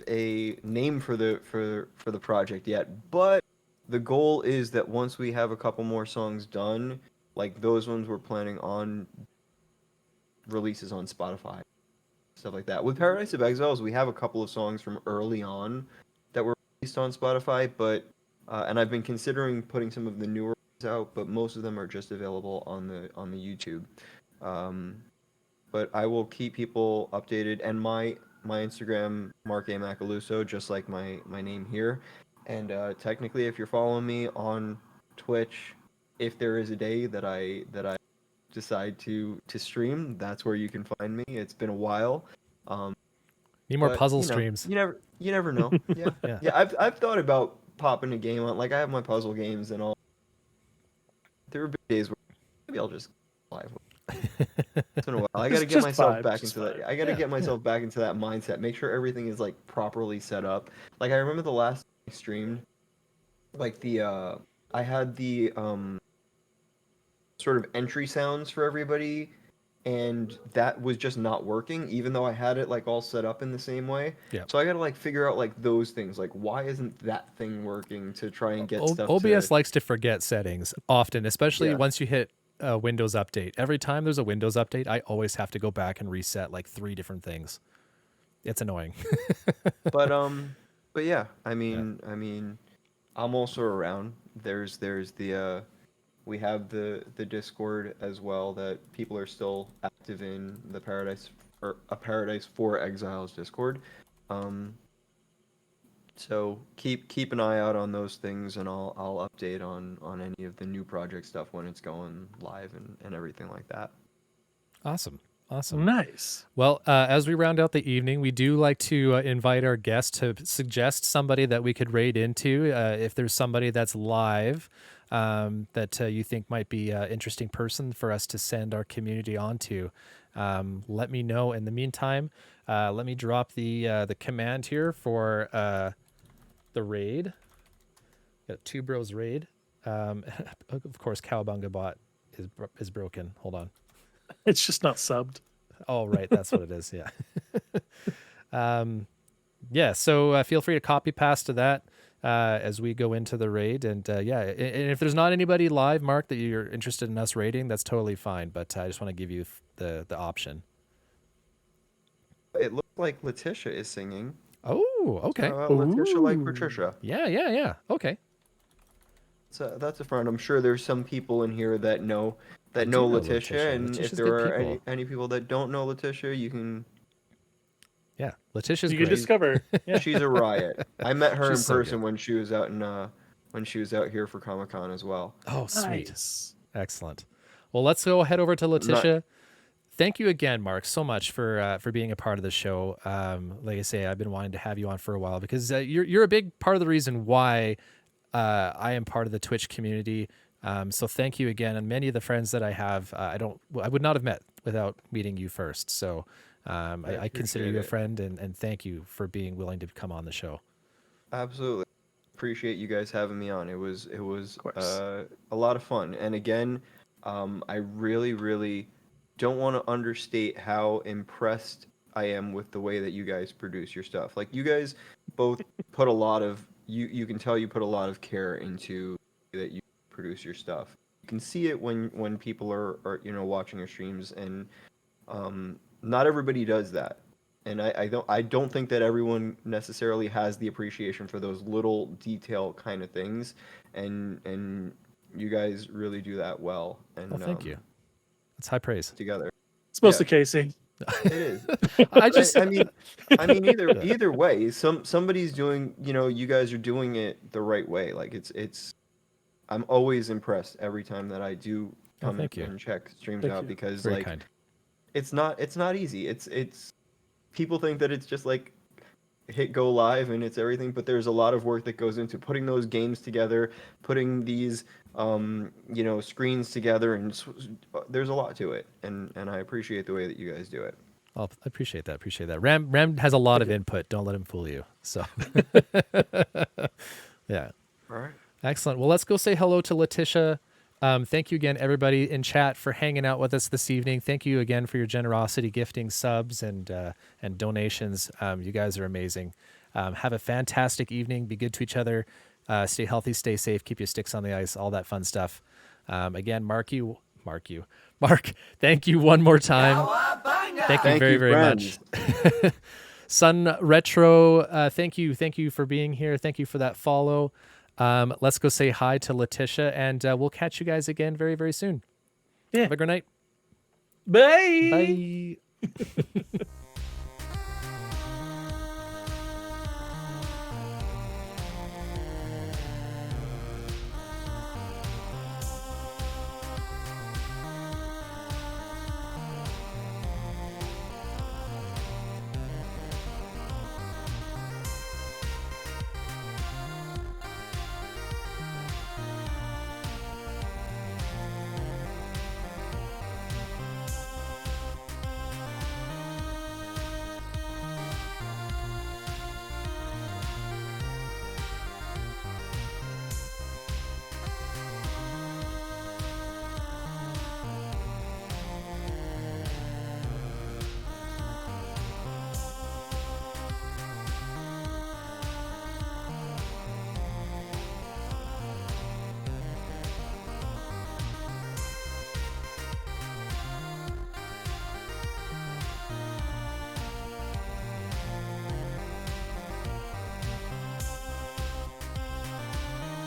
a name for the project yet. But the goal is that once we have a couple more songs done, like those ones we're planning on releases on Spotify, stuff like that. With Paradise of Exiles, we have a couple of songs from early on that were released on Spotify, but and I've been considering putting some of the newer ones out, but most of them are just available on the YouTube. Um, but I will keep people updated and my Instagram MarkAMacaluso, just like my name here. And technically, if you're following me on Twitch, if there is a day that I decide to stream, that's where you can find me. It's been a while, um, Need more but puzzle you know, streams. you never know. Yeah, Yeah. yeah. I've thought about popping a game on. Like I have my puzzle games and all. There were big days where maybe I'll just live. It's been a while. I got to get Just myself vibe, back just into that. vibe. I got to Yeah. get myself back into that mindset. Make sure everything is like properly set up. Like I remember the last time I streamed, like the I had the sort of entry sounds for everybody, and that was just not working, even though I had it like all set up in the same way. Yeah. So I got to like figure out like those things, like why isn't that thing working to try and get stuff OBS to... likes to forget settings often, especially Yeah. once you hit a Windows update. Every time there's a Windows update, I always have to go back and reset like 3 different things. It's annoying. But yeah, I mean, I'm also around. There's the we have the Discord as well that people are still active in, the Paradise or a Paradise for Exiles Discord. So keep an eye out on those things, and I'll update on any of the new project stuff when it's going live and everything like that. Awesome. Awesome. Nice. Well, as we round out the evening, we do like to invite our guests to suggest somebody that we could raid into. If there's somebody that's live that you think might be an interesting person for us to send our community onto, let me know. In the meantime, let me drop the command here for the raid. Got Two Bros raid. Of course, Cowabunga bot is broken. Hold on. It's just not subbed. Oh, right. That's what it is. Yeah. Yeah. So feel free to copy paste to that as we go into the raid. And yeah, and if there's not anybody live, Mark, that you're interested in us raiding, that's totally fine. But I just want to give you the option. It looks like Letitia is singing. Oh, okay. Letitia like Ooh. Patricia. Yeah. Okay. So that's a friend. I'm sure there's some people in here that know do know Letitia, Letitia. and Letitia's if there good are people. any people that don't know Letitia, you can. Yeah. Letitia's You great. can discover. Yeah. She's a riot. I met her She's in so person good. when she was out here for Comic-Con as well. Oh, sweet. Nice. Excellent. Well, let's go head over to Letitia. Thank you again, Mark, so much for being a part of the show. Like I say, I've been wanting to have you on for a while because you're a big part of the reason why I am part of the Twitch community. So thank you again, and many of the friends that I have, I would not have met without meeting you first. So I consider you a appreciate it. friend, and thank you for being willing to come on the show. Absolutely. Appreciate you guys having me on. It was course. a lot of fun. And again, I really don't want to understate how impressed I am with the way that you guys produce your stuff. Like, you guys both put a lot of you can tell you put a lot of care into that you produce your stuff. You can see it when people are watching your streams, and not everybody does that. And I don't think that everyone necessarily has the appreciation for those little detail kind of things, and you guys really do that well. And Well, thank you. That's high praise. together. It's mostly Yeah. Casey. It is. I I mean either way, somebody's doing, you guys are doing it the right way. Like it's I'm always impressed every time that I do come thank in you. and check streams Thank out, you. because Very like kind. it's not easy. It's people think that it's just like hit go live and it's everything, but there's a lot of work that goes into putting those games together, putting these screens together, and there's a lot to it, and I appreciate the way that you guys do it. Well, I appreciate that. Appreciate that. Ram has a lot of input. Don't let him fool you. So, yeah. All right. Excellent. Well, let's go say hello to Letitia. Thank you again, everybody in chat, for hanging out with us this evening. Thank you again for your generosity, gifting subs and donations. You guys are amazing. Have a fantastic evening. Be good to each other. Stay healthy, stay safe, keep your sticks on the ice, all that fun stuff. Again, Mark, thank you one more time. Thank you very, very much. Sun Retro, thank you for being here. Thank you for that follow. Let's go say hi to Letitia, and we'll catch you guys again very, very soon. Yeah. Have a great night. Bye. Bye.